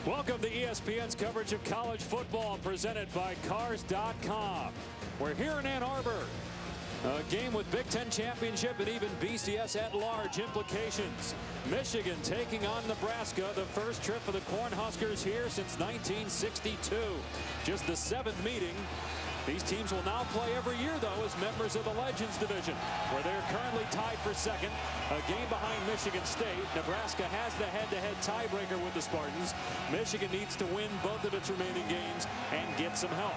Welcome to ESPN's coverage of college football presented by Cars.com. We're here in Ann Arbor. A game with Big Ten championship and even BCS at-large implications. Michigan taking on Nebraska, the first trip for the Cornhuskers here since 1962. Just the 7th meeting. These teams will now play every year, though, as members of the Legends Division, where they're currently tied for second, a game behind Michigan State. Nebraska has the head-to-head tiebreaker with the Spartans. Michigan needs to win both of its remaining games and get some help.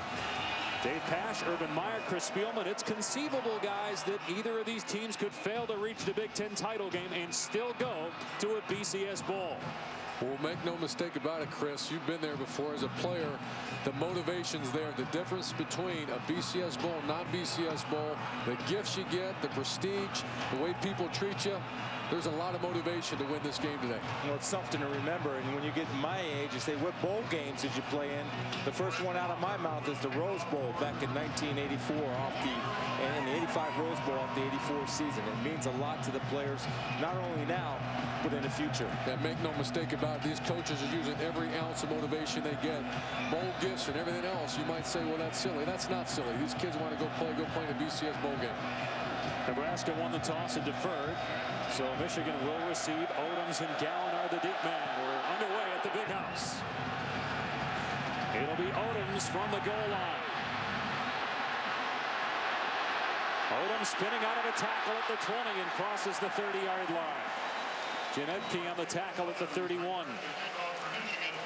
Dave Pasch, Urban Meyer, Chris Spielman. It's conceivable, guys, that either of these teams could fail to reach the Big Ten title game and still go to a BCS Bowl. Well, make no mistake about it, Chris. You've been there before as a player. The motivation's there. The difference between a BCS Bowl, non-BCS Bowl, the gifts you get, the prestige, the way people treat you. There's a lot of motivation to win this game today. Well, it's something to remember. And when you get my age, you say, what bowl games did you play in? The first one out of my mouth is the Rose Bowl back in 1984 and the 85 Rose Bowl off the 84 season. It means a lot to the players, not only now, but in the future. And make no mistake about it, these coaches are using every ounce of motivation they get. Bowl gifts and everything else. You might say, well, that's silly. That's not silly. These kids want to go play in a BCS bowl game. Nebraska won the toss and deferred. So Michigan will receive. Odoms and Gallen are the deep men. We're underway at the Big House. It'll be Odoms from the goal line. Odoms spinning out of a tackle at the 20 and crosses the 30-yard line. Janetke on the tackle at the 31.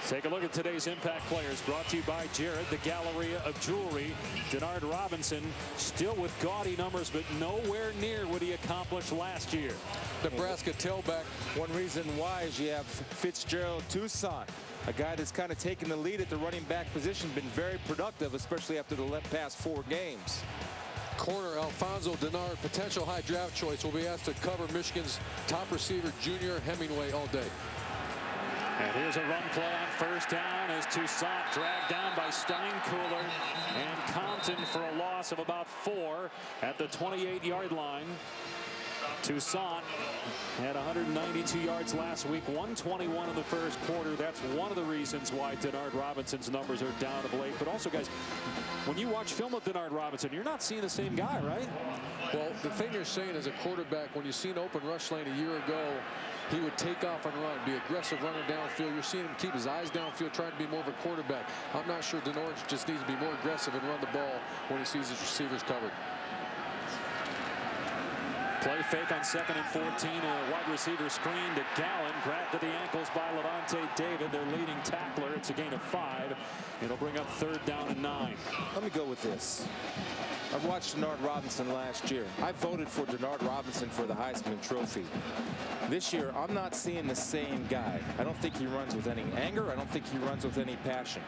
Take a look at today's impact players, brought to you by Jared, the Galleria of Jewelry. Denard Robinson still with gaudy numbers, but nowhere near what he accomplished last year. Nebraska tailback. One reason why is you have Fitzgerald Toussaint, a guy that's kind of taken the lead at the running back position, been very productive, especially after the past 4 games. Corner Alfonso Denard, potential high draft choice, will be asked to cover Michigan's top receiver, Junior Hemingway, all day. And here's a run play on first down as Toussaint dragged down by Steinkühler and Compton for a loss of about 4 at the 28-yard line. Toussaint had 192 yards last week, 121 in the first quarter. That's one of the reasons why Denard Robinson's numbers are down of late. But also, guys, when you watch film of Denard Robinson, you're not seeing the same guy, right? Well, the thing you're saying as a quarterback, when you see an open rush lane a year ago, he would take off and run, be aggressive runner downfield. You're seeing him keep his eyes downfield, trying to be more of a quarterback. I'm not sure Denard just needs to be more aggressive and run the ball when he sees his receivers covered. Play fake on 2nd and 14. A wide receiver screen to Gallen. Grabbed to the ankles by Levante David, their leading tackler. It's a gain of 5. It'll bring up 3rd down and 9. Let me go with this. I've watched Denard Robinson last year. I voted for Denard Robinson for the Heisman Trophy. This year, I'm not seeing the same guy. I don't think he runs with any anger. I don't think he runs with any passion.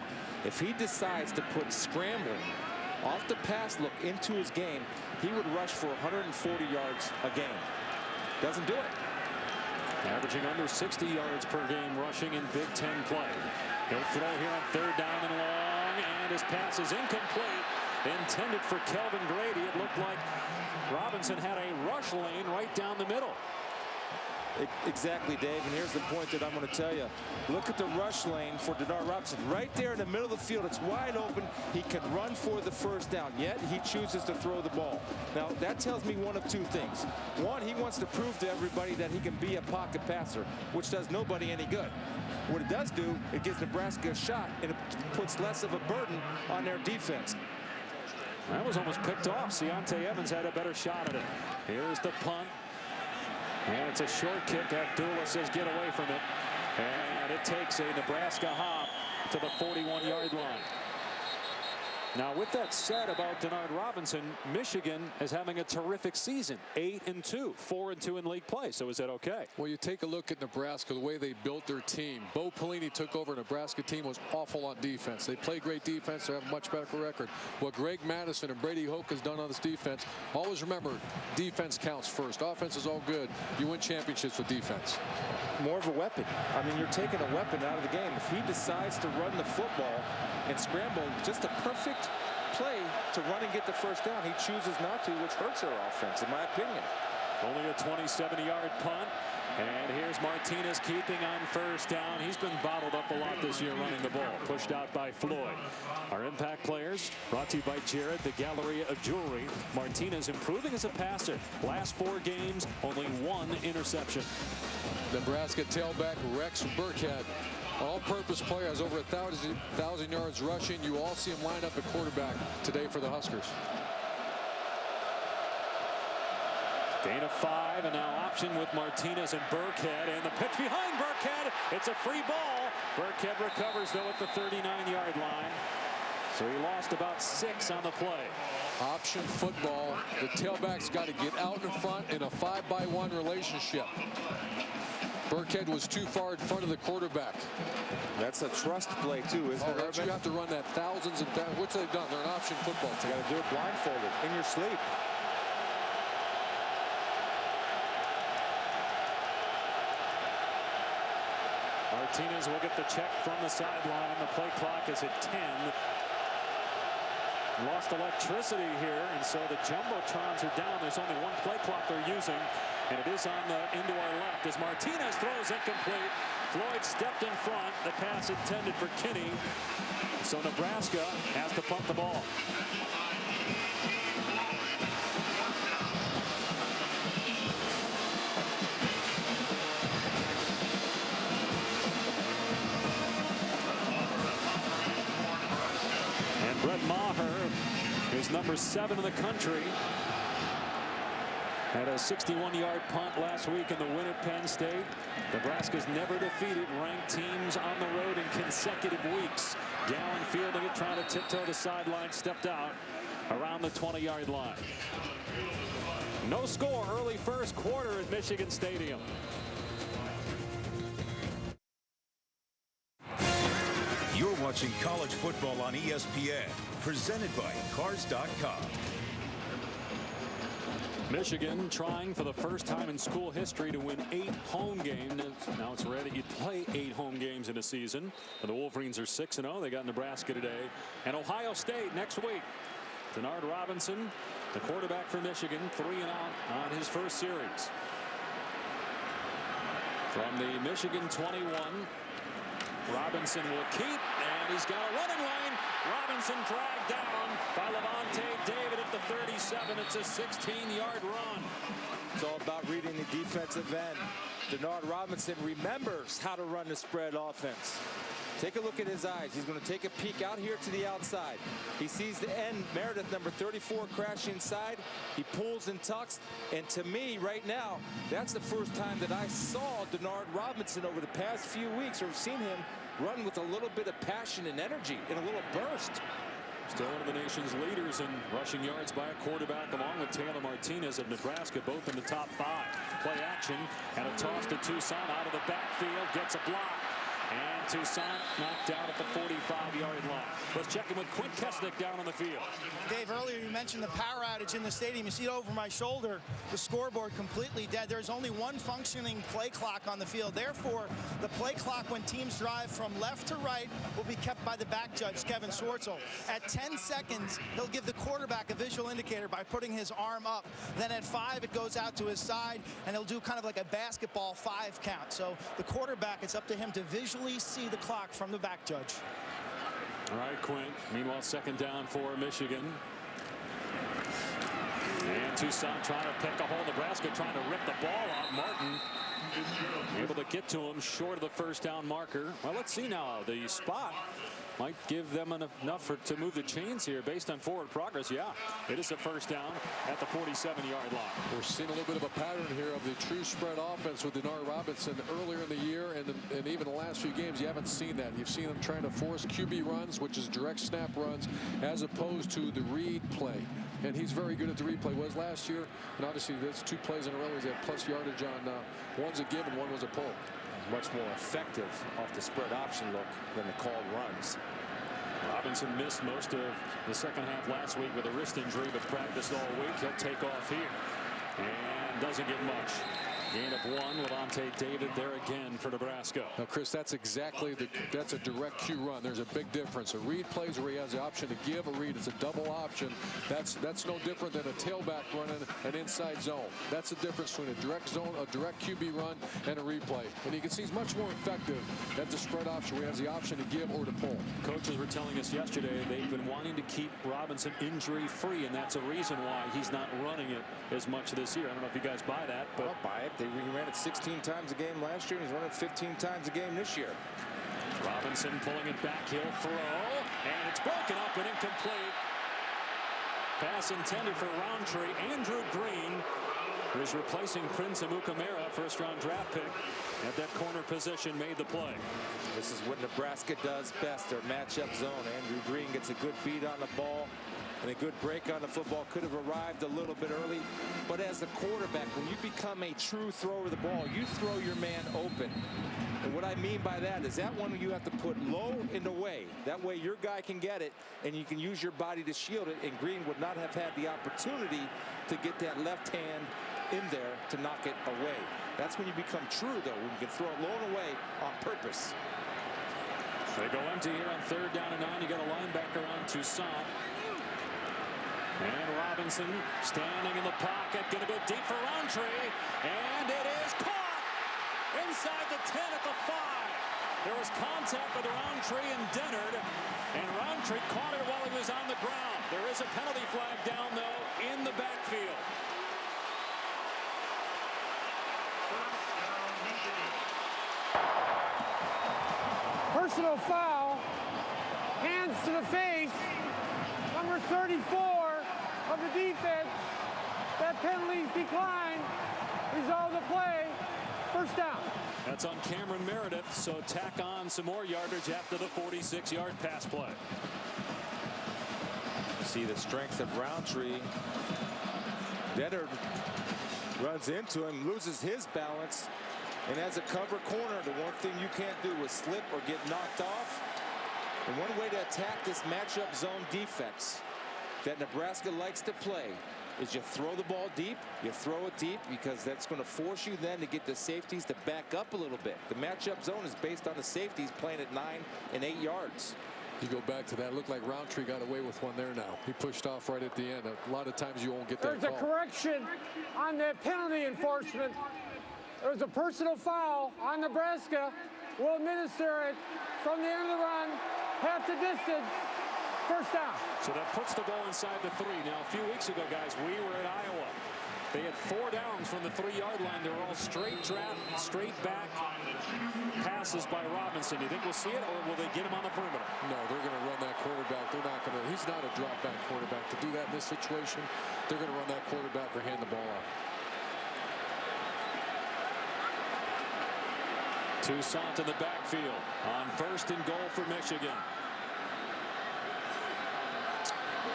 If he decides to put scrambling off the pass look into his game, he would rush for 140 yards a game. Doesn't do it. Averaging under 60 yards per game rushing in Big Ten play. He'll throw here on 3rd down and long, and his pass is incomplete. Intended for Kelvin Grady. It looked like Robinson had a rush lane right down the middle. Exactly, Dave, and here's the point that I'm going to tell you. Look at the rush lane for Denard Robinson. Right there in the middle of the field, it's wide open. He can run for the 1st down, yet he chooses to throw the ball. Now, that tells me one of 2 things. One, he wants to prove to everybody that he can be a pocket passer, which does nobody any good. What it does do, it gives Nebraska a shot, and it puts less of a burden on their defense. That was almost picked off. Ciante Evans had a better shot at it. Here's the punt. And it's a short kick. Abdullah says get away from it. And it takes a Nebraska hop to the 41-yard line. Now, with that said about Denard Robinson, Michigan is having a terrific season. 8-2, 4-2 in league play. So is that okay? Well, you take a look at Nebraska, the way they built their team. Bo Pelini took over. Nebraska team was awful on defense. They play great defense. They have a much better record. What Greg Madison and Brady Hoke has done on this defense, always remember, defense counts first. Offense is all good. You win championships with defense. More of a weapon. I mean, you're taking a weapon out of the game. If he decides to run the football and scramble, just a perfect play to run and get the 1st down. He chooses not to, which hurts our offense, in my opinion. Only a 27-yard punt. And here's Martinez keeping on first down. He's been bottled up a lot this year running the ball. Pushed out by Floyd. Our impact players brought to you by Jared, the Galleria of Jewelry. Martinez improving as a passer. Last 4 games, only 1 interception. Nebraska tailback Rex Burkhead, all-purpose player, has over 1,000 yards rushing. You all see him line up at quarterback today for the Huskers. Gain of 5, and now option with Martinez and Burkhead, and the pitch behind Burkhead. It's a free ball. Burkhead recovers though at the 39-yard line. So he lost about 6 on the play. Option football. The tailback's got to get out in front in a 5-by-1 relationship. Burkhead was too far in front of the quarterback. That's a trust play too, isn't it? You have to run that thousands and thousands. What's they done? They're an option football team. You got to do it blindfolded in your sleep. Martinez will get the check from the sideline. The play clock is at 10. Lost electricity here, and so the jumbotrons are down. There's only 1 play clock they're using, and it is on the into our left as Martinez throws incomplete. Floyd stepped in front. The pass intended for Kinney. So Nebraska has to punt the ball. Brett Maher is number 7 in the country. Had a 61-yard punt last week in the win at Penn State. Nebraska's never defeated ranked teams on the road in consecutive weeks. Gallen fielding it, trying to tiptoe the sideline, stepped out around the 20-yard line. No score early first quarter at Michigan Stadium. You're watching college football on ESPN, presented by Cars.com. Michigan trying for the first time in school history to win 8 home games. Now it's ready to play 8 home games in a season. The Wolverines are 6-0. They got Nebraska today. And Ohio State next week. Denard Robinson, the quarterback for Michigan, 3 and out on his first series. From the Michigan 21. Robinson will keep, and he's got a running lane. Robinson dragged down by Levante David at the 37. It's a 16-yard run. It's all about reading the defensive end. Denard Robinson remembers how to run the spread offense. Take a look at his eyes. He's going to take a peek out here to the outside. He sees the end, Meredith, number 34, crash inside. He pulls and tucks. And to me, right now, that's the first time that I saw Denard Robinson over the past few weeks, or seen him run with a little bit of passion and energy in a little burst. Still one of the nation's leaders in rushing yards by a quarterback, along with Taylor Martinez of Nebraska, both in the top 5. Play action and a toss to Toussaint out of the backfield, gets a block. And Toussaint knocked out at the 45-yard line. Let's check in with Quint Kesnick down on the field. Dave, earlier you mentioned the power outage in the stadium. You see it over my shoulder, the scoreboard completely dead. There's only 1 functioning play clock on the field. Therefore, the play clock when teams drive from left to right will be kept by the back judge, Kevin Schwartzel. At 10 seconds, he'll give the quarterback a visual indicator by putting his arm up. Then at 5, it goes out to his side, and he'll do kind of like a basketball 5 count. So the quarterback, it's up to him to visually see the clock from the back judge. All right, Quint. Meanwhile, 2nd down for Michigan. And Toussaint trying to pick a hole. Nebraska trying to rip the ball out. Martin able to get to him short of the first down marker. Well, let's see now. The spot might give them enough to move the chains here based on forward progress. Yeah, it is a first down at the 47-yard line. We're seeing a little bit of a pattern here of the true spread offense with Denard Robinson earlier in the year, and even the last few games. You haven't seen that. You've seen them trying to force QB runs, which is direct snap runs, as opposed to the read play. And he's very good at the read play. Was last year, and obviously there's 2 plays in a row. He's had plus yardage on one's a give and one was a pull. Much more effective off the spread option look than the called runs. Robinson missed most of the second half last week with a wrist injury, but practiced all week. He'll take off here and doesn't get much. Gain of 1. Levante David there again for Nebraska. Now, Chris, that's exactly that's a direct Q run. There's a big difference. A read plays where he has the option to give a read. It's a double option. That's no different than a tailback running an inside zone. That's the difference between a direct zone, a direct QB run, and a replay. And you can see he's much more effective at the spread option where he has the option to give or to pull. Coaches were telling us yesterday they've been wanting to keep Robinson injury-free, and that's a reason why he's not running it as much this year. I don't know if you guys buy that, but I'll buy it. He ran it 16 times a game last year, and he's running 15 times a game this year. Robinson pulling it back. He'll throw, and it's broken up and incomplete. Pass intended for Roundtree. Andrew Green, who's replacing Prince Amukamara, first-round draft pick, at that corner position, made the play. This is what Nebraska does best, their matchup zone. Andrew Green gets a good beat on the ball and a good break on the football. Could have arrived a little bit early, but as a quarterback, when you become a true thrower of the ball, you throw your man open. And what I mean by that is that one you have to put low and away. That way your guy can get it, and you can use your body to shield it, and Green would not have had the opportunity to get that left hand in there to knock it away. That's when you become true, though, when you can throw it low and away on purpose. They go empty here on 3rd down and 9. You got a linebacker on Toussaint. And Robinson standing in the pocket, going to go deep for Roundtree, and it is caught inside the 10 at the 5. There was contact with Roundtree and Dennard, and Roundtree caught it while he was on the ground. There is a penalty flag down, though, in the backfield. Personal foul, hands to the face, number 34 of the defense. That penalty's declined. Resolve the play. First down. That's on Cameron Meredith, so tack on some more yardage after the 46-yard pass play. See the strength of Roundtree. Dennard runs into him, loses his balance, and as a cover corner, the one thing you can't do is slip or get knocked off. And one way to attack this matchup zone defense that Nebraska likes to play is you throw the ball deep, you throw it deep, because that's going to force you then to get the safeties to back up a little bit. The matchup zone is based on the safeties playing at 9 and 8 yards. You go back to that. Looked like Roundtree got away with one there now. He pushed off right at the end. A lot of times you won't get that There's a correction on the penalty enforcement. There's a personal foul on Nebraska. We'll administer it from the end of the run, half the distance, first down. So that puts the ball inside the 3. Now, a few weeks ago, guys, we were at Iowa. They had 4 downs from the 3-yard line. They were all straight draft, straight back passes by Robinson. Do you think we'll see it, or will they get him on the perimeter? No, they're going to run that quarterback. They're not going to. He's not a drop back quarterback. To do that in this situation, they're going to run that quarterback or hand the ball off. Toussaint in the backfield on 1st and goal for Michigan.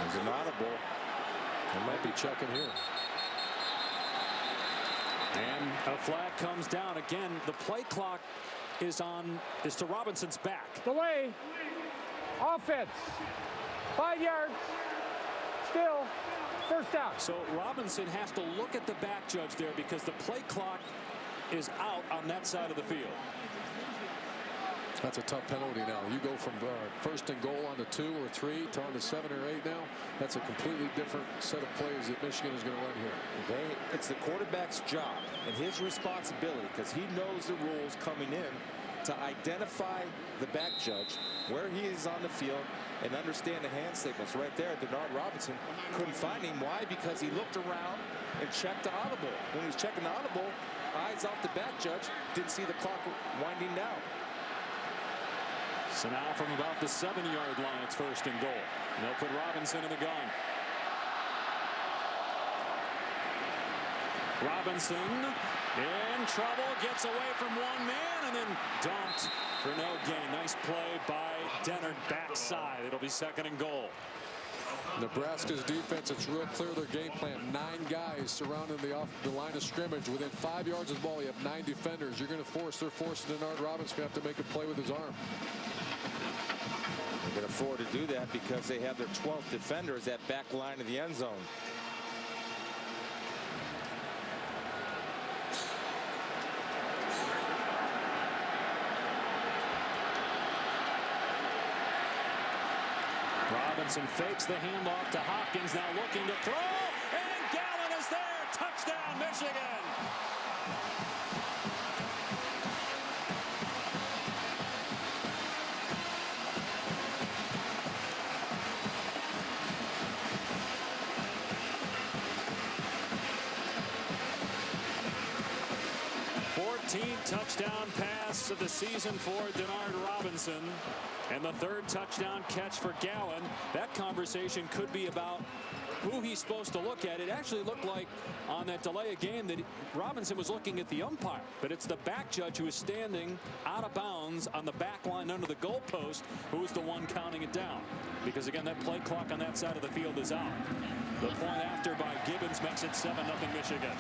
There's an audible. They might be checking here. And a flag comes down. Again, the play clock is to Robinson's back. Delay. Offense. 5 yards. Still. First down. So Robinson has to look at the back judge there because the play clock is out on that side of the field. That's a tough penalty now. You go from 1st and goal on to 2 or 3 to on to 7 or 8 now. That's a completely different set of plays that Michigan is going to run here. It's the quarterback's job and his responsibility, because he knows the rules coming in, to identify the back judge, where he is on the field, and understand the hand signals. Right there, Denard Robinson couldn't find him. Why? Because he looked around and checked the audible. When he was checking the audible, eyes off the back judge, didn't see the clock winding down. So now from about the 7-yard line, it's 1st and goal. And they'll put Robinson in the gun. Robinson in trouble, gets away from one man, and then dumped for no gain. Nice play by Dennard backside. It'll be 2nd and goal. Nebraska's defense, it's real clear their game plan. 9 guys surrounding the line of scrimmage. Within 5 yards of the ball, you have 9 defenders. You're going to they're forcing Denard Robinson to have to make a play with his arm. They can afford to do that because they have their 12th defender as that back line of the end zone. Robinson fakes the handoff to Hopkins, now looking to throw, and Gallen is there. Touchdown, Michigan. Touchdown pass of the season for Denard Robinson, and the third touchdown catch for Gallen. That conversation could be about who he's supposed to look at. It actually looked like on that delay of game that Robinson was looking at the umpire, but it's the back judge who is standing out of bounds on the back line under the goalpost who is the one counting it down, because again that play clock on that side of the field is out. The point after by Gibbons makes it 7-0 Michigan.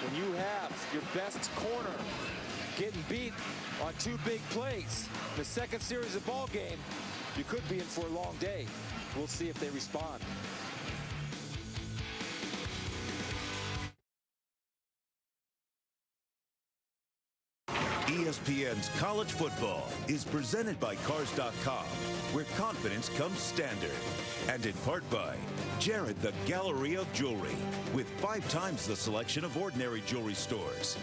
When you have your best corner getting beat on 2 big plays in the second series of ball game, you could be in for a long day. We'll see if they respond. ESPN's College Football is presented by Cars.com, where confidence comes standard. And in part by Jared the Gallery of Jewelry, with 5 times the selection of ordinary jewelry stores.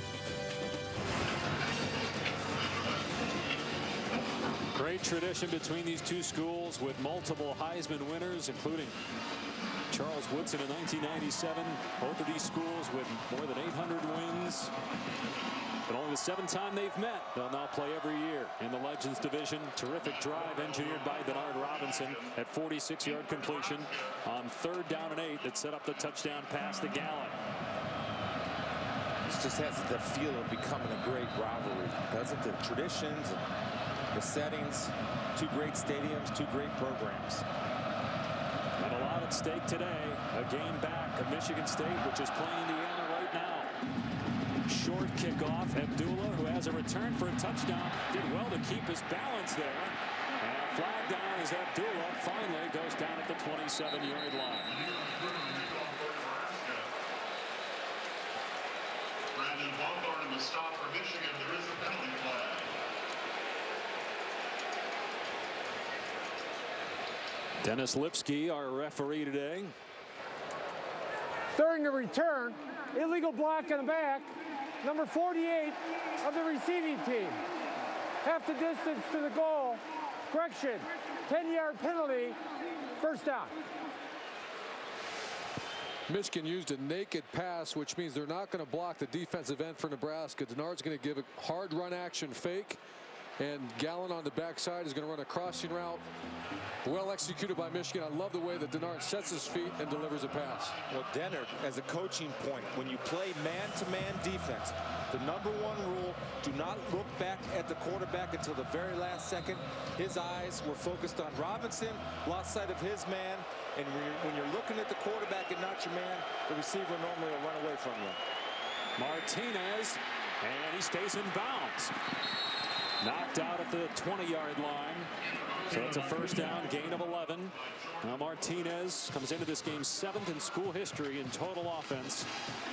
Great tradition between these two schools with multiple Heisman winners, including Charles Woodson in 1997. Both of these schools with more than 800 wins. But only the 7th time they've met. They'll now play every year in the Legends Division. Terrific drive engineered by Denard Robinson at 46-yard completion on 3rd down and 8 that set up the touchdown pass to Gallen. This just has the feel of becoming a great rivalry, doesn't it? The traditions and the settings, 2 great stadiums, 2 great programs. And a lot at stake today. A game back of Michigan State, which is playing Indiana right now. Short kickoff. Abdullah, who has a return for a touchdown, did well to keep his balance there. And a flag down as Abdullah finally goes down at the 27-yard line. Brandon Hawthorne in the stop for Michigan. There is a penalty flag. Dennis Lipsky, our referee today. During the return, illegal block in the back, number 48 of the receiving team. Half the distance to the goal. Correction, 10-yard penalty, 1st down. Michigan used a naked pass, which means they're not going to block the defensive end for Nebraska. Denard's going to give a hard run action fake, and Gallen on the backside is going to run a crossing route. Well executed by Michigan. I love the way that Denard sets his feet and delivers a pass. Well, Denard, as a coaching point, when you play man-to-man defense, the #1 rule, do not look back at the quarterback until the very last second. His eyes were focused on Robinson, lost sight of his man, and when you're looking at the quarterback and not your man, the receiver normally will run away from you. Martinez, and he stays in bounds. Knocked out at the 20-yard line. So it's a 1st down, gain of 11. Now Martinez comes into this game 7th in school history in total offense.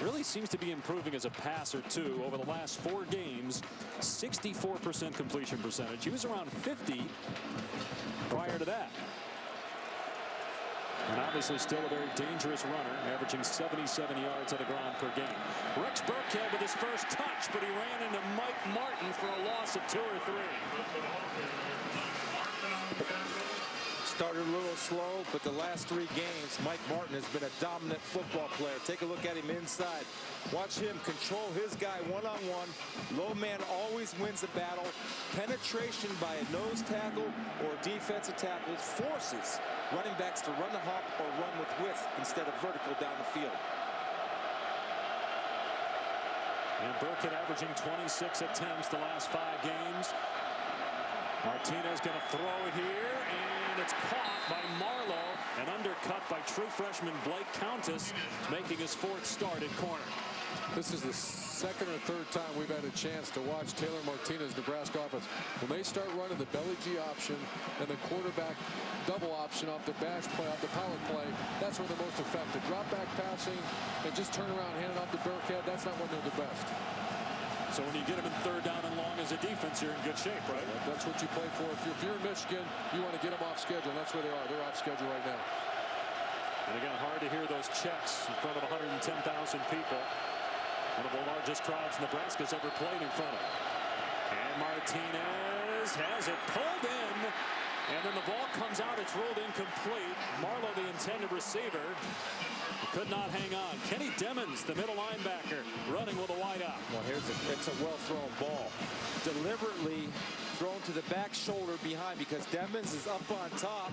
Really seems to be improving as a passer too. Over the last 4 games, 64% completion percentage. He was around 50 prior to that. And obviously still a very dangerous runner, averaging 77 yards at the ground per game. Rex Burkhead with his first touch, but he ran into Mike Martin for a loss of 2 or 3. Started a little slow, but the last 3 games, Mike Martin has been a dominant football player. Take a look at him inside. Watch him control his guy one-on-one. Low man always wins the battle. Penetration by a nose tackle or a defensive tackle forces running backs to run the hump or run with width instead of vertical down the field. And Burkhead averaging 26 attempts the last 5 games. Martinez going to throw it here, and it's caught by Marlowe and undercut by true freshman Blake Countess, making his 4th start at corner. This is the 2nd or 3rd time we've had a chance to watch Taylor Martinez, Nebraska offense. When they start running the belly G option and the quarterback double option off the bash play, off the power play, that's where they're most effective. Drop back passing and just turn around, hand it off to Burkhead. That's not when they're the best. So when you get them in 3rd down and long as a defense, you're in good shape, right? That's what you play for. If you're in Michigan, you want to get them off schedule. And that's where they are. They're off schedule right now. And again, hard to hear those checks in front of 110,000 people. One of the largest crowds Nebraska's ever played in front of. And Martinez has it pulled in. And then the ball comes out. It's ruled incomplete. Marlowe, the intended receiver, could not hang on. Kenny Demmons, the middle linebacker, running with a wide out. Well, it's a well-thrown ball. Deliberately thrown to the back shoulder behind because Demmons is up on top.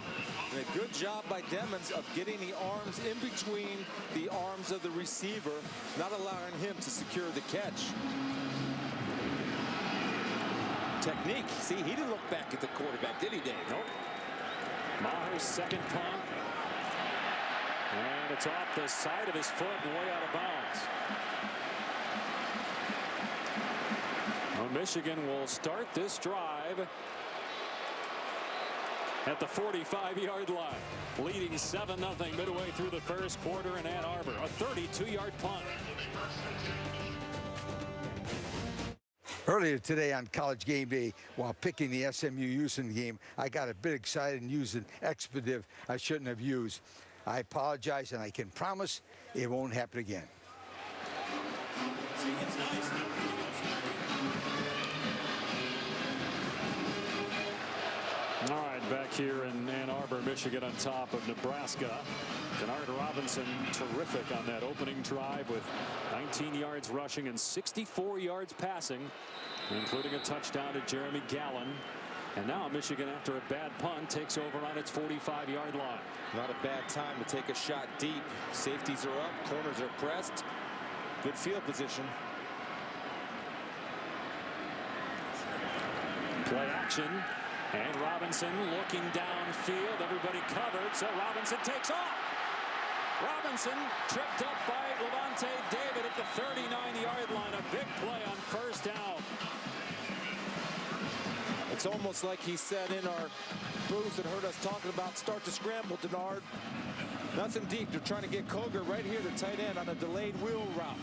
And a good job by Demmons of getting the arms in between the arms of the receiver, not allowing him to secure the catch. Technique. See, he didn't look back at the quarterback, did he, Dave? Nope. Maher's second punt. And it's off the side of his foot and way out of bounds. Well, Michigan will start this drive at the 45-yard line, leading 7-0 midway through the first quarter in Ann Arbor. A 32-yard punt. Earlier today on College Game Day, while picking the SMU Houston game, I got a bit excited and used an expletive I shouldn't have used. I apologize, and I can promise it won't happen again. All right, back here in Ann Arbor, Michigan, on top of Nebraska. Denard Robinson, terrific on that opening drive with 19 yards rushing and 64 yards passing, including a touchdown to Jeremy Gallen. And now Michigan, after a bad punt, takes over on its 45-yard line. Not a bad time to take a shot deep. Safeties are up, corners are pressed. Good field position. Play action. And Robinson looking downfield. Everybody covered, so Robinson takes off. Robinson tripped up by Levante David at the 39-yard line. A big play on first down. It's almost like he said in our booth and heard us talking about start to scramble, Denard. Nothing deep. They're trying to get Koger right here, the tight end, on a delayed wheel route.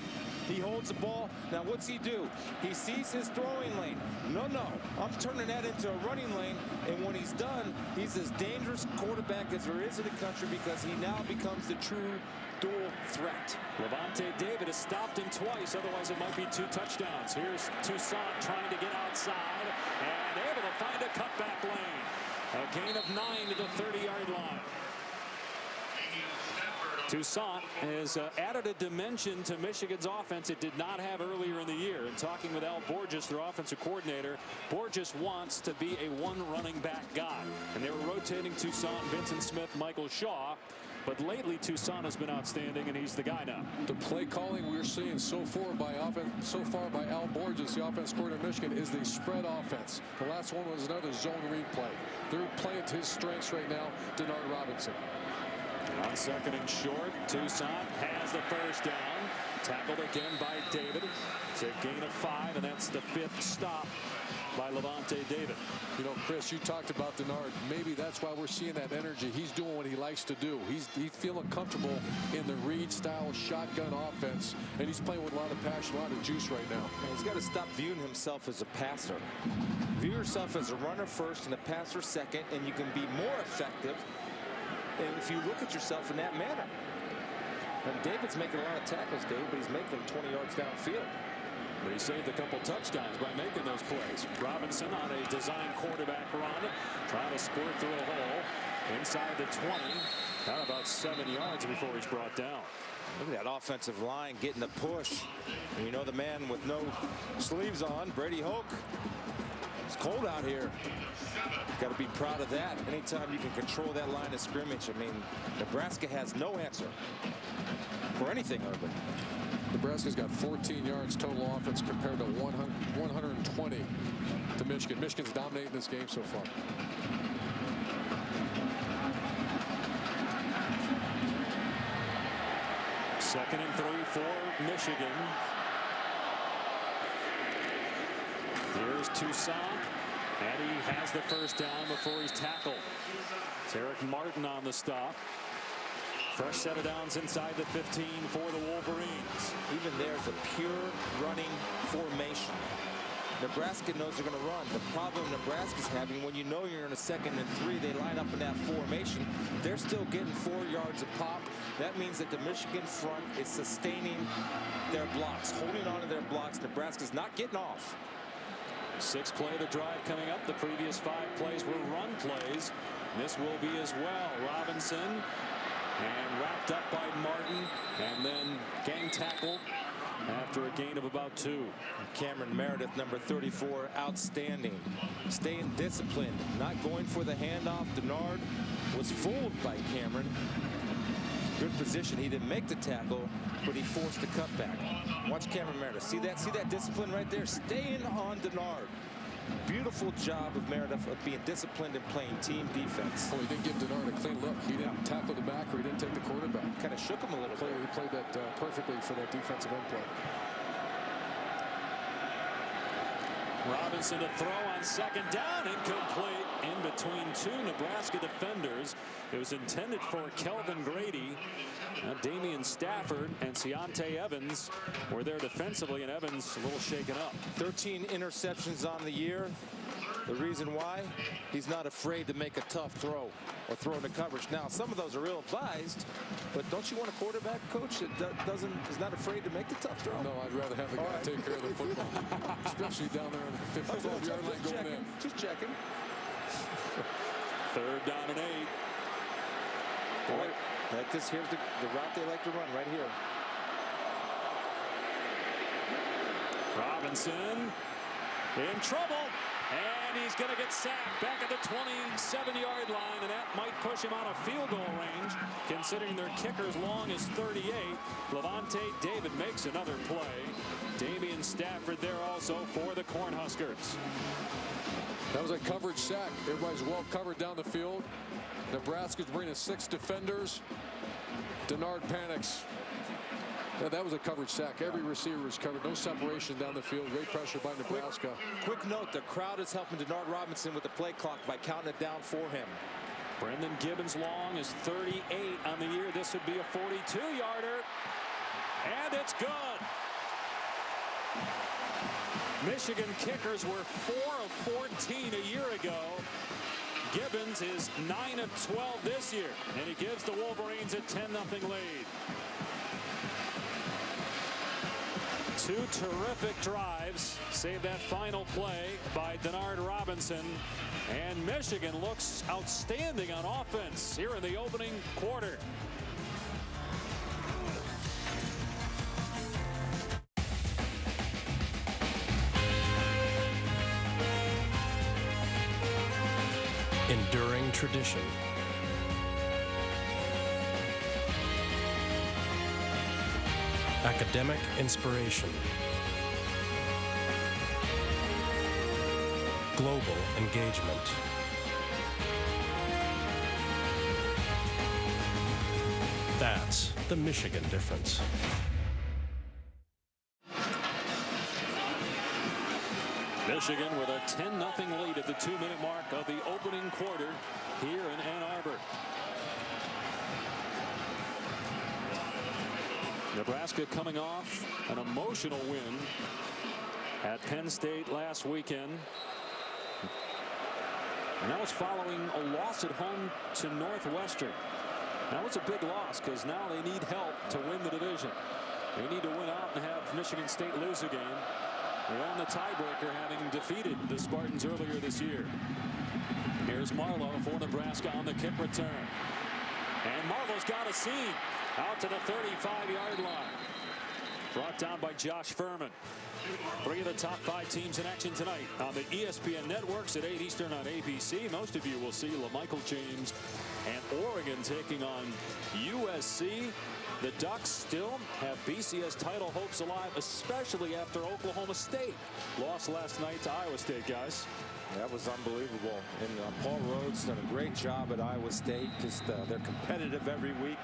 He holds the ball. Now, what's he do? He sees his throwing lane. No, I'm turning that into a running lane. And when he's done, he's as dangerous quarterback as there is in the country because he now becomes the true dual threat. Levante David has stopped him twice. Otherwise, it might be 2 touchdowns. Here's Toussaint trying to get outside and able to find a cutback lane. A gain of 9 to the 30-yard line. Toussaint has added a dimension to Michigan's offense it did not have earlier in the year. And talking with Al Borges, their offensive coordinator, Borges wants to be a one running back guy. And they were rotating Toussaint, Vincent Smith, Michael Shaw. But lately, Toussaint has been outstanding, and he's the guy now. The play calling we're seeing so far by Al Borges, the offense coordinator of Michigan, is the spread offense. The last one was another zone read play. They're playing to his strengths right now, Denard Robinson. On second and short, Toussaint has the first down. Tackled again by David. It's a gain of 5, and that's the 5th stop by Levante David. You know, Chris, you talked about Denard. Maybe that's why we're seeing that energy. He's doing what he likes to do. He's feeling comfortable in the read-style shotgun offense, and he's playing with a lot of passion, a lot of juice right now. And he's got to stop viewing himself as a passer. View yourself as a runner first and a passer second, and you can be more effective if you look at yourself in that manner. And David's making a lot of tackles, Dave, but he's making them 20 yards downfield. But he saved a couple touchdowns by making those plays. Robinson on a design quarterback run, trying to squirt through a hole inside the 20. Got about 7 yards before he's brought down. Look at that offensive line getting the push. And you know the man with no sleeves on, Brady Hoke. It's cold out here. Got to be proud of that. Anytime you can control that line of scrimmage. I mean, Nebraska has no answer for anything, Urban. Nebraska's got 14 yards total offense compared to 120 to Michigan. Michigan's dominating this game so far. Second and 3 for Michigan. Here's Toussaint, and he has the first down before he's tackled. It's Eric Martin on the stop. Fresh set of downs inside the 15 for the Wolverines. Even there's a pure running formation. Nebraska knows they're going to run. The problem Nebraska's having, when you know you're in a 2nd and 3, they line up in that formation. They're still getting 4 yards a pop. That means that the Michigan front is sustaining their blocks, holding on to their blocks. Nebraska's not getting off. 6 play to drive coming up. The previous 5 plays were run plays. This will be as well. Robinson, and wrapped up by Martin, and then gang tackle after a gain of about 2. Cameron Meredith, number 34, outstanding. Staying disciplined, not going for the handoff. Denard was fooled by Cameron. Good position. He didn't make the tackle, but he forced the cutback. Watch Cameron Meredith. See that discipline right there? Staying on Denard. Beautiful job of Meredith of being disciplined and playing team defense. Well, he didn't give Denard a clean look. He didn't tackle the back, or he didn't take the quarterback. Kind of shook him a little bit. He played that perfectly for that defensive end play. Robinson to throw on 2nd down, incomplete in between 2 Nebraska defenders. It was intended for Kelvin Grady. Damian Stafford and Ciante Evans were there defensively, and Evans a little shaken up. 13 interceptions on the year. The reason why? He's not afraid to make a tough throw or throw into coverage. Now, some of those are ill-advised, but don't you want a quarterback coach that is not afraid to make the tough throw? No, I'd rather have the guy take care of the football, especially down there on the 12-yard line going in. Just checking. 3rd down and 8. Boy, like this, here's the route they like to run right here. Robinson in trouble, and he's going to get sacked back at the 27-yard line, and that might push him out of field goal range, considering their kicker's long as 38. Levante David makes another play. Damian Stafford there also for the Cornhuskers. That was a coverage sack. Everybody's well covered down the field. Nebraska's bringing 6 defenders. Denard panics. Yeah, that was a coverage sack. Every receiver was covered. No separation down the field. Great pressure by Nebraska. Quick note, the crowd is helping Denard Robinson with the play clock by counting it down for him. Brendan Gibbons long is 38 on the year. This would be a 42-yarder. And it's good. Michigan kickers were 4 of 14 a year ago. Gibbons is 9 of 12 this year, and he gives the Wolverines a 10-0 lead. 2 terrific drives. Save that final play by Denard Robinson. And Michigan looks outstanding on offense here in the opening quarter. Enduring tradition. Academic inspiration. Global engagement. That's the Michigan difference. Michigan with a 10-0 lead at the 2-minute mark of the opening quarter here in Ann Arbor. Nebraska coming off an emotional win at Penn State last weekend. And that was following a loss at home to Northwestern. That was a big loss because now they need help to win the division. They need to win out and have Michigan State lose a game. They own the tiebreaker, having defeated the Spartans earlier this year. Here's Marlowe for Nebraska on the kick return. And Marlowe's got a seam out to the 35-yard line. Brought down by Josh Furman. 3 of the top 5 teams in action tonight on the ESPN networks at 8 Eastern on ABC. Most of you will see LaMichael James and Oregon taking on USC. The Ducks still have BCS title hopes alive, especially after Oklahoma State lost last night to Iowa State, guys. That was unbelievable. And Paul Rhodes done a great job at Iowa State. Just they're competitive every week.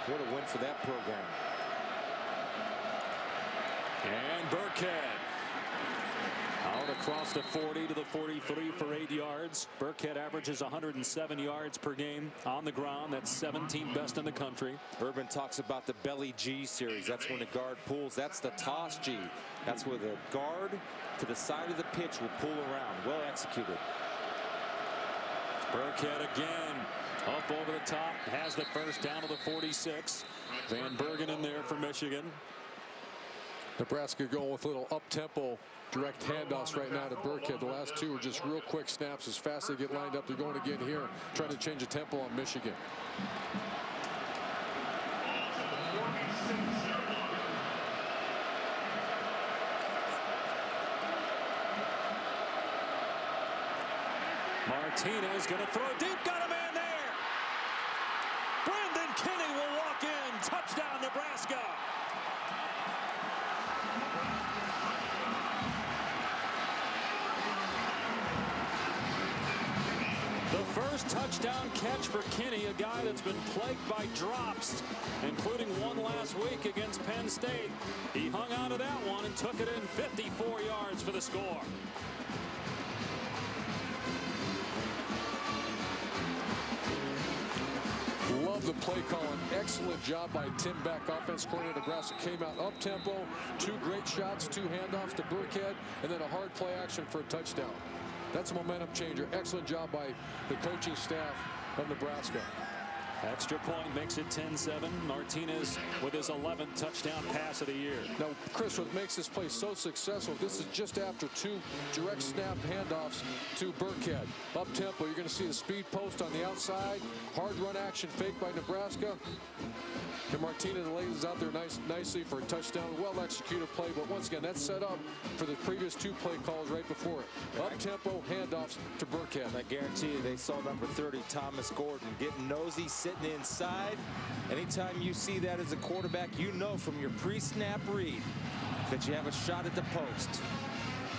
What a win for that program. And Burkhead Out across the 40 to the 43 for 8 yards. Burkhead averages 107 yards per game on the ground. That's 17th best in the country. Urban talks about the belly G series. That's when the guard pulls. That's the toss G. That's where the guard to the side of the pitch will pull around. Well executed. Burkhead again. Up over the top. Has the first down to the 46. Van Bergen in there for Michigan. Nebraska going with a little up-tempo direct handoffs right now to Burkhead. The last two are just real quick snaps. As fast as they get lined up, they're going again here, trying to change the tempo on Michigan. Martinez going to throw deep. Got a man there. Brendan Kinney will walk in. Touchdown, Nebraska. The first touchdown catch for Kinney, a guy that's been plagued by drops, including one last week against Penn State. He hung on to that one and took it in 54 yards for the score. Love the play calling. Excellent job by Tim Beck. Offense coordinator Nebraska came out up tempo. 2 great shots, 2 handoffs to Burkhead, and then a hard play action for a touchdown. That's a momentum changer. Excellent job by the coaching staff of Nebraska. Extra point makes it 10-7. Martinez with his 11th touchdown pass of the year. Now, Chris, what makes this play so successful, this is just after 2 direct snap handoffs to Burkhead. Up tempo, you're going to see the speed post on the outside. Hard run action fake by Nebraska. And Martinez lays out there nicely for a touchdown. Well executed play, but once again, that's set up for the previous 2 play calls right before it. Up tempo handoffs to Burkhead. I guarantee you they saw number 30, Thomas Gordon, getting nosy, sitting inside. Anytime you see that as a quarterback, you know from your pre-snap read that you have a shot at the post.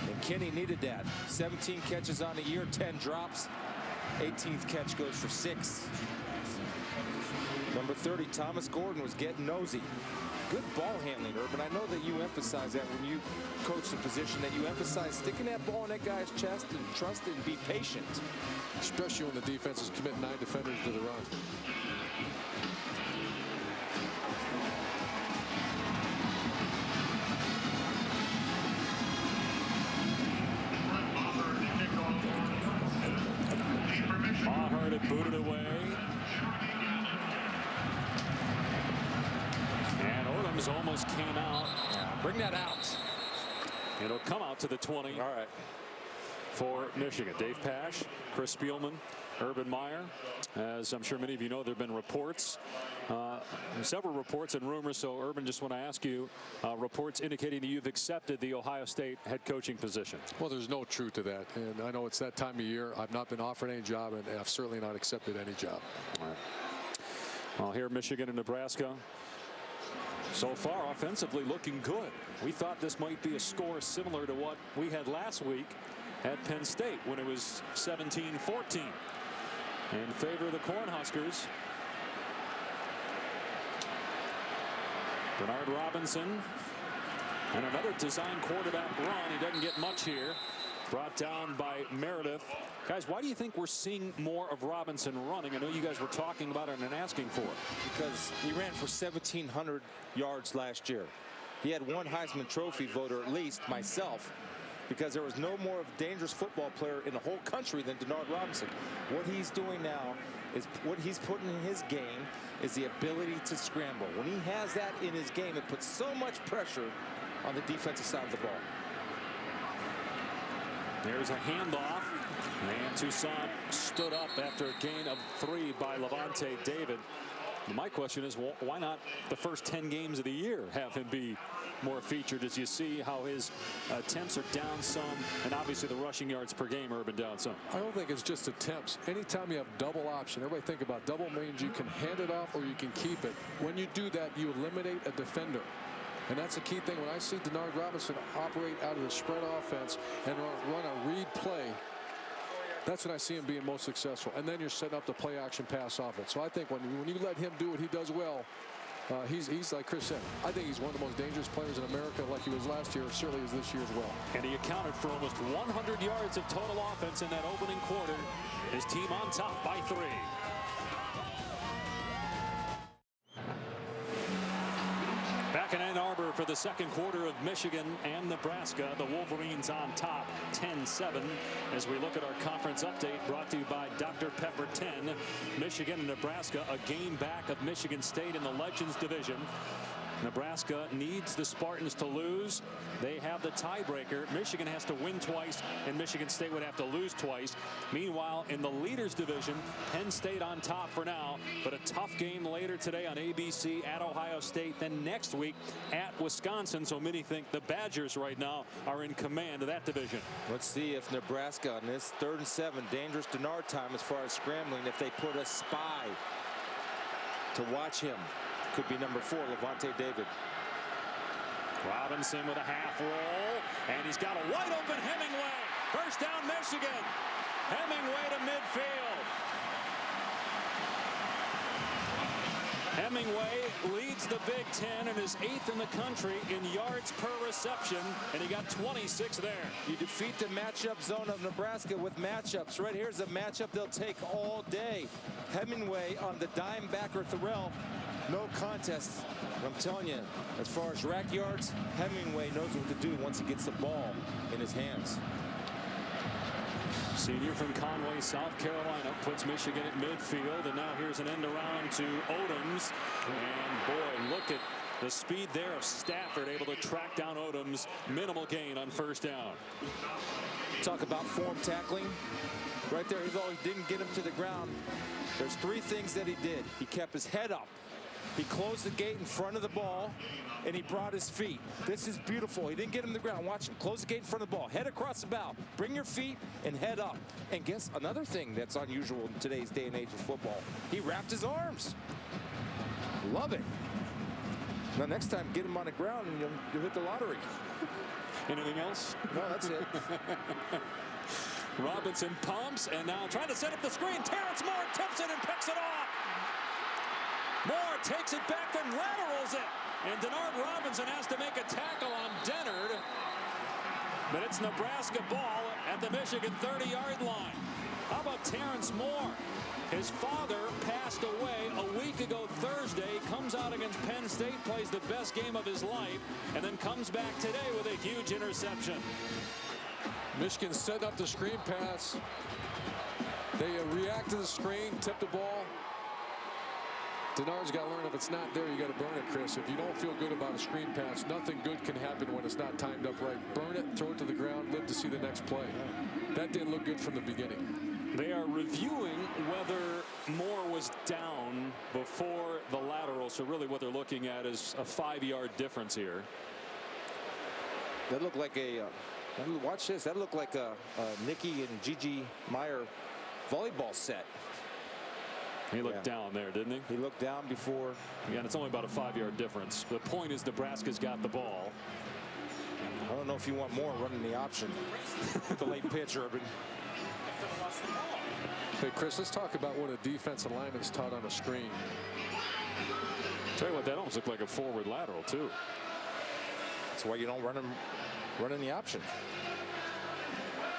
And Kinney needed that. 17 catches on the year, 10 drops. 18th catch goes for 6. Number 30, Thomas Gordon, was getting nosy. Good ball handling, Urban. I know that you emphasize that when you coach the position, that you emphasize sticking that ball in that guy's chest and trust it and be patient. Especially when the defenses commit 9 defenders to the run. Maher to boot it away. And Odums almost came out. Bring that out. It'll come out to the 20. All right. For Michigan. Dave Pasch, Chris Spielman, Urban Meyer. As I'm sure many of you know, there have been reports, several reports and rumors. So, Urban, just want to ask you, reports indicating that you've accepted the Ohio State head coaching position. Well, there's no truth to that. And I know it's that time of year. I've not been offered any job, and I've certainly not accepted any job. All right. Well, here, Michigan and Nebraska. So far, offensively looking good. We thought this might be a score similar to what we had last week at Penn State when it was 17-14 in favor of the Cornhuskers. Bernard Robinson and another design quarterback run. He doesn't get much here. Brought down by Meredith. Guys, why do you think we're seeing more of Robinson running? I know you guys were talking about it and asking for it. Because he ran for 1,700 yards last year. He had 1 Heisman Trophy voter, at least, myself, because there was no more of a dangerous football player in the whole country than Bernard Robinson. What he's doing now is what he's putting in his game is the ability to scramble. When he has that in his game, it puts so much pressure on the defensive side of the ball. There's a handoff, and Toussaint stood up after a gain of 3 by Levante David. My question is, why not the first 10 games of the year have him be more featured, as you see how his attempts are down some, and obviously the rushing yards per game, Urban, down some. I don't think it's just attempts. Anytime you have double option, everybody think about double means you can hand it off or you can keep it. When you do that, you eliminate a defender. And that's the key thing. When I see Bernard Robinson operate out of the spread offense and run a read play, that's when I see him being most successful. And then you're setting up the play action pass offense. So I think when you let him do what he does well, He's like Chris said, I think he's one of the most dangerous players in America, like he was last year, certainly is this year as well. And he accounted for almost 100 yards of total offense in that opening quarter. His team on top by 3. Back in Ann Arbor for the second quarter of Michigan and Nebraska. The Wolverines on top 10-7 as we look at our conference update brought to you by Dr. Pepper 10. Michigan and Nebraska a game back of Michigan State in the Legends division. Nebraska needs the Spartans to lose. They have the tiebreaker. Michigan has to win twice, and Michigan State would have to lose twice. Meanwhile, in the leaders division, Penn State on top for now, but a tough game later today on ABC at Ohio State, then next week at Wisconsin. So many think the Badgers right now are in command of that division. Let's see if Nebraska on this 3rd and 7, dangerous Denard time as far as scrambling, if they put a spy to watch him. Could be number 4, Levante David. Robinson with a half roll, and he's got a wide open Hemingway. First down, Michigan. Hemingway to midfield. Hemingway leads the Big Ten and is 8th in the country in yards per reception, and he got 26 there. You defeat the matchup zone of Nebraska with matchups. Right here's a matchup they'll take all day. Hemingway on the dime backer Thorell. No contest. I'm telling you, as far as rack yards, Hemingway knows what to do once he gets the ball in his hands. Senior from Conway, South Carolina, puts Michigan at midfield, and now here's an end around to Odoms. And boy, look at the speed there of Stafford, able to track down Odoms. Minimal gain on first down. Talk about form tackling. Right there, although he didn't get him to the ground, there's 3 things that he did. He kept his head up. He closed the gate in front of the ball, and he brought his feet. This is beautiful. He didn't get him to the ground. Watch him. Close the gate in front of the ball. Head across the bow. Bring your feet and head up. And guess another thing that's unusual in today's day and age of football. He wrapped his arms. Love it. Now, next time, get him on the ground, and you'll hit the lottery. Anything else? No, that's it. Robinson pumps, and now trying to set up the screen. Terrence Moore tips it and picks it off. Moore takes it back and laterals it. And Denard Robinson has to make a tackle on Dennard. But it's Nebraska ball at the Michigan 30-yard line. How about Terrence Moore? His father passed away a week ago Thursday. Comes out against Penn State, plays the best game of his life, and then comes back today with a huge interception. Michigan set up the screen pass. They react to the screen, tip the ball. Denard's got to learn if it's not there, you got to burn it, Chris. If you don't feel good about a screen pass, nothing good can happen when it's not timed up right. Burn it, throw it to the ground, live to see the next play. That didn't look good from the beginning. They are reviewing whether Moore was down before the lateral. So really what they're looking at is a 5-yard difference here. That looked like a, watch this, that looked like a Nikki and Gigi Meyer volleyball set. He looked down there, didn't he? He looked down before. Yeah, and it's only about a 5-yard difference. The point is Nebraska's got the ball. I don't know if you want more running the option. The late pitch, Urban. Hey, Chris, let's talk about what a defensive lineman is taught on a screen. Tell you what, that almost looked like a forward lateral, too. That's why you don't run in the option.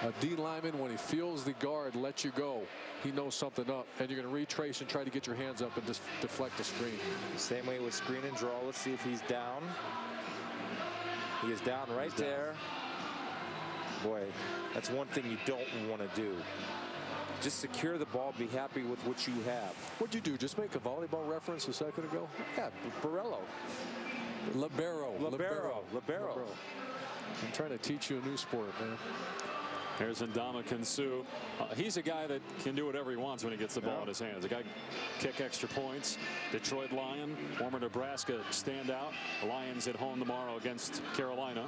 A D lineman, when he feels the guard let you go, he knows something up, and you're going to retrace and try to get your hands up and just deflect the screen. Same way with screen and draw. Let's see if he's down. He is down right there. Boy, that's one thing you don't want to do. Just secure the ball, be happy with what you have. What'd you do? Just make a volleyball reference a second ago? Yeah, Barello. Libero. I'm trying to teach you a new sport, man. Here's Ndamukong Suh. He's a guy that can do whatever he wants when he gets the ball in his hands. A guy kick extra points. Detroit Lion, former Nebraska standout. Lions at home tomorrow against Carolina.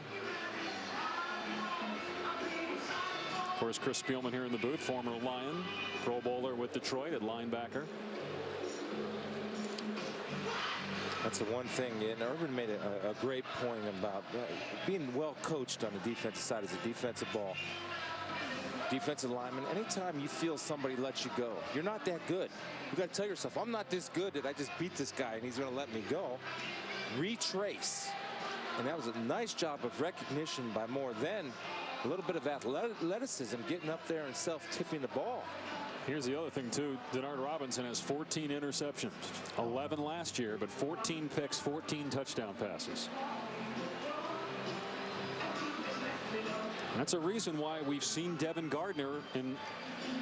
Of course, Chris Spielman here in the booth, former Lion, Pro Bowler with Detroit at linebacker. That's the one thing, and Urban made a great point about being well coached on the defensive side as a defensive ball. defensive lineman, anytime you feel somebody lets you go, you're not that good. You got to tell yourself, I'm not this good that I just beat this guy and he's going to let me go. Retrace. And that was a nice job of recognition by Moore. Then a little bit of athleticism, getting up there and self-tipping the ball. Here's the other thing, too. Denard Robinson has 14 interceptions. 11 last year, but 14 picks, 14 touchdown passes. That's a reason why we've seen Devin Gardner in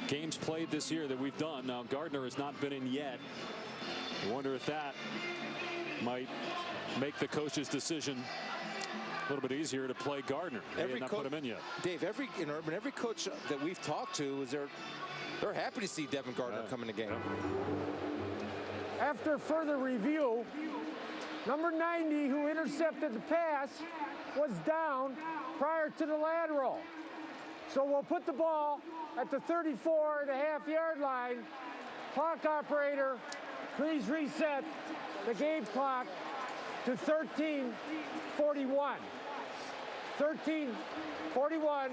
games played this year that we've done. Now, Gardner has not been in yet. I wonder if that might make the coach's decision a little bit easier to play Gardner. They not put him in yet. Dave, every coach that we've talked to is they're happy to see Devin Gardner come in the game. After further review, number 90, who intercepted the pass, was down prior to the lateral. So we'll put the ball at the 34.5-yard line. Clock operator, please reset the game clock to 13:41. 13:41,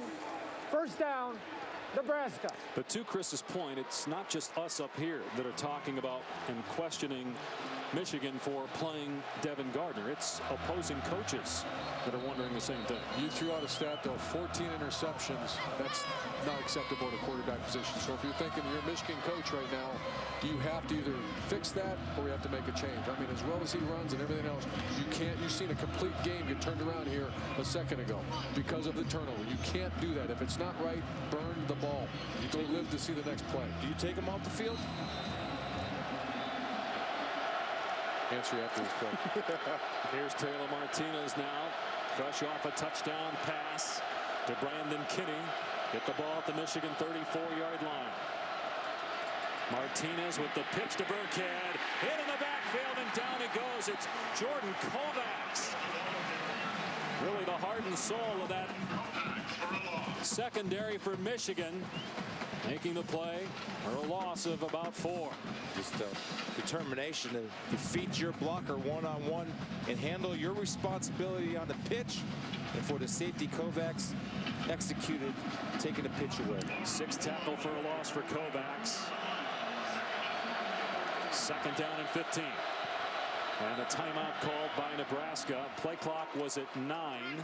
first down, Nebraska. But to Chris's point, it's not just us up here that are talking about and questioning Michigan for playing Devin Gardner. It's opposing coaches that are wondering the same thing. You threw out a stat, though, 14 interceptions. That's not acceptable at a quarterback position. So if you're thinking you're a Michigan coach right now, you have to either fix that or you have to make a change. I mean, as well as he runs and everything else, you've seen a complete game get turned around here a second ago because of the turnover. You can't do that. If it's not right, burn the ball. You don't live to see the next play. Do you take him off the field? Answer after this play. Here's Taylor Martinez now, fresh off a touchdown pass to Brandon Kinney. Get the ball at the Michigan 34-yard line. Martinez with the pitch to Burkhead. Hit in the backfield, and down he goes. It's Jordan Kovacs. Really the heart and soul of that secondary for Michigan. Making the play for a loss of about 4. Just determination to defeat your blocker one-on-one and handle your responsibility on the pitch. And for the safety, Kovacs executed, taking the pitch away. 6 tackle for a loss for Kovacs. Second down and 15. And a timeout called by Nebraska. Play clock was at 9.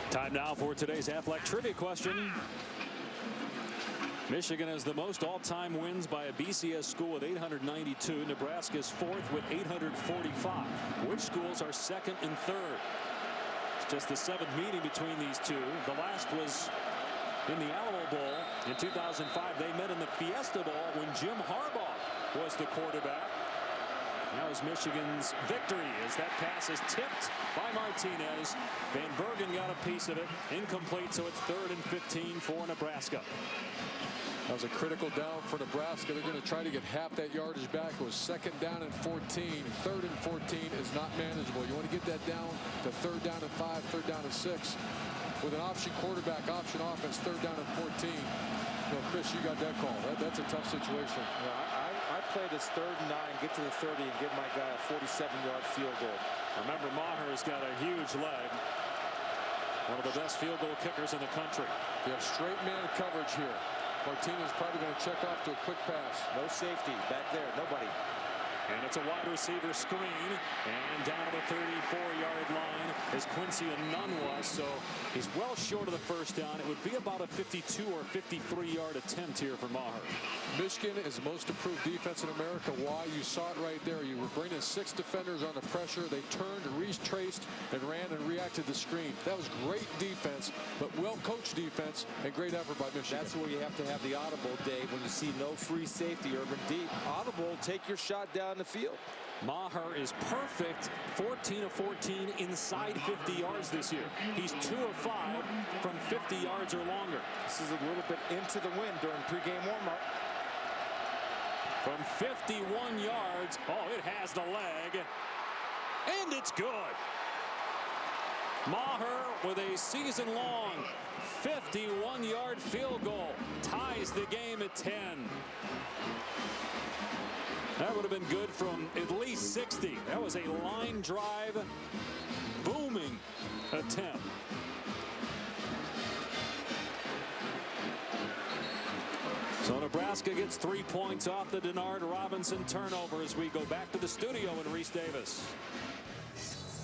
Time now for today's Athletic Trivia question. Michigan has the most all-time wins by a BCS school with 892. Nebraska's 4th with 845. Which schools are 2nd and 3rd? It's just the 7th meeting between these two. The last was in the Alamo Bowl in 2005. They met in the Fiesta Bowl when Jim Harbaugh was the quarterback. Now is Michigan's victory as that pass is tipped by Martinez. Van Bergen got a piece of it. Incomplete, so it's 3rd and 15 for Nebraska. That was a critical down for Nebraska. They're going to try to get half that yardage back. It was 2nd down and 14. 3rd and 14 is not manageable. You want to get that down to 3rd down and 5, 3rd down and 6. With an option quarterback, option offense, 3rd down and 14. Well, Chris, you got that call. That's a tough situation. I play this 3rd and 9, get to the 30, and give my guy a 47-yard field goal. Remember, Maher's got a huge leg. One of the best field goal kickers in the country. You have straight man coverage here. Martinez probably going to check off to a quick pass. No safety back there. Nobody. And it's a wide receiver screen. And down to the 34-yard line is Quincy Enunwa. So he's well short of the first down. It would be about a 52 or 53-yard attempt here for Maher. Michigan is the most improved defense in America. Why? You saw it right there. You were bringing 6 defenders under pressure. They turned, retraced, and ran and reacted to the screen. That was great defense, but well-coached defense and great effort by Michigan. That's where you have to have the audible, Dave, when you see no free safety, urban deep. Audible, take your shot down the field. Maher is perfect, 14 of 14 inside 50 yards this year. He's 2 of 5 from 50 yards or longer. This is a little bit into the wind during pregame warm-up. From 51 yards, oh, it has the leg, and it's good. Maher with a season-long 51-yard field goal ties the game at 10. That would have been good from at least 60. That was a line drive, booming attempt. So Nebraska gets 3 points off the Denard Robinson turnover as we go back to the studio in Reese Davis.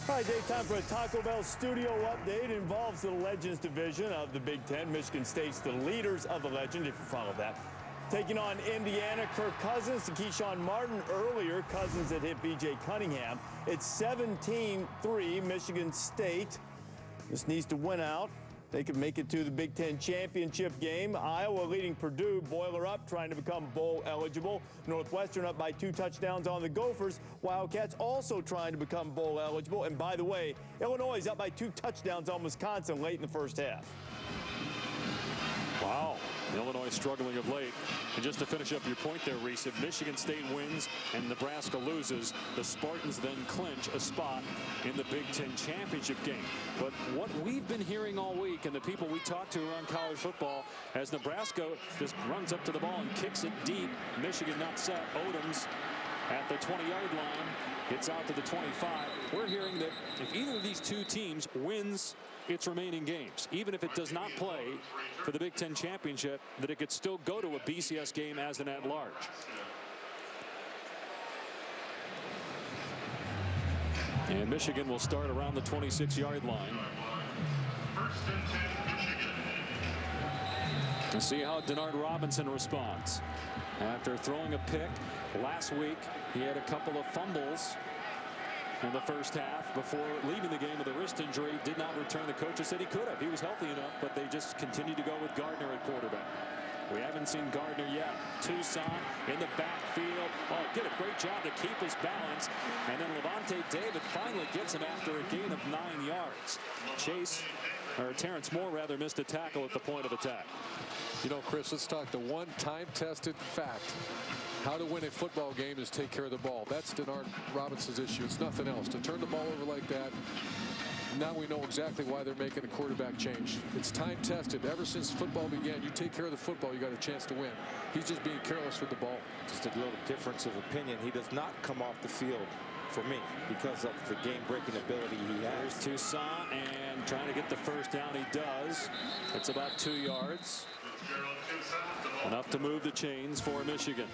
All right, Dave, time for a Taco Bell studio update. It involves the Legends division of the Big Ten. Michigan State's the leaders of the Legend, if you follow that. Taking on Indiana, Kirk Cousins to Keyshawn Martin earlier. Cousins that hit B.J. Cunningham. It's 17-3 Michigan State. This needs to win out. They could make it to the Big Ten championship game. Iowa leading Purdue. Boiler up, trying to become bowl eligible. Northwestern up by 2 touchdowns on the Gophers. Wildcats also trying to become bowl eligible. And by the way, Illinois is up by 2 touchdowns on Wisconsin late in the first half. Wow. Illinois struggling of late. And just to finish up your point there, Reese, if Michigan State wins and Nebraska loses, the Spartans then clinch a spot in the Big Ten championship game. But what we've been hearing all week, and the people we talk to around college football, as Nebraska just runs up to the ball and kicks it deep, Michigan not set. Odoms at the 20-yard line, gets out to the 25. We're hearing that if either of these two teams wins its remaining games, even if it does not play for the Big Ten championship, that it could still go to a BCS game as an at-large. And Michigan will start around the 26-yard line. And see how Denard Robinson responds. After throwing a pick last week, he had a couple of fumbles in the first half before leaving the game with a wrist injury. Did not return. The coaches said he could have. He was healthy enough, but they just continued to go with Gardner at quarterback. We haven't seen Gardner yet. Toussaint in the backfield. Oh, did a great job to keep his balance. And then Levante David finally gets him after a gain of 9 yards. Terrence Moore rather missed a tackle at the point of attack. You know, Chris, let's talk the one time-tested fact. How to win a football game is take care of the ball. That's Denard Robinson's issue. It's nothing else. To turn the ball over like that, now we know exactly why they're making a quarterback change. It's time-tested. Ever since football began, you take care of the football, you got a chance to win. He's just being careless with the ball. Just a little difference of opinion. He does not come off the field for me because of the game-breaking ability he has. There's Toussaint and trying to get the first down. He does. It's about 2 yards. Enough to move the chains for Michigan.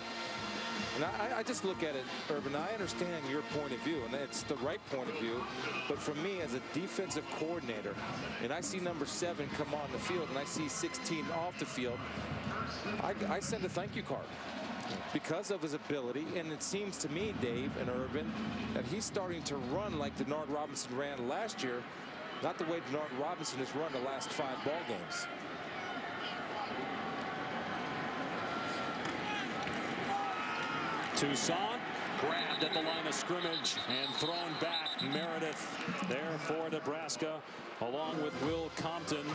And I just look at it, Urban. I understand your point of view, and it's the right point of view. But for me, as a defensive coordinator, and I see number 7 come on the field, and I see 16 off the field, I send a thank you card because of his ability. And it seems to me, Dave and Urban, that he's starting to run like Denard Robinson ran last year, not the way Denard Robinson has run the last 5 ball games. Toussaint grabbed at the line of scrimmage and thrown back. Meredith there for Nebraska, along with Will Compton.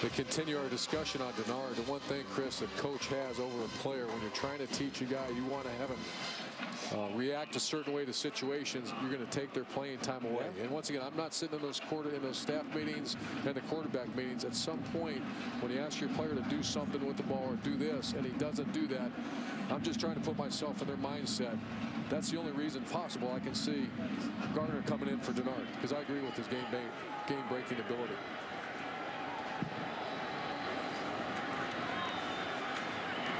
To continue our discussion on Denard, the one thing, Chris, a coach has over a player, when you're trying to teach a guy, you want to have him react a certain way to situations, you're going to take their playing time away. Yeah. And once again, I'm not sitting in those staff meetings and the quarterback meetings. At some point, when you ask your player to do something with the ball or do this, and he doesn't do that, I'm just trying to put myself in their mindset. That's the only reason possible I can see Gardner coming in for Denard, because I agree with his game-breaking ability.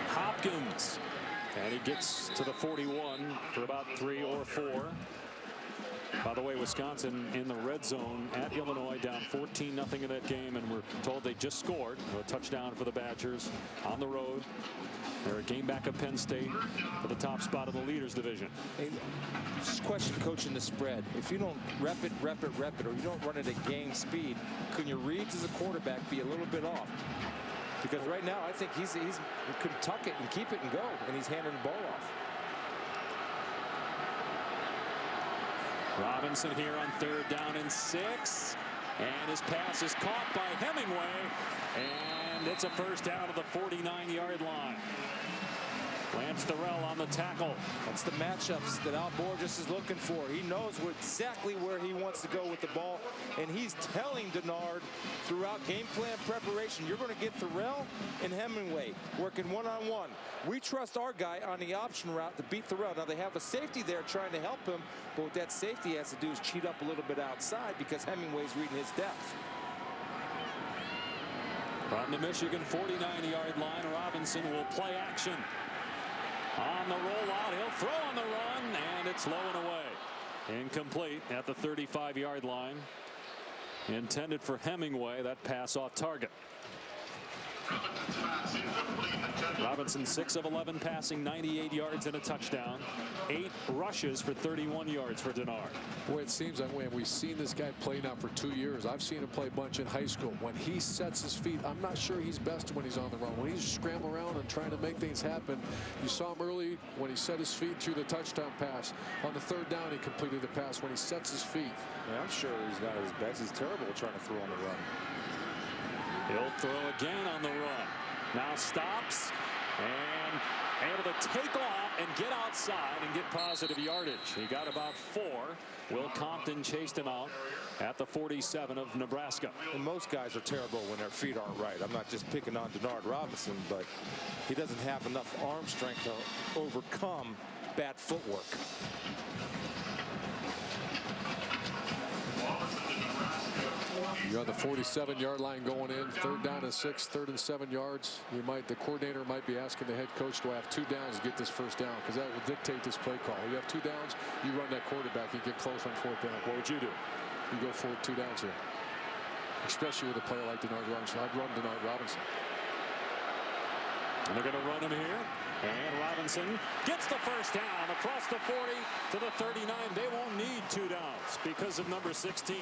Hopkins. And he gets to the 41 for about 3 or 4. By the way, Wisconsin in the red zone at Illinois, down 14-0 in that game, and we're told they just scored a touchdown for the Badgers on the road. They're a game back of Penn State for the top spot of the leaders division. Hey, just question coaching the spread. If you don't rep it, or you don't run it at game speed, can your reads as a quarterback be a little bit off? Because right now, I think he could tuck it and keep it and go, and he's handing the ball off. Robinson here on 3rd down and 6. And his pass is caught by Hemingway. And it's a first down to the 49-yard line. Lance Thurell on the tackle. That's the matchups that Al Borges is looking for. He knows exactly where he wants to go with the ball, and he's telling Denard throughout game plan preparation, you're going to get Thurell and Hemingway working one-on-one. We trust our guy on the option route to beat Thurell. Now, they have a safety there trying to help him, but what that safety has to do is cheat up a little bit outside because Hemingway's reading his depth. From the Michigan 49-yard line, Robinson will play action. On the rollout, he'll throw on the run, and it's low and away. Incomplete at the 35-yard line. Intended for Hemingway. That pass off target. Robinson 6 of 11 passing, 98 yards and a touchdown. 8 rushes for 31 yards for Denard. Boy, it seems that way. We've seen this guy play now for 2 years. I've seen him play a bunch in high school. When he sets his feet, I'm not sure he's best when he's on the run. When he's scrambling around and trying to make things happen, you saw him early when he set his feet through the touchdown pass. On the 3rd down, he completed the pass. When he sets his feet, yeah, I'm sure he's not his best. He's terrible trying to throw on the run. He'll throw again on the run. Now stops and able to take off and get outside and get positive yardage. He got about 4. Will Compton chased him out at the 47 of Nebraska. And most guys are terrible when their feet aren't right. I'm not just picking on Denard Robinson, but he doesn't have enough arm strength to overcome bad footwork. You're on the 47-yard line going in. 3rd down and 6, 3rd and 7 yards. The coordinator might be asking the head coach to have 2 downs to get this 1st down, because that will dictate this play call. You have 2 downs, you run that quarterback, you get close on 4th down. What would you do? You go for 2 downs here, especially with a player like Denard Robinson. I'd run Denard Robinson. And they're going to run him here. And Robinson gets the 1st down across the 40 to the 39. They won't need 2 downs because of number 16.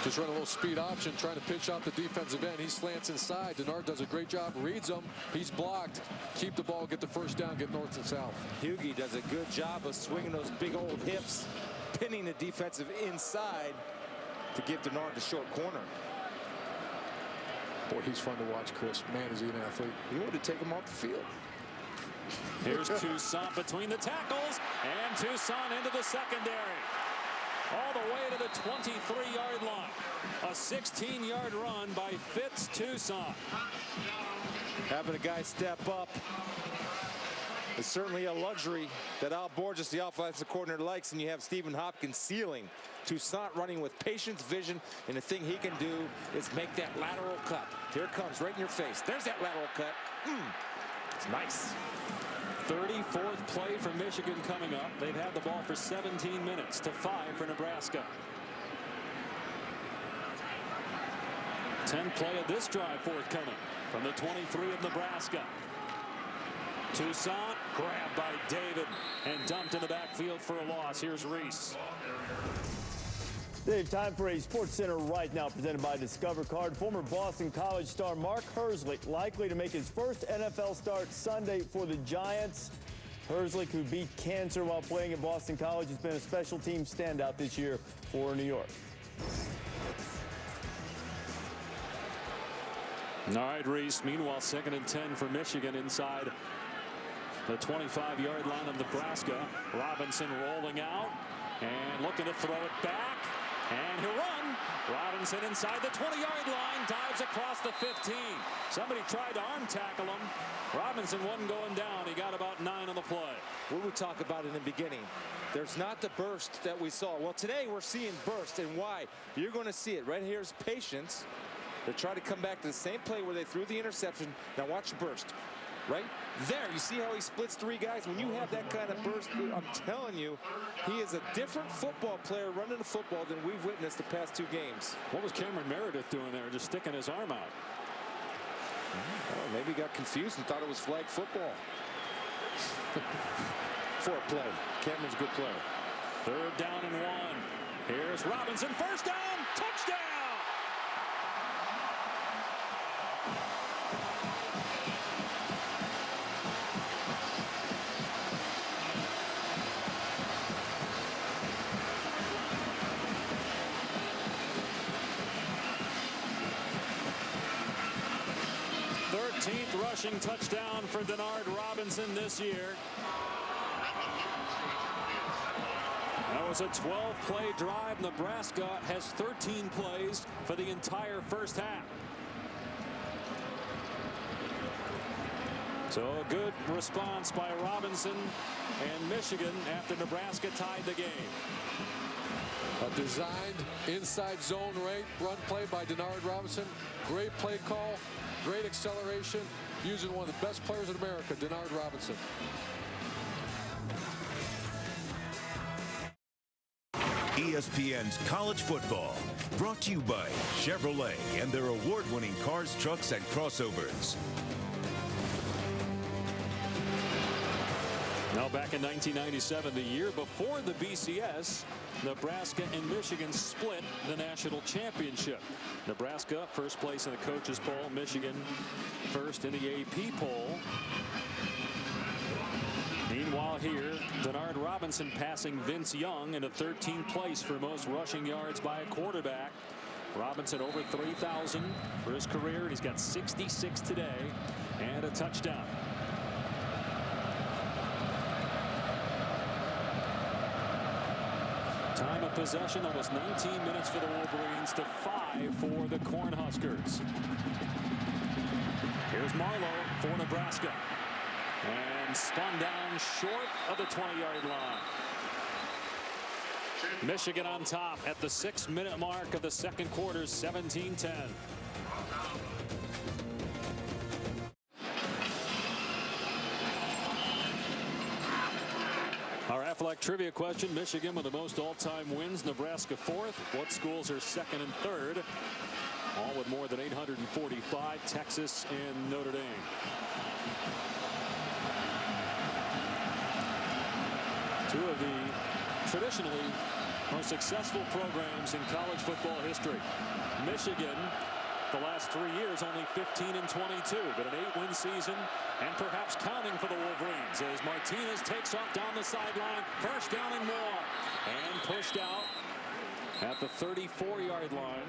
Just run a little speed option, trying to pitch out the defensive end. He slants inside. Denard does a great job, reads him. He's blocked. Keep the ball, get the 1st down, get north and south. Hughie does a good job of swinging those big old hips, pinning the defensive inside to give Denard the short corner. Boy, he's fun to watch, Chris. Man, is he an athlete. You want to take him off the field. Here's Toussaint between the tackles, and Toussaint into the secondary. All the way to the 23-yard line. A 16-yard run by Fitz Toussaint. Having a guy step up is certainly a luxury that Al Borges, the offensive coordinator, likes, and you have Stephen Hopkins sealing. Toussaint running with patience, vision, and the thing he can do is make that lateral cut. Here it comes, right in your face. There's that lateral cut. It's nice. 34th play for Michigan coming up. They've had the ball for 17 minutes to 5 for Nebraska. 10th play of this drive forthcoming from the 23 of Nebraska. Toussaint grabbed by David and dumped in the backfield for a loss. Here's Reese. Dave, time for a Sports Center right now presented by Discover Card. Former Boston College star Mark Herzlich likely to make his first NFL start Sunday for the Giants. Herzlich, who beat cancer while playing at Boston College, has been a special team standout this year for New York. All right, Reese. Meanwhile, 2nd and 10 for Michigan inside the 25-yard line of Nebraska. Robinson rolling out and looking to throw it back. And he'll run. Robinson inside the 20-yard line, dives across the 15. Somebody tried to arm tackle him. Robinson wasn't going down. He got about 9 on the play. What we talked about in the beginning, there's not the burst that we saw. Well, today we're seeing burst, and why? You're going to see it. Right here's patience. They try to come back to the same play where they threw the interception. Now watch the burst. Right there, you see how he splits 3 guys? When you have that kind of burst, I'm telling you, he is a different football player running the football than we've witnessed the past 2 games. What was Cameron Meredith doing there, just sticking his arm out? Oh, maybe he got confused and thought it was flag football. For a play. Cameron's a good player. 3rd down and 1. Here's Robinson, 1st down, touchdown! 13th rushing touchdown for Denard Robinson this year. That was a 12-play drive. Nebraska has 13 plays for the entire first half. So a good response by Robinson and Michigan after Nebraska tied the game. A designed inside zone run play by Denard Robinson. Great play call, great acceleration, using one of the best players in America, Denard Robinson. ESPN's College Football, brought to you by Chevrolet and their award-winning cars, trucks, and crossovers. Now back in 1997, the year before the BCS, Nebraska and Michigan split the national championship. Nebraska first place in the coaches poll, Michigan first in the AP poll. Meanwhile here, Denard Robinson passing Vince Young into 13th place for most rushing yards by a quarterback. Robinson over 3,000 for his career, and he's got 66 today and a touchdown. Time of possession almost 19 minutes for the Wolverines to 5 for the Cornhuskers. Here's Marlowe for Nebraska. And spun down short of the 20-yard line. Michigan on top at the 6-minute mark of the second quarter, 17-10. Our Aflac trivia question: Michigan with the most all-time wins, Nebraska fourth. What schools are second and third? All with more than 845, Texas and Notre Dame. Two of the traditionally most successful programs in college football history. Michigan, the last 3 years, only 15 and 22, but an 8-win season, and perhaps counting for the Wolverines as Martinez takes off down the sideline. First down and more, and pushed out at the 34-yard line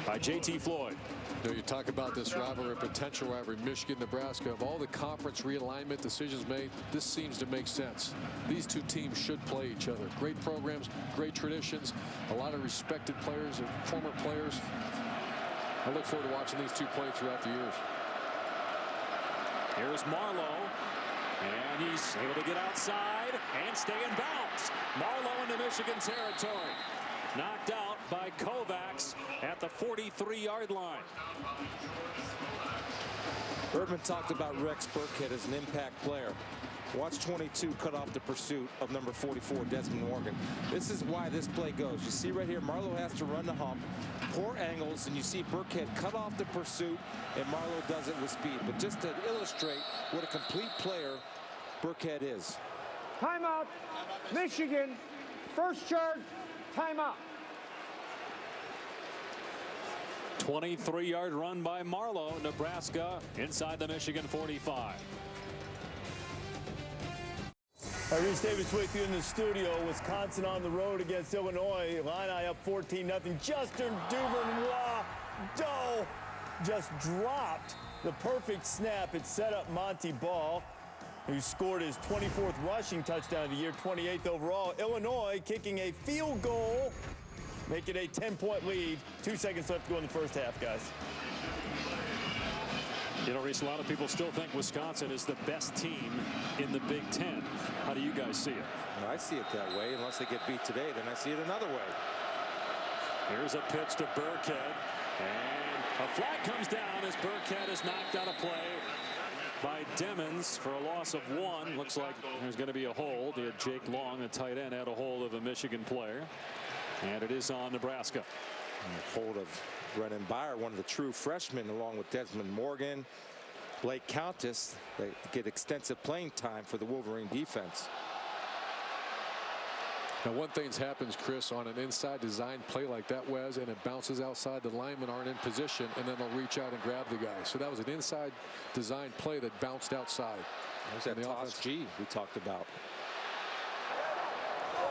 by J.T. Floyd. You know, you talk about this rivalry, potential rivalry, Michigan-Nebraska. Of all the conference realignment decisions made, this seems to make sense. These two teams should play each other. Great programs, great traditions, a lot of respected players and former players. I look forward to watching these two play throughout the years. Here's Marlowe, and he's able to get outside and stay in bounds. Marlowe into Michigan territory. Knocked out by Kovacs at the 43-yard line. Erdman talked about Rex Burkhead as an impact player. Watch 22 cut off the pursuit of number 44, Desmond Morgan. This is why this play goes. You see right here, Marlowe has to run the hump, poor angles, and you see Burkhead cut off the pursuit, and Marlowe does it with speed. But just to illustrate what a complete player Burkhead is. Timeout, Michigan, first charge, timeout. 23-yard run by Marlowe. Nebraska inside the Michigan 45. Reese Davis with you in the studio. Wisconsin on the road against Illinois. Illini up 14-0. Justin Duvernois just dropped the perfect snap. It set up Monty Ball, who scored his 24th rushing touchdown of the year, 28th overall. Illinois kicking a field goal, make it a 10-point lead. 2 seconds left to go in the first half, guys. You know, Reese, a lot of people still think Wisconsin is the best team in the Big Ten. How do you guys see it? Well, I see it that way. Unless they get beat today, then I see it another way. Here's a pitch to Burkhead, and a flag comes down as Burkhead is knocked out of play by Demmons for a loss of 1. Looks like there's going to be a hold. He had Jake Long, the tight end, had a hold of a Michigan player, and it is on Nebraska. And a hold of Brennan Byer, one of the true freshmen, along with Desmond Morgan, Blake Countess. They get extensive playing time for the Wolverine defense. Now, one thing happens, Chris, on an inside design play like that, Wes, and it bounces outside. The linemen aren't in position, and then they'll reach out and grab the guy. So that was an inside design play that bounced outside. That was that toss G we talked about.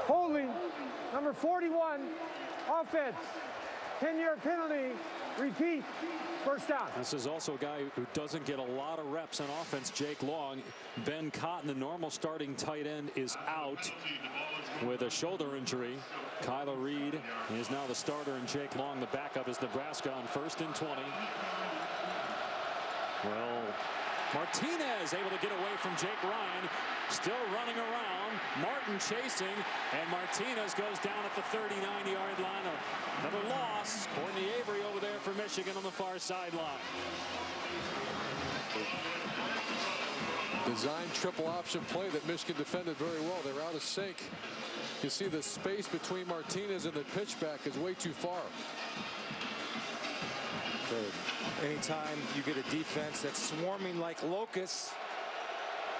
Holding, number 41, offense. 10-yard penalty Repeat. First down. This is also a guy who doesn't get a lot of reps on offense, Jake Long. Ben Cotton, the normal starting tight end, is out with a shoulder injury. Kyler Reed is now the starter, and Jake Long, the backup, is Nebraska on 1st and 20. Well, Martinez able to get away from Jake Ryan, still running around. Martin chasing, and Martinez goes down at the 39-yard line. Another loss. Courtney Avery over there for Michigan on the far sideline. Design triple option play that Michigan defended very well. They were out of sync. You see the space between Martinez and the pitchback is way too far. Anytime you get a defense that's swarming like locusts,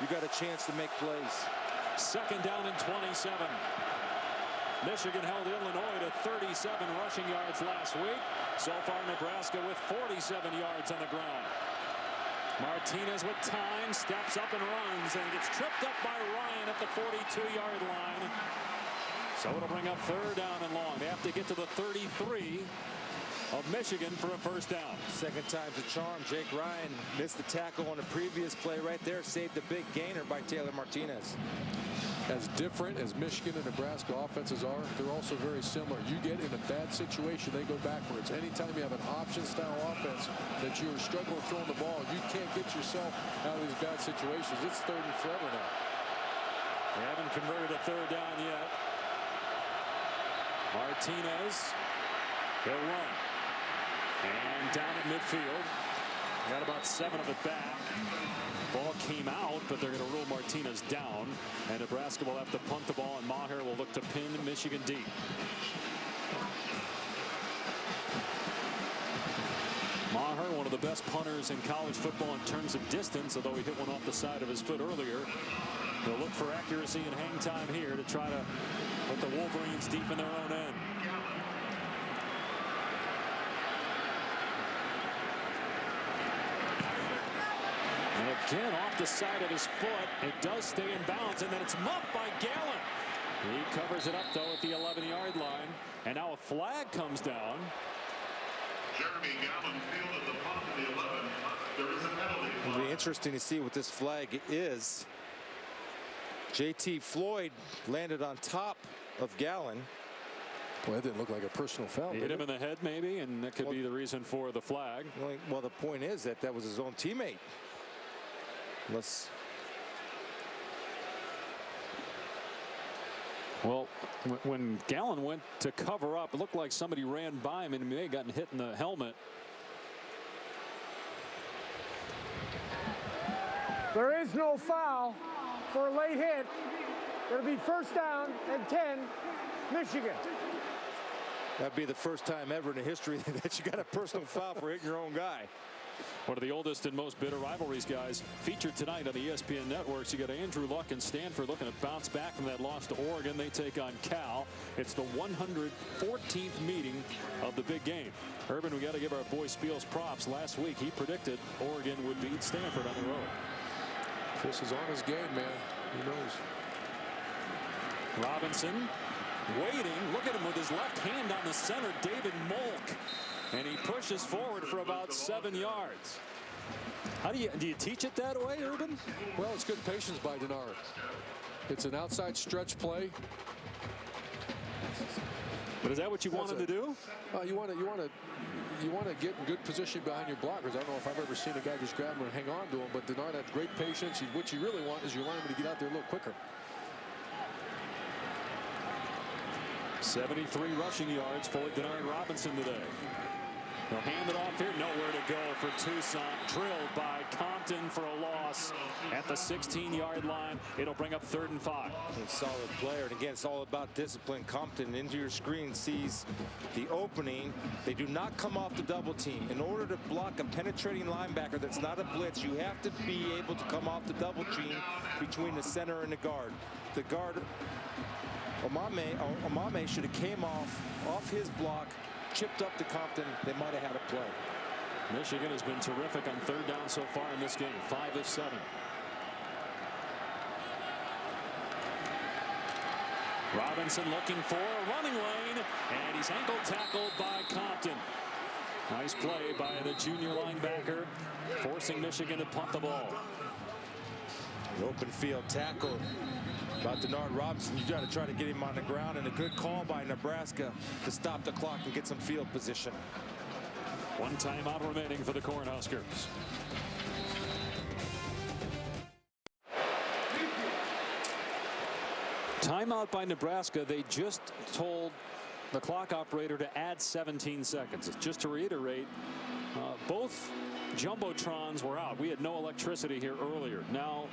you got a chance to make plays. 2nd down and 27. Michigan held Illinois to 37 rushing yards last week. So far, Nebraska with 47 yards on the ground. Martinez with time, steps up and runs, and gets tripped up by Ryan at the 42-yard line. So it'll bring up 3rd down and long. They have to get to the 33 of Michigan for a 1st down. Second time's a charm. Jake Ryan missed the tackle on the previous play right there. Saved a big gainer by Taylor Martinez. As different as Michigan and Nebraska offenses are, they're also very similar. You get in a bad situation, they go backwards. Anytime you have an option-style offense that you're struggling throwing the ball, you can't get yourself out of these bad situations. It's 3rd and forever now. They haven't converted a 3rd down yet. Martinez, he'll run. And down at midfield. Got about 7 of it back. Ball came out, but they're going to rule Martinez down. And Nebraska will have to punt the ball, and Maher will look to pin Michigan deep. Maher, one of the best punters in college football in terms of distance, although he hit one off the side of his foot earlier. They'll look for accuracy and hang time here to try to put the Wolverines deep in their own end. Again, off the side of his foot. It does stay in bounds, and then it's muffed by Gallen. He covers it up, though, at the 11-yard line. And now a flag comes down. Jeremy Gallen fielded the punt at the 11. There is a penalty. It'll be interesting to see what this flag is. J.T. Floyd landed on top of Gallen. Boy, that didn't look like a personal foul. He hit him in the head, maybe, and that could be the reason for the flag. Well, the point is that that was his own teammate. Well, when Gallen went to cover up, it looked like somebody ran by him and he may have gotten hit in the helmet. There is no foul for a late hit. It'll be 1st down and 10, Michigan. That'd be the first time ever in the history that you got a personal foul for hitting your own guy. One of the oldest and most bitter rivalries, guys, featured tonight on the ESPN networks. You got Andrew Luck and Stanford looking to bounce back from that loss to Oregon. They take on Cal. It's the 114th meeting of the big game. Urban, we got to give our boy Spiels props. Last week, he predicted Oregon would beat Stanford on the road. Chris is on his game, man. Who knows? Robinson waiting. Look at him with his left hand on the center, David Molk. And he pushes forward for about 7 yards. How do you teach it that way, Urban? Well, it's good patience by Denard. It's an outside stretch play. But is that what you want him to do? You want to get in good position behind your blockers. I don't know if I've ever seen a guy just grab him and hang on to him, but Denard had great patience. What you really want is your lineman to get out there a little quicker. 73 rushing yards for Denard Robinson today. They'll hand it off here. Nowhere to go for Tucson. Drilled by Compton for a loss at the 16-yard line. It'll bring up 3rd and 5. Solid player. And again, it's all about discipline. Compton into your screen sees the opening. They do not come off the double team. In order to block a penetrating linebacker that's not a blitz, you have to be able to come off the double team between the center and the guard. The guard, Omame should have came off his block, chipped up to Compton. They might have had a play. Michigan has been terrific on 3rd down so far in this game. 5 of 7. Robinson looking for a running lane, and he's ankle tackled by Compton. Nice play by the junior linebacker, forcing Michigan to punt the ball. The open field tackle by Denard Robinson. You got to try to get him on the ground, and a good call by Nebraska to stop the clock and get some field position. One timeout remaining for the Cornhuskers. Timeout by Nebraska. They just told the clock operator to add 17 seconds. Just to reiterate, both jumbotrons were out. We had no electricity here earlier. Now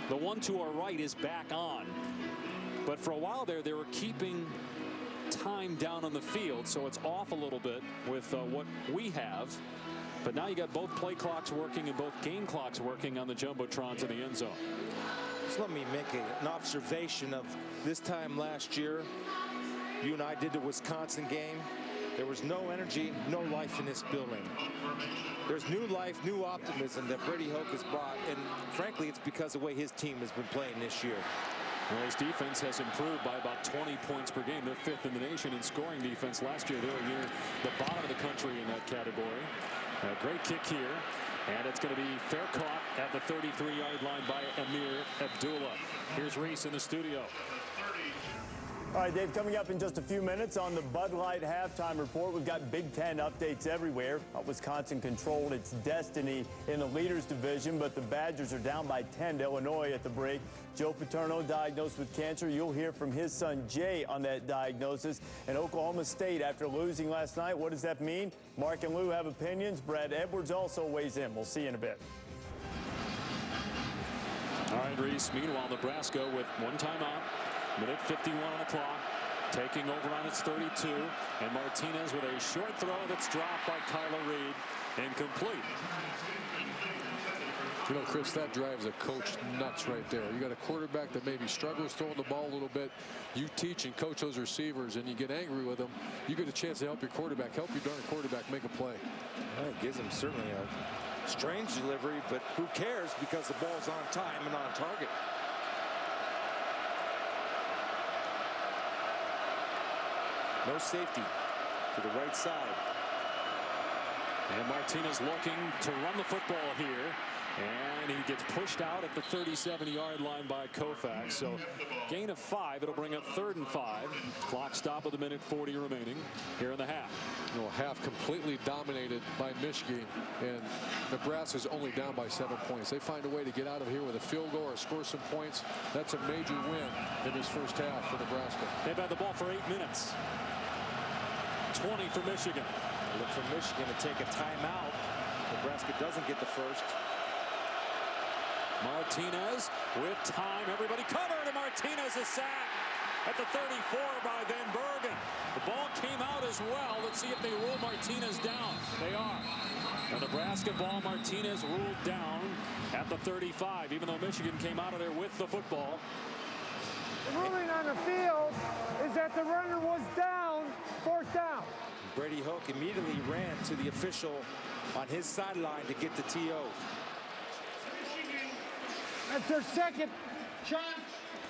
the one to our right is back on, but for a while there they were keeping time down on the field, so it's off a little bit with what we have. But now you got both play clocks working and both game clocks working on the jumbotrons in the end zone. So let me make an observation of this time last year. You and I did the Wisconsin game. There was no energy, no life in this building. There's new life, new optimism that Brady Hoke has brought, and frankly, it's because of the way his team has been playing this year. Well, his defense has improved by about 20 points per game. They're 5th in the nation in scoring defense. Last year, they were near the bottom of the country in that category. A great kick here, and it's going to be fair caught at the 33-yard line by Amir Abdullah. Here's Reese in the studio. All right, Dave, coming up in just a few minutes on the Bud Light halftime report, we've got Big Ten updates everywhere. Wisconsin controlled its destiny in the leaders division, but the Badgers are down by 10 to Illinois at the break. Joe Paterno diagnosed with cancer. You'll hear from his son Jay on that diagnosis. And Oklahoma State, after losing last night, what does that mean? Mark and Lou have opinions. Brad Edwards also weighs in. We'll see you in a bit. All right, Reese. Meanwhile, Nebraska with one timeout. Minute 51 on the clock, taking over on its 32, and Martinez with a short throw that's dropped by Kyler Reed, incomplete. You know, Chris, that drives a coach nuts right there. You got a quarterback that maybe struggles throwing the ball a little bit. You teach and coach those receivers, and you get angry with them. You get a chance to help your quarterback, help your darn quarterback make a play. Well, it gives him certainly a strange delivery, but who cares, because the ball's on time and on target. No safety to the right side. And Martinez looking to run the football here. And he gets pushed out at the 37-yard line by Koufax. So gain of 5. It'll bring up 3rd and 5. Clock stop with a minute 40 remaining here in the half. You know, half completely dominated by Michigan, and Nebraska's only down by 7 points. They find a way to get out of here with a field goal or score some points. That's a major win in this first half for Nebraska. They've had the ball for 8 minutes. 20 for Michigan. Look for Michigan to take a timeout. Nebraska doesn't get the first. Martinez with time. Everybody covered, and Martinez is sacked at the 34 by Van Bergen. The ball came out as well. Let's see if they rule Martinez down. They are. A Nebraska ball. Martinez ruled down at the 35, even though Michigan came out of there with the football. The ruling on the field is that the runner was down, 4th down. Brady Hoke immediately ran to the official on his sideline to get the TO. That's their second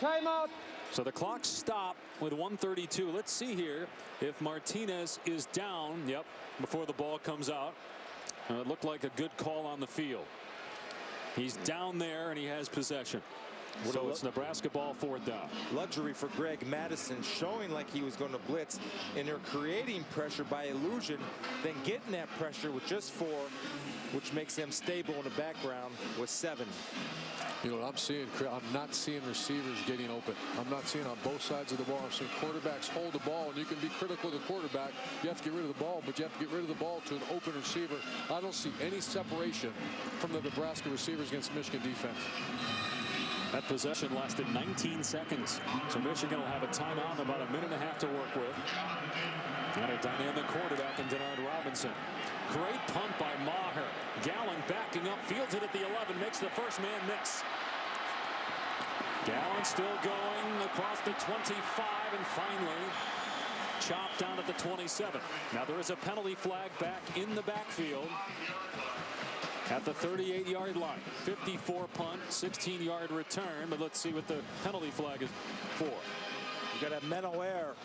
timeout. So the clock stopped with 1:32. Let's see here if Martinez is down. Yep, before the ball comes out. It looked like a good call on the field. He's down there and he has possession. So it's Nebraska ball, 4th down. Luxury for Greg Madison, showing like he was going to blitz, and they're creating pressure by illusion, then getting that pressure with just 4, which makes them stable in the background with 7. You know what I'm seeing? I'm not seeing receivers getting open. I'm not seeing on both sides of the ball. I'm seeing quarterbacks hold the ball, and you can be critical of the quarterback. You have to get rid of the ball, but you have to get rid of the ball to an open receiver. I don't see any separation from the Nebraska receivers against Michigan defense. That possession lasted 19 seconds. So Michigan will have a timeout and about a minute and a half to work with. And a dynamic quarterback in Denard Robinson. Great punt by Maher. Gallen backing up, fields it at the 11, makes the first man miss. Gallen still going across the 25 and finally chopped down at the 27. Now there is a penalty flag back in the backfield at the 38-yard line. 54 punt, 16-yard return, but let's see what the penalty flag is for. You got a mental error.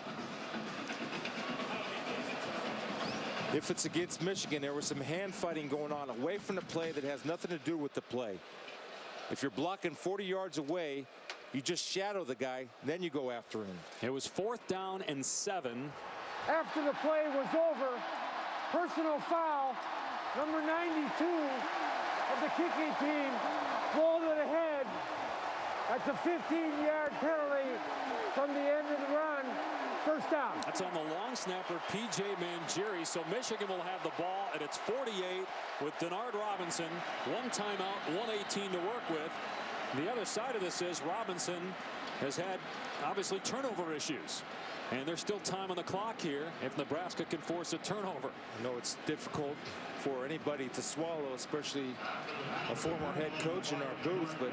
If it's against Michigan, there was some hand fighting going on away from the play that has nothing to do with the play. If you're blocking 40 yards away, you just shadow the guy, then you go after him. It was 4th down and 7. After the play was over, personal foul, number 92 of the kicking team rolled it ahead. That's a 15-yard penalty from the end of the run. First down. That's on the long snapper, P.J. Mangieri. So Michigan will have the ball at its 48 with Denard Robinson. 1 timeout, 1:18 to work with. The other side of this is Robinson has had, obviously, turnover issues. And there's still time on the clock here if Nebraska can force a turnover. I know it's difficult for anybody to swallow, especially a former head coach in our booth, but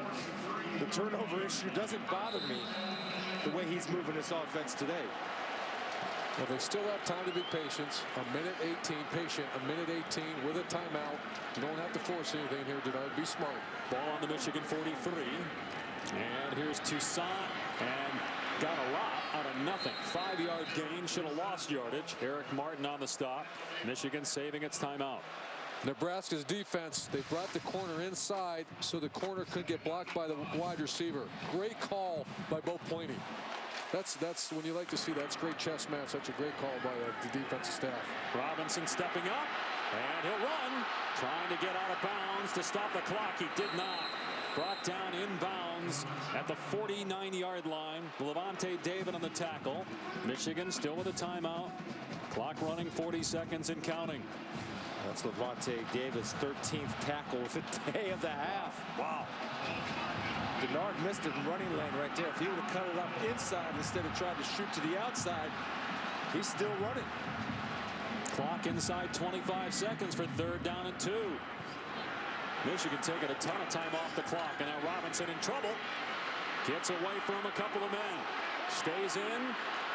the turnover issue doesn't bother me the way he's moving this offense today. Well, they still have time to be patient. A minute 18, patient. A minute 18 with a timeout. You don't have to force anything here, Denard. Be smart. Ball on the Michigan 43. And here's Toussaint. And got a lot out of nothing. 5-yard gain. Should have lost yardage. Eric Martin on the stop. Michigan saving its timeout. Nebraska's defense, they brought the corner inside so the corner could get blocked by the wide receiver. Great call by Bo Pelini. That's when you like to see that. That's great chess match. Such a great call by the defensive staff. Robinson stepping up, and he'll run, trying to get out of bounds to stop the clock. He did not. Brought down inbounds at the 49-yard line. Levante David on the tackle. Michigan still with a timeout. Clock running, 40 seconds and counting. That's Levante Davis' 13th tackle of the day of the half. Wow. Denard missed it in running lane right there. If he would have cut it up inside instead of trying to shoot to the outside, he's still running. Clock inside 25 seconds for 3rd down and 2. Michigan taking a ton of time off the clock, and now Robinson in trouble. Gets away from a couple of men. Stays in,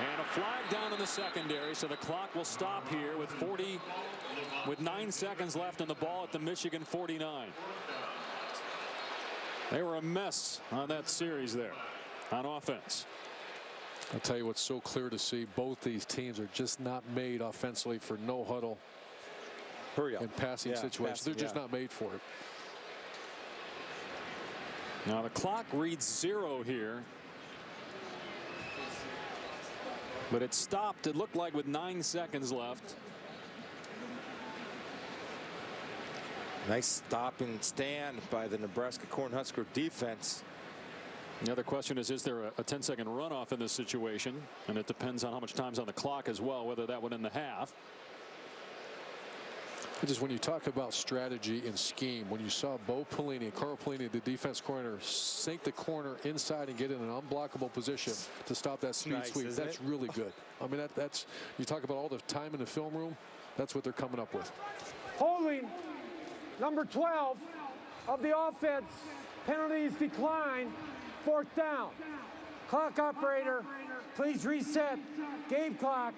and a flag down in the secondary, so the clock will stop here with 9 seconds left on the ball at the Michigan 49. They were a mess on that series there on offense. I'll tell you what's so clear to see. Both these teams are just not made offensively for no huddle. Hurry up. In passing situations. They're just not made for it. Now the clock reads 0 here. But it stopped, it looked like, with 9 seconds left. Nice stop and stand by the Nebraska Cornhusker defense. The other question is there a 10-second runoff in this situation? And it depends on how much time's on the clock as well, whether that would end the half. Just when you talk about strategy and scheme, when you saw Bo Pelini and Carl Pelini, the defense coordinator, sink the corner inside and get in an unblockable position to stop that speed sweep, that's really good. I mean, that's you talk about all the time in the film room, that's what they're coming up with. Holding number 12 of the offense. Penalties decline. 4th down. Clock operator, please reset game clock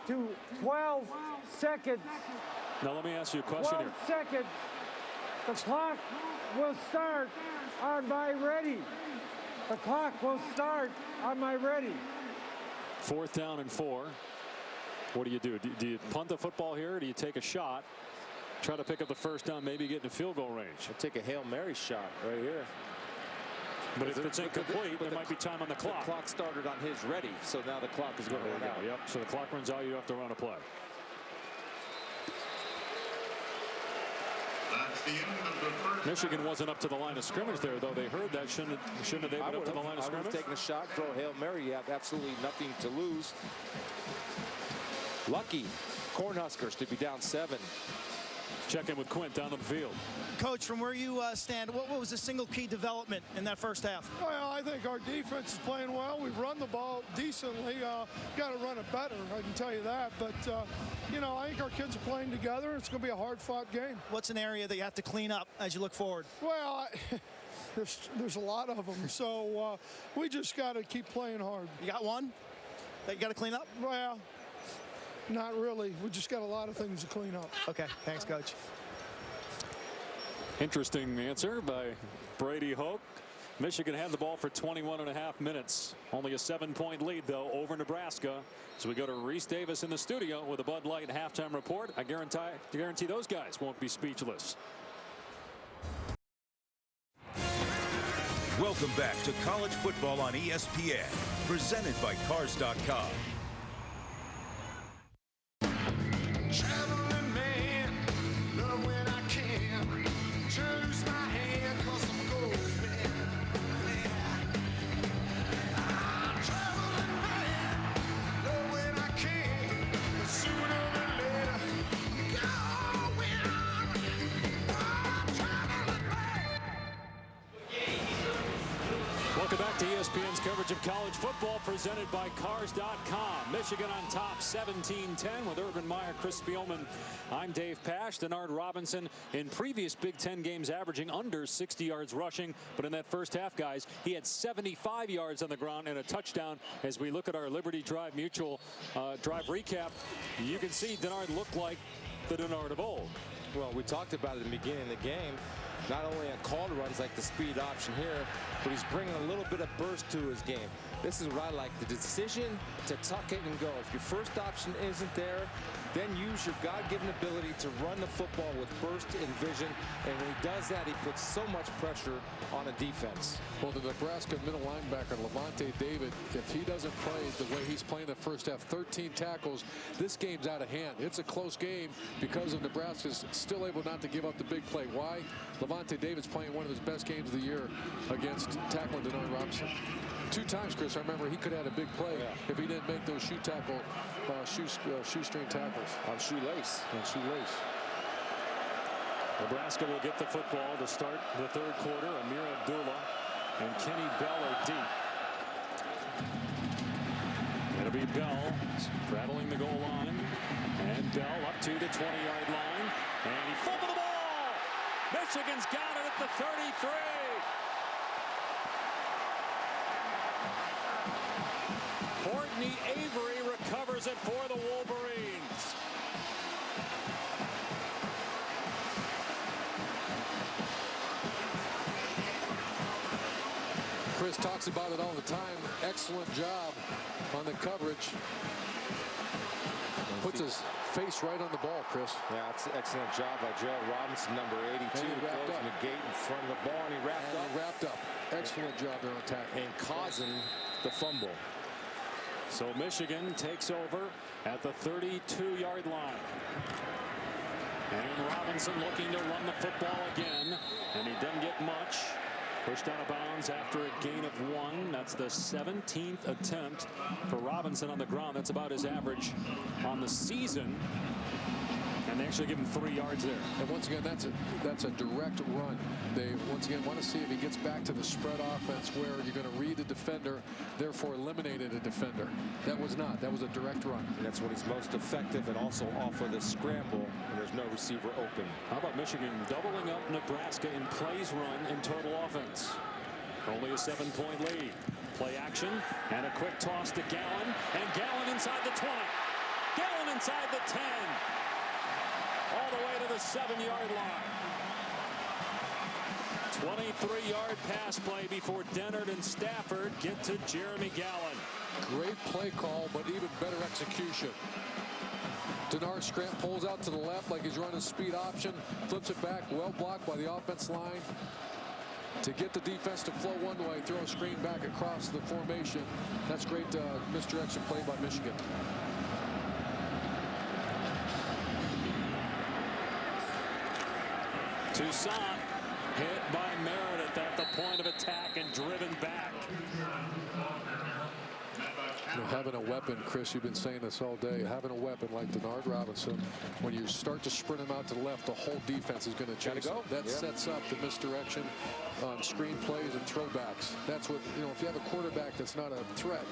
to 12 seconds. Now let me ask you a question 12 here. seconds. The clock will start on my ready. The clock will start on my ready. 4th down and 4. What do? Do you punt the football here, or do you take a shot, try to pick up the 1st down, maybe get in field goal range? I'll take a Hail Mary shot right here. But if it's incomplete, there might be time on the clock. The clock started on his ready, so now the clock is going to run out. Yep, so the clock runs out, you have to run a play. That's the end of the first. Michigan wasn't up to the line of scrimmage there, though. They heard that. Shouldn't they been up to the line of scrimmage? I would have taken a shot, throw a Hail Mary. You have absolutely nothing to lose. Lucky Cornhuskers to be down 7. Check in with Quint down on the field. Coach, from where you stand, what was the single key development in that first half? Well, I think our defense is playing well. We've run the ball decently. Got to run it better, I can tell you that. But, you know, I think our kids are playing together. It's going to be a hard-fought game. What's an area that you have to clean up as you look forward? Well, there's a lot of them. So we just got to keep playing hard. You got one that you got to clean up? Well, not really. We just got a lot of things to clean up. Okay, thanks, Coach. Interesting answer by Brady Hoke. Michigan had the ball for 21.5 minutes. Only a 7-point lead, though, over Nebraska. So we go to Reese Davis in the studio with a Bud Light halftime report. I guarantee those guys won't be speechless. Welcome back to college football on ESPN, presented by Cars.com. Traveling man, love when I can. Choose my hand, 'cause I'm going. I'm traveling man, love when I can. But sooner than later, going. I'm traveling man. Welcome back to ESPN's coverage of college football, presented by Cars.com. Michigan on top 17-10 with Urban Meyer, Chris Spielman. I'm Dave Pasch. Denard Robinson in previous Big Ten games averaging under 60 yards rushing. But in that first half, guys, he had 75 yards on the ground and a touchdown. As we look at our Liberty Drive Mutual drive recap, you can see Denard looked like the Denard of old. Well, we talked about it in the beginning of the game. Not only on called runs like the speed option here, but he's bringing a little bit of burst to his game. This is what I like, the decision to tuck it and go. If your first option isn't there, then use your God-given ability to run the football with burst and vision. And when he does that, he puts so much pressure on a defense. Well, the Nebraska middle linebacker, Levante David, if he doesn't play the way he's playing the first half, 13 tackles, this game's out of hand. It's a close game because of Nebraska's still able not to give up the big play. Why? Levante David's playing one of his best games of the year against tackling Denard Robinson. 2 times, Chris, I remember he could have had a big play if he didn't make those shoestring tackles. On shoelace. Nebraska will get the football to start the third quarter. Amir Abdullah and Kenny Bell are deep. It'll be Bell straddling the goal line. And Bell up to the 20-yard line. And he fumbled the ball. Michigan's got it at the 33. Courtney Avery recovers it for the Wolverines. Chris talks about it all the time. Excellent job on the coverage. Puts his face right on the ball, Chris. Yeah, it's an excellent job by Gerald Robinson, number 82. And he wrapped up. The gate in front of the ball, and he wrapped up. Excellent job there on tackle. And causing the fumble. So Michigan takes over at the 32-yard line. And Robinson looking to run the football again. And he doesn't get much. Pushed out of bounds after a gain of 1. That's the 17th attempt for Robinson on the ground. That's about his average on the season. And they actually give him 3 yards there. And once again, that's a direct run. They once again want to see if he gets back to the spread offense where you're going to read the defender, therefore eliminated a defender. That was not. That was a direct run. And that's when he's most effective, and also off of the scramble when there's no receiver open. How about Michigan doubling up Nebraska in plays run in total offense? Only a 7-point lead. Play action and a quick toss to Gallen. And Gallen inside the 20. Gallen inside the 10. All the way to the 7-yard line. 23-yard pass play before Dennard and Stafford get to Jeremy Gallen. Great play call, but even better execution. Denard Scramp pulls out to the left like he's running speed option, flips it back, well blocked by the offense line. To get the defense to flow one way, throw a screen back across the formation. That's great misdirection play by Michigan. Toussaint hit by Meredith at the point of attack and driven back. You know, having a weapon, Chris, you've been saying this all day, having a weapon like Denard Robinson, when you start to sprint him out to the left, the whole defense is going to chase him. That sets up the misdirection on screen plays and throwbacks. That's what, you know, if you have a quarterback that's not a threat,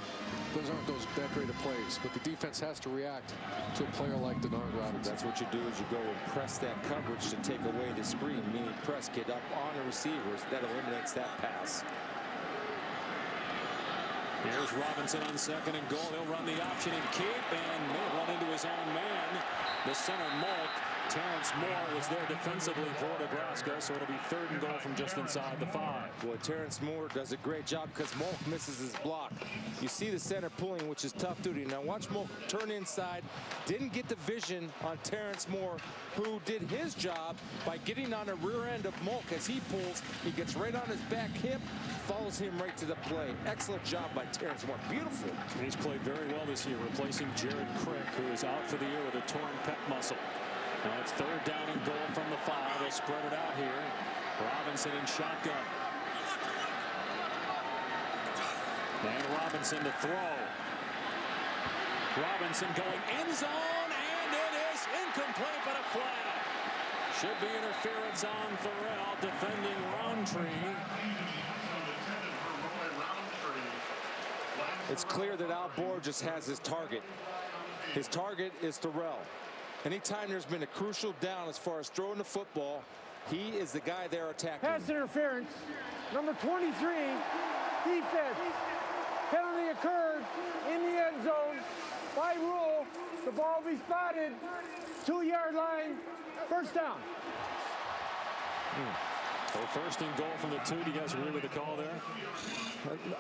those aren't that great of plays. But the defense has to react to a player like Denard Robinson. That's what you do, is you go and press that coverage to take away the screen, meaning press, get up on the receivers. That eliminates that pass. Here's Robinson on 2nd and goal. He'll run the option and keep, and may run into his own man. The center, Malk, Terrence Moore was there defensively for Nebraska, so it'll be 3rd and goal from just inside the 5. Boy, Terrence Moore does a great job because Molk misses his block. You see the center pulling, which is tough duty. Now watch Molk turn inside. Didn't get the vision on Terrence Moore, who did his job by getting on the rear end of Molk as he pulls. He gets right on his back hip, follows him right to the play. Excellent job by Terrence Moore. Beautiful. He's played very well this year, replacing Jared Crick, who is out for the year with a torn pec muscle. Now it's 3rd down and goal from the 5. They'll spread it out here. Robinson in shotgun. And Robinson to throw. Robinson going end zone, and it is incomplete, but a flag. Should be interference on Thorell, defending Roundtree. It's clear that Al Borges has his target. His target is Thorell. Anytime there's been a crucial down as far as throwing the football, he is the guy they're attacking. Pass interference. Number 23, defense. Penalty occurred in the end zone. By rule, the ball will be spotted. 2-yard line, 1st down. So 1st and goal from the 2. Do you guys agree with the call there?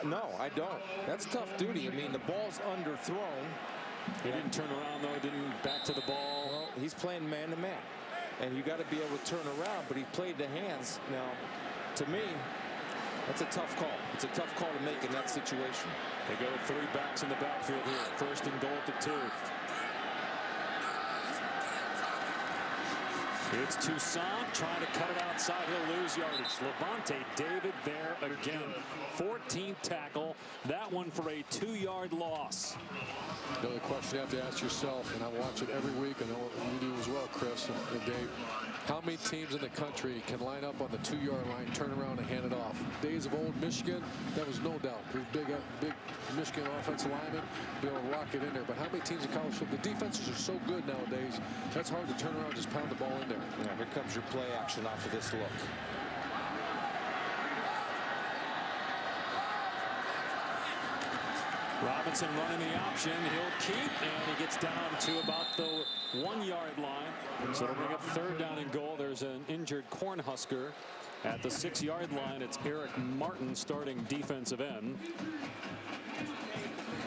No, I don't. That's tough duty. I mean, the ball's underthrown. He didn't turn around, though. Didn't back to the ball. Well, he's playing man-to-man. And you got to be able to turn around, but he played the hands. Now, to me, that's a tough call. It's a tough call to make in that situation. They go with 3 backs in the backfield here. 1st and goal at the 2. It's Toussaint trying to cut it outside. He'll lose yardage. Levante David there again. 14th tackle. That one for a 2-yard loss. Another question you have to ask yourself, and I watch it every week. I know you do as well, Chris and Dave. How many teams in the country can line up on the 2-yard line, turn around, and hand it off? Days of old Michigan, that was no doubt. There's big Michigan offensive linemen be able to lock it in there. But how many teams in college football? The defenses are so good nowadays. That's hard to turn around and just pound the ball in there. Yeah, here comes your play action off of this look. Robinson running the option. He'll keep, and he gets down to about the 1-yard line. So it'll bring up 3rd down and goal. There's an injured Cornhusker at the 6-yard line. It's Eric Martin, starting defensive end.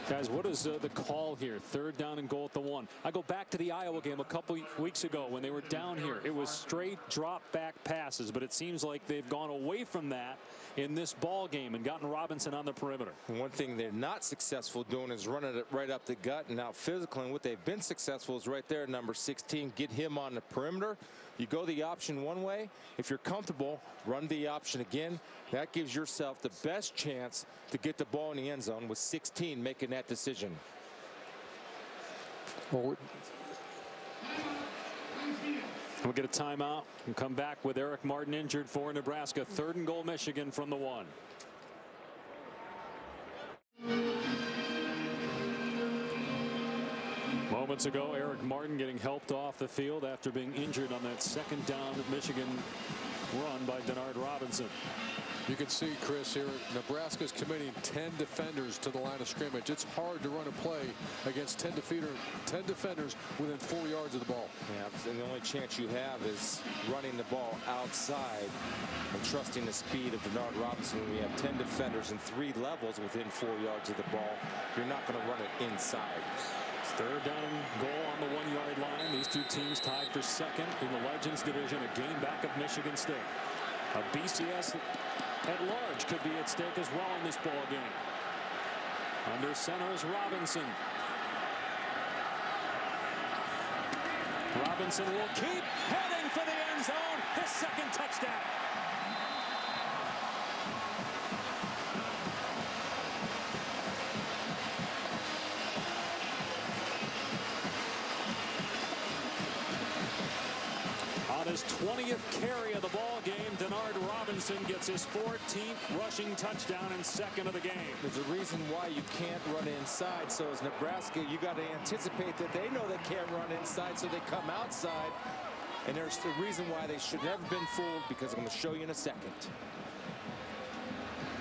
Guys, what is the call here? 3rd down and goal at the 1. I go back to the Iowa game a couple weeks ago when they were down here. It was straight drop back passes, but it seems like they've gone away from that in this ball game and gotten Robinson on the perimeter. One thing they're not successful doing is running it right up the gut and out physical. And what they've been successful is right there, number 16, get him on the perimeter. You go the option one way. If you're comfortable, run the option again. That gives yourself the best chance to get the ball in the end zone with 16 making that decision. We'll get a timeout and come back with Eric Martin injured for Nebraska. 3rd and goal Michigan from the 1. Moments ago, Eric Martin getting helped off the field after being injured on that 2nd down Michigan run by Denard Robinson. You can see, Chris, here Nebraska's committing 10 defenders to the line of scrimmage. It's hard to run a play against 10 defenders within 4 yards of the ball. Yeah, and the only chance you have is running the ball outside and trusting the speed of Denard Robinson. When you have 10 defenders and 3 levels within 4 yards of the ball, you're not going to run it inside. It's 3rd down and goal on the 1-yard line. These two teams tied for 2nd in the Legends division, a game back of Michigan State. A BCS at large could be at stake as well in this ball game. Under center is Robinson. Robinson will keep heading for the end zone. His 2nd touchdown. On his 20th carry of the ball game, Denard Robinson gets his 14th rushing touchdown and 2nd of the game. There's a reason why you can't run inside. So as Nebraska, you got to anticipate that they know they can't run inside, so they come outside. And there's the reason why they should never been fooled, because I'm going to show you in a second.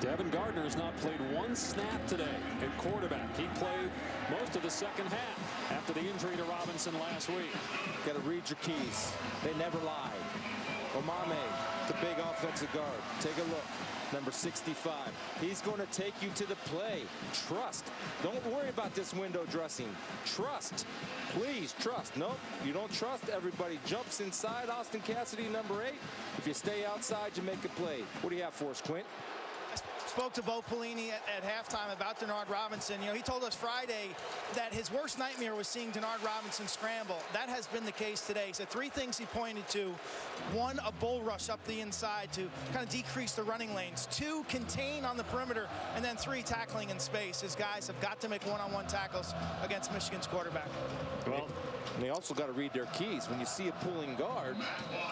Devin Gardner has not played one snap today at quarterback. He played most of the second half after the injury to Robinson last week. Got to read your keys. They never lie. Omame, the big offensive guard. Take a look. Number 65. He's going to take you to the play. Trust. Don't worry about this window dressing. Trust. Please trust. Nope, you don't trust. Everybody jumps inside. Austin Cassidy, number 8. If you stay outside, you make a play. What do you have for us, Quint? Spoke to Bo Pelini at halftime about Denard Robinson. You know, he told us Friday that his worst nightmare was seeing Denard Robinson scramble. That has been the case today. He said 3 things he pointed to. 1, a bull rush up the inside to kind of decrease the running lanes. 2, contain on the perimeter. And then 3, tackling in space. His guys have got to make one-on-one tackles against Michigan's quarterback. Well, and they also got to read their keys. When you see a pulling guard,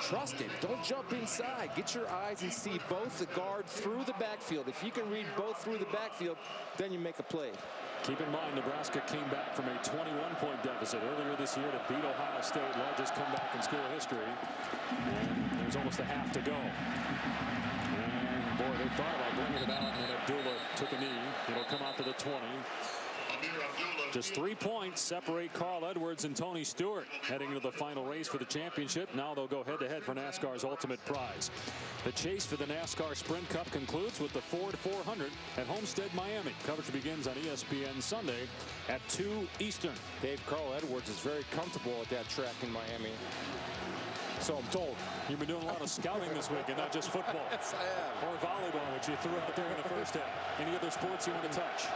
trust it. Don't jump inside. Get your eyes and see both the guard through the backfield. If you can read both through the backfield, then you make a play. Keep in mind, Nebraska came back from a 21-point deficit earlier this year to beat Ohio State, largest comeback in school history. And there's almost a half to go. And boy, they thought about bringing it out, and Abdullah took a knee. It'll come out to the 20. Just 3 points separate Carl Edwards and Tony Stewart heading into the final race for the championship. Now they'll go head-to-head for NASCAR's ultimate prize. The chase for the NASCAR Sprint Cup concludes with the Ford 400 at Homestead, Miami. Coverage begins on ESPN Sunday at 2 Eastern. Dave, Carl Edwards is very comfortable at that track in Miami. So I'm told. You've been doing a lot of scouting this week and not just football. Yes, I am. Or volleyball, which you threw out there in the first half. Any other sports you want to touch?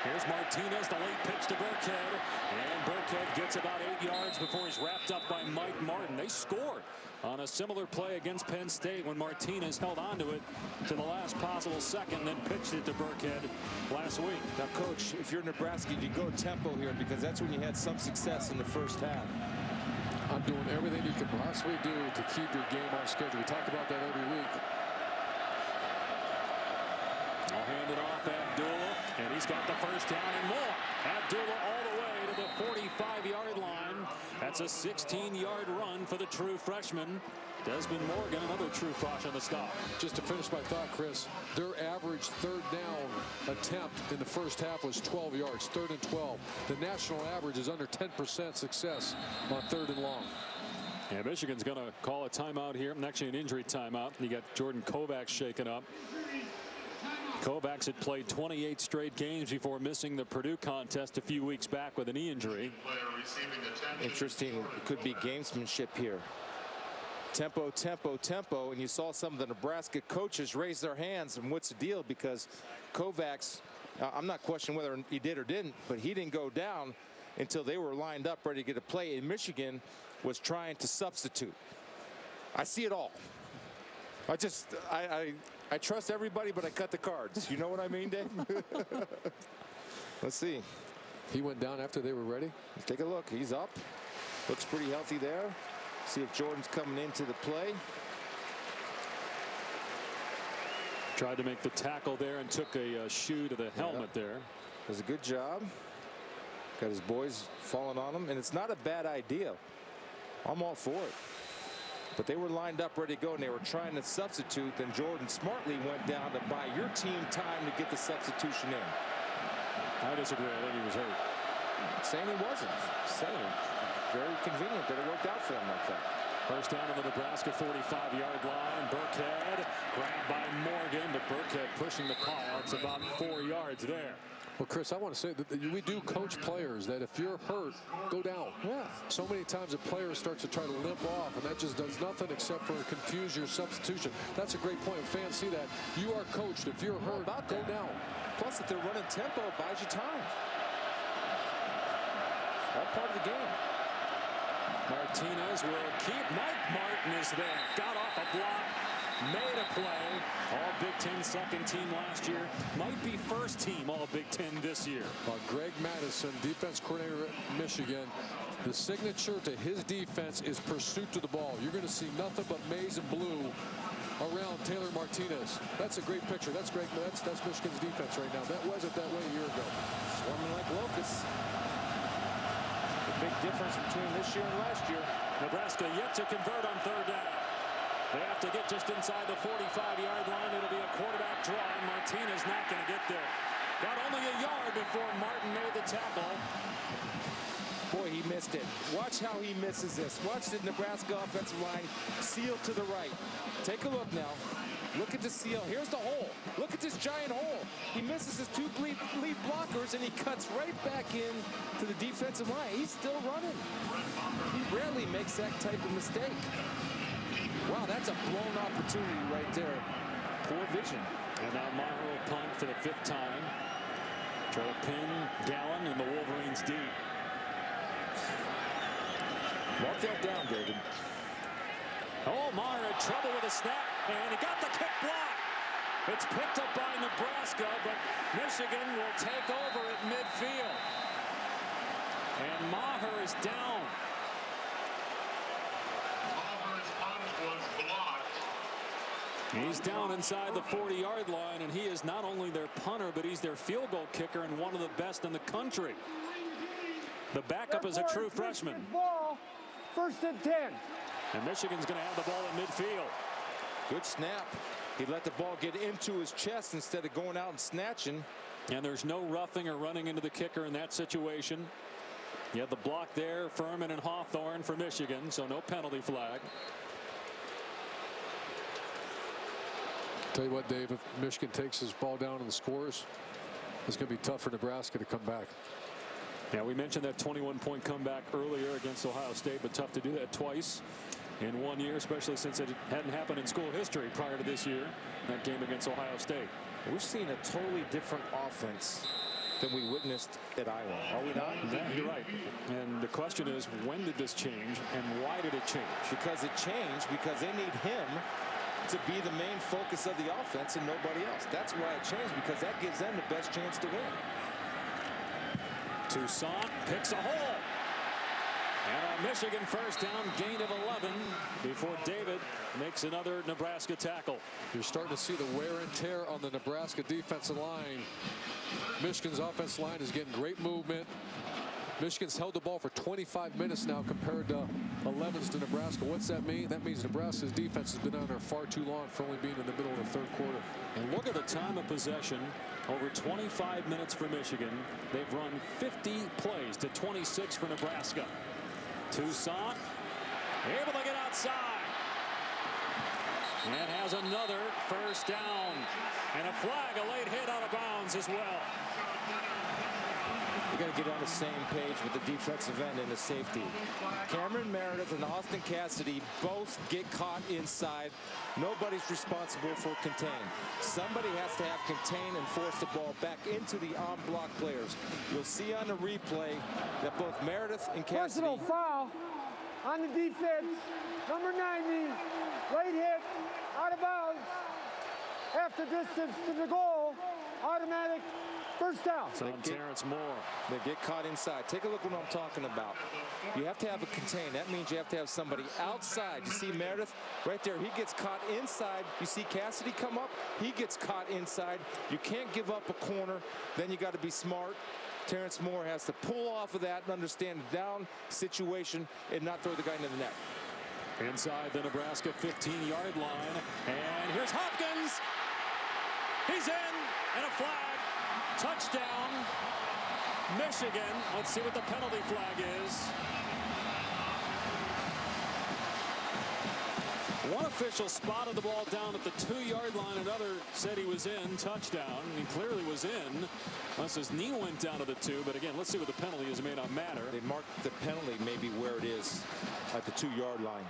Here's Martinez, the late pitch to Burkhead. And Burkhead gets about 8 yards before he's wrapped up by Mike Martin. They scored on a similar play against Penn State when Martinez held onto it to the last possible second, then pitched it to Burkhead last week. Now, Coach, if you're Nebraska, you go tempo here because that's when you had some success in the first half. I'm doing everything you can possibly do to keep your game on schedule. We talk about that every week. I'll hand it off Abdullah, and he's got the first down and more. Abdullah all the way to the 45-yard line. That's a 16-yard run for the true freshman. Desmond Morgan, another true frosh on the stop. Just to finish my thought, Chris, their average third down attempt in the first half was 12 yards, 3rd and 12. The national average is under 10% success on 3rd and long. Yeah, Michigan's going to call a timeout here. Actually, an injury timeout. You got Jordan Kovacs shaken up. Kovacs had played 28 straight games before missing the Purdue contest a few weeks back with a knee injury. Interesting. It could be gamesmanship here. Tempo, tempo, tempo. And you saw some of the Nebraska coaches raise their hands. And what's the deal? Because Kovacs, I'm not questioning whether he did or didn't, but he didn't go down until they were lined up ready to get a play. And Michigan was trying to substitute. I see it all. I trust everybody, but I cut the cards. You know what I mean, Dave? Let's see. He went down after they were ready. Let's take a look. He's up. Looks pretty healthy there. See if Jordan's coming into the play. Tried to make the tackle there and took a shoe to the helmet there. Does a good job. Got his boys falling on him, and it's not a bad idea. I'm all for it. But they were lined up ready to go, and they were trying to substitute. Then Jordan smartly went down to buy your team time to get the substitution in. I disagree. I think he was hurt. I'm saying he wasn't. I'm saying very convenient that it worked out for him like that. First down on the Nebraska 45-yard line. Burkhead grabbed by Morgan, but Burkhead pushing the pile. It's about 4 yards there. Well, Chris, I want to say that we do coach players that if you're hurt, go down. Yeah. So many times a player starts to try to limp off, and that just does nothing except for confuse your substitution. That's a great point. When fans see that, you are coached. If you're hurt, go down. Plus, if they're running tempo, it buys you time. All part of the game. Martinez will keep. Mike Martin is there. Got off a block. Made a play. All Big Ten second team last year. Might be first team All Big Ten this year. Greg Madison, defense coordinator at Michigan. The signature to his defense is pursuit to the ball. You're going to see nothing but maize and blue around Taylor Martinez. That's a great picture. That's great. That's Michigan's defense right now. That wasn't that way a year ago. Swarming like locusts. The big difference between this year and last year. Nebraska yet to convert on third down. They have to get just inside the 45-yard line. It'll be a quarterback draw, and Martinez not going to get there. Got only a yard before Martin made the tackle. Boy, he missed it. Watch how he misses this. Watch the Nebraska offensive line seal to the right. Take a look now. Look at the seal. Here's the hole. Look at this giant hole. He misses his two lead blockers, and he cuts right back in to the defensive line. He's still running. He rarely makes that type of mistake. Wow, that's a blown opportunity right there. Poor vision. And now Maher will punt for the 5th time. Try to pin Gallen and the Wolverines deep. Mark that down, David. Oh, Maher had trouble with a snap, and he got the kick block. It's picked up by Nebraska, but Michigan will take over at midfield. And Maher is down. Maher's punt was blocked. He's down inside the 40-yard line, and he is not only their punter, but he's their field goal kicker and one of the best in the country. The backup is a true freshman. Ball, 1st and 10. And Michigan's going to have the ball at midfield. Good snap. He let the ball get into his chest instead of going out and snatching. And there's no roughing or running into the kicker in that situation. You have the block there, Furman and Hawthorne for Michigan, so no penalty flag. Tell you what, Dave, if Michigan takes his ball down and scores, it's going to be tough for Nebraska to come back. Yeah, we mentioned that 21-point comeback earlier against Ohio State, but tough to do that twice in 1 year, especially since it hadn't happened in school history prior to this year, that game against Ohio State. We're seeing a totally different offense than we witnessed at Iowa, are we not? Yeah, you're right. And the question is, when did this change, and why did it change? Because it changed because they need him to be the main focus of the offense and nobody else. That's why it changed, because that gives them the best chance to win. Toussaint picks a hole. And a Michigan 1st down, gain of 11 before David makes another Nebraska tackle. You're starting to see the wear and tear on the Nebraska defensive line. Michigan's offensive line is getting great movement. Michigan's held the ball for 25 minutes now compared to 11s to Nebraska. What's that mean? That means Nebraska's defense has been on there far too long for only being in the middle of the 3rd quarter. And look at the time of possession. Over 25 minutes for Michigan. They've run 50 plays to 26 for Nebraska. Toussaint able to get outside. And has another 1st down. And a flag, a late hit out of bounds as well. We got to get on the same page with the defensive end and the safety. Cameron Meredith and Austin Cassidy both get caught inside. Nobody's responsible for contain. Somebody has to have contain and force the ball back into the on-block players. You'll see on the replay that both Meredith and Cassidy... Personal foul on the defense. Number 90, late hit, out of bounds. Half the distance to the goal, automatic. 1st down. It's on Terrence Moore. They get caught inside. Take a look at what I'm talking about. You have to have a contain. That means you have to have somebody outside. You see Meredith right there. He gets caught inside. You see Cassidy come up. He gets caught inside. You can't give up a corner. Then you got to be smart. Terrence Moore has to pull off of that and understand the down situation and not throw the guy into the net. Inside the Nebraska 15-yard line. And here's Hopkins. He's in. And a flag. Touchdown, Michigan. Let's see what the penalty flag is. One official spotted the ball down at the 2-yard line. Another said he was in. Touchdown. He clearly was in, unless his knee went down to the 2. But again, let's see what the penalty is. It may not matter. They marked the penalty maybe where it is at the 2-yard line.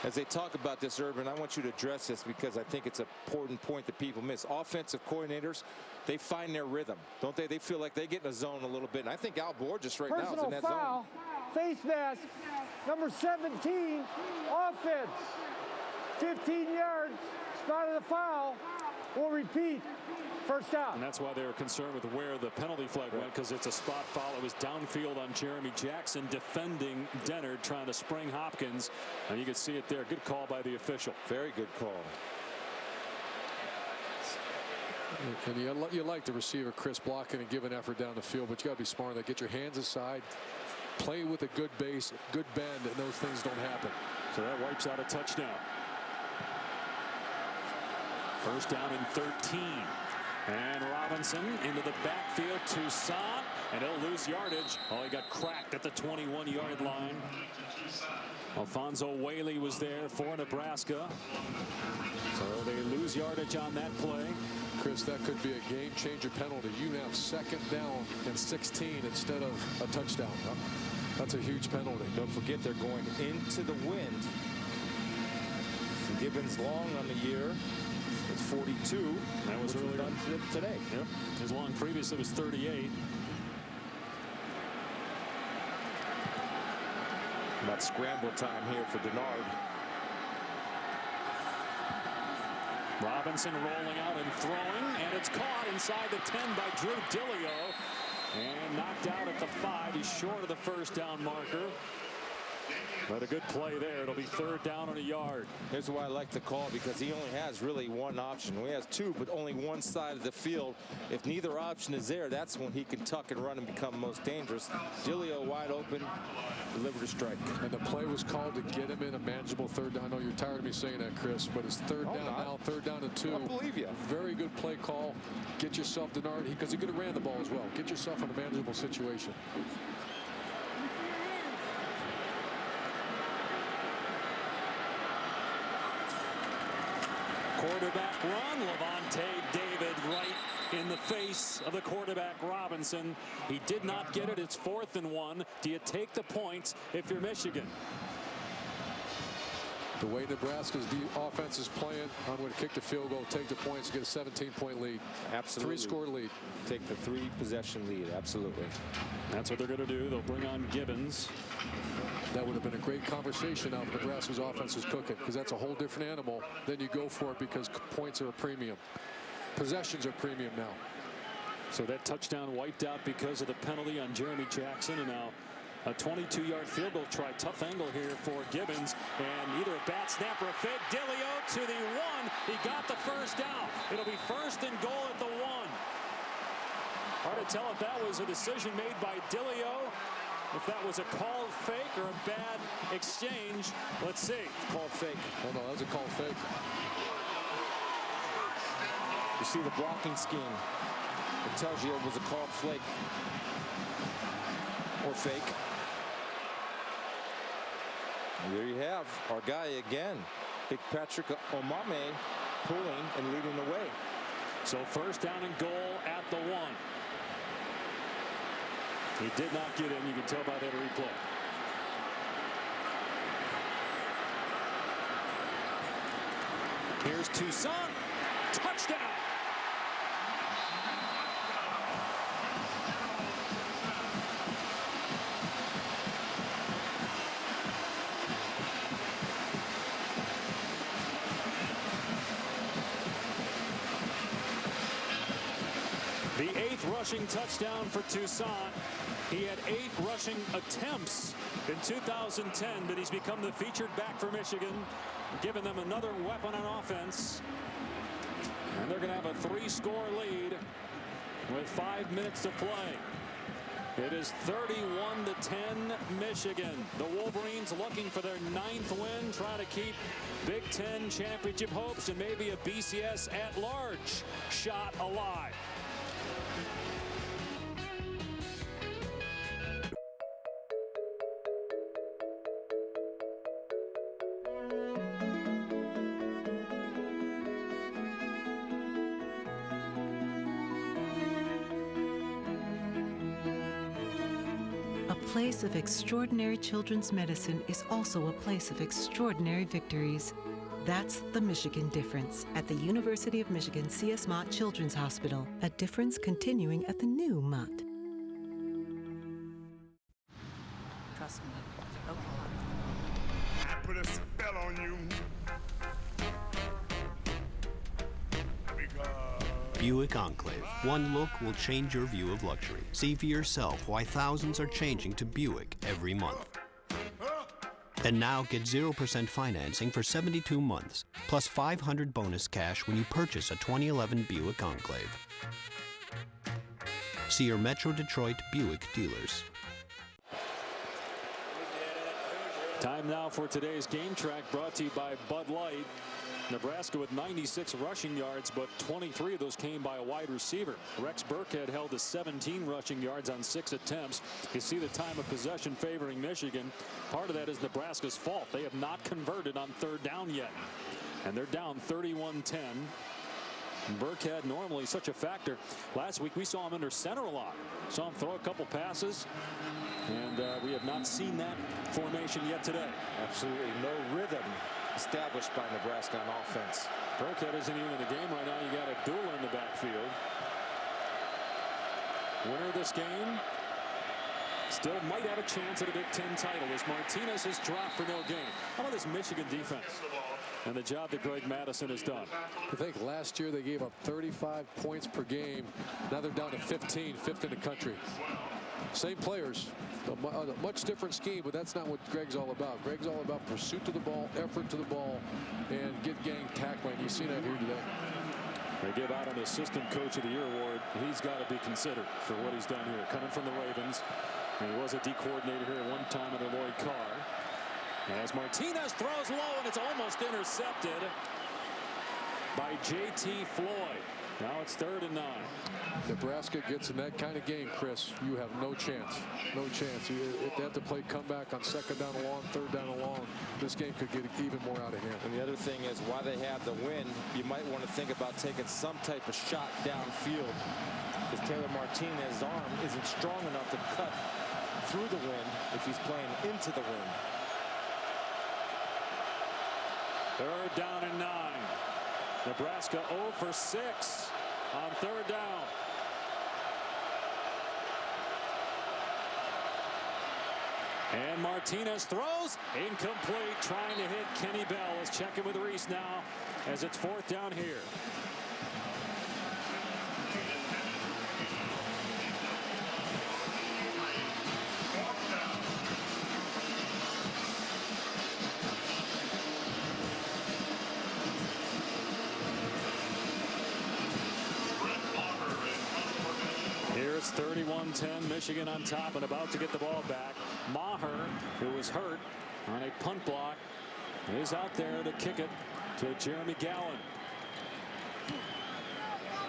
As they talk about this, Urban, I want you to address this because I think it's an important point that people miss. Offensive coordinators, they find their rhythm, don't they? They feel like they get in a zone a little bit. And I think Al Borges right now is in that foul, zone. Face mask, number 17, offense. 15 yards, spotted a foul. We'll repeat. 1st down. And that's why they were concerned with where the penalty flag went, because it's a spot foul. It was downfield on Jeremy Jackson defending Dennard, trying to spring Hopkins. And you can see it there. Good call by the official. Very good call. And you like the receiver Chris blocking and giving effort down the field, but you got to be smart. They get your hands aside. play with a good base, good bend, and those things don't happen. So that wipes out a touchdown. First down and 13. And Robinson into the backfield. Toussaint, and he'll lose yardage. Oh, he got cracked at the 21-yard line. Alfonso Whaley was there for Nebraska. So they lose yardage on that play. Chris, that could be a game-changer penalty. You have second down and 16 instead of a touchdown. That's a huge penalty. Don't forget they're going into the wind. Gibbons long on the year. It's 42. That was earlier today. Yep. His long previously was 38. About scramble time here for Denard. Robinson rolling out and throwing, and it's caught inside the 10 by Drew Dillio, and knocked out at the 5. He's short of the first down marker. But a good play there. It'll be third down and a yard. Here's why I like the call, because he only has really one option. He has two, but only one side of the field. If neither option is there, that's when he can tuck and run and become most dangerous. Dillio wide open, delivered a strike. And the play was called to get him in a manageable third down. I know you're tired of me saying that, Chris, but it's third down now, third down and 2. I believe you. Very good play call. Get yourself Denard, because he could have ran the ball as well. Get yourself in a manageable situation. Quarterback run. Levante David right in the face of the quarterback Robinson. He did not get it. It's 4th and 1. Do you take the points if you're Michigan? The way Nebraska's offense is playing, I'm going to kick the field goal, take the points, get a 17-point lead. Absolutely. 3-score lead. Take the 3-possession lead. Absolutely. That's what they're going to do. They'll bring on Gibbons. That would have been a great conversation now if Nebraska's offense is cooking, because that's a whole different animal. Then you go for it because points are a premium. Possessions are premium now. So that touchdown wiped out because of the penalty on Jeremy Jackson, and now a 22-yard field goal try. Tough angle here for Gibbons, and either a bat snap or a fake. Dillio to the 1. He got the first down. It'll be first and goal at the 1. Hard to tell if that was a decision made by Dillio, if that was a called fake or a bad exchange. Let's see. Called fake. Oh no, that's a called fake. You see the blocking scheme. It tells you it was a called flake or fake. And there you have our guy again, Big Patrick Omame, pulling and leading the way. So first down and goal at the 1. He did not get in. You can tell by that replay. Here's Toussaint. Touchdown. The 8th rushing touchdown for Toussaint. He had 8 rushing attempts in 2010, but he's become the featured back for Michigan, giving them another weapon on offense. And they're going to have a 3-score lead with 5 minutes to play. It is 31-10 Michigan. The Wolverines looking for their 9th win, trying to keep Big Ten championship hopes and maybe a BCS at-large shot alive. A place of extraordinary children's medicine is also a place of extraordinary victories. That's the Michigan difference at the University of Michigan C.S. Mott Children's Hospital, a difference continuing at the new Mott. Trust me. Okay. I put a spell on you. Buick Enclave. One look will change your view of luxury. See for yourself why thousands are changing to Buick every month. And now get 0% financing for 72 months, plus $500 bonus cash when you purchase a 2011 Buick Enclave. See your Metro Detroit Buick dealers. Time now for today's game track, brought to you by Bud Light. Nebraska with 96 rushing yards, but 23 of those came by a wide receiver. Rex Burkhead held to 17 rushing yards on 6 attempts. You see the time of possession favoring Michigan. Part of that is Nebraska's fault. They have not converted on 3rd down yet, and they're down 31-10. Burkhead normally such a factor. Last week we saw him under center a lot. Saw him throw a couple passes, and we have not seen that formation yet today. Absolutely no rhythm established by Nebraska on offense. Burkhead isn't even in the game right now. You got a duel in the backfield. Winner of this game still might have a chance at a Big Ten title as Martinez has dropped for no gain. How about this Michigan defense and the job that Greg Madison has done? I think last year they gave up 35 points per game. Now they're down to 15, 5th in the country. Same players, a much different scheme, but that's not what Greg's all about. Greg's all about pursuit to the ball, effort to the ball, and get gang tackling. You see that here today. They give out an Assistant Coach of the Year award. He's got to be considered for what he's done here. Coming from the Ravens, and he was a D coordinator here at one time under Lloyd Carr. As Martinez throws low, and it's almost intercepted by J.T. Floyd. Now it's 3rd and 9. Nebraska gets in that kind of game, Chris, you have no chance. No chance. If they have to play comeback on 2nd down and long, 3rd down and long, this game could get even more out of hand. And the other thing is, while they have the win, you might want to think about taking some type of shot downfield, because Taylor Martinez's arm isn't strong enough to cut through the wind if he's playing into the wind. 3rd down and 9. Nebraska 0 for 6 on 3rd down. And Martinez throws incomplete, trying to hit Kenny Bell. Let's check in with Reese now as it's 4th down here. Here it's 31-10, Michigan on top and about to get the ball back. Maher, who was hurt on a punt block, is out there to kick it to Jeremy Gallen.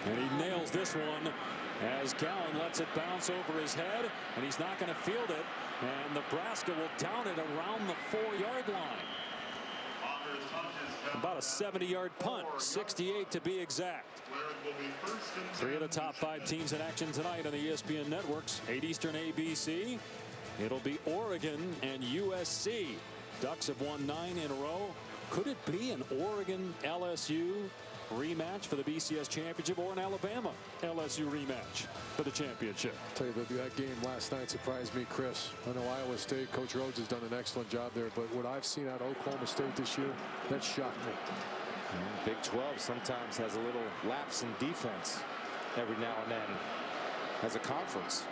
And he nails this one as Gallen lets it bounce over his head, and he's not going to field it. And Nebraska will down it around the 4-yard line. About a 70-yard punt, 68 to be exact. 3 of the top 5 teams in action tonight on the ESPN networks. 8 Eastern ABC. It'll be Oregon and USC. Ducks have won 9 in a row. Could it be an Oregon LSU rematch for the BCS championship, or an Alabama LSU rematch for the championship? I'll tell you that game last night surprised me, Chris. I know Iowa State, Coach Rhodes has done an excellent job there, but what I've seen out of Oklahoma State this year, that shocked me. Big 12 sometimes has a little lapse in defense every now and then as a conference.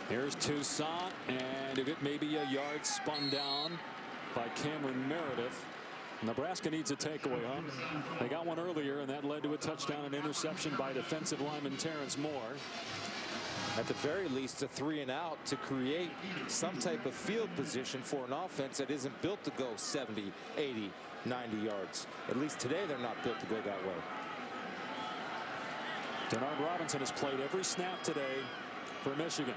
Here's Toussaint, and if it may be a yard spun down by Cameron Meredith. Nebraska needs a takeaway, huh? They got one earlier, and that led to a touchdown and interception by defensive lineman Terrence Moore. At the very least, a 3-and-out to create some type of field position for an offense that isn't built to go 70, 80, 90 yards. At least today they're not built to go that way. Denard Robinson has played every snap today for Michigan.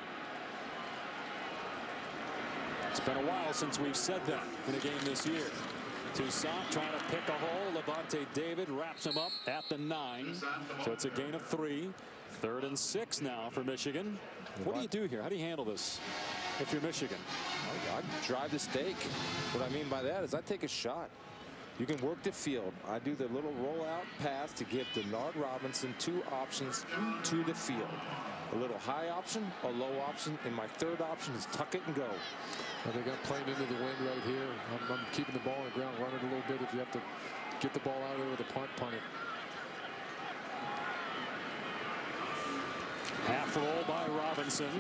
It's been a while since we've said that in a game this year. Toussaint trying to pick a hole. Levante David wraps him up at the 9. So it's a gain of 3. 3rd and 6 now for Michigan. What do you do here? How do you handle this if you're Michigan? I drive the stake. What I mean by that is I take a shot. You can work the field. I do the little rollout pass to give Denard Robinson 2 options to the field. A little high option, a low option, and my 3rd option is tuck it and go. I think I'm playing into the wind right here. I'm keeping the ball on the ground, run it a little bit. If you have to get the ball out of there with a punt it. Half roll by Robinson,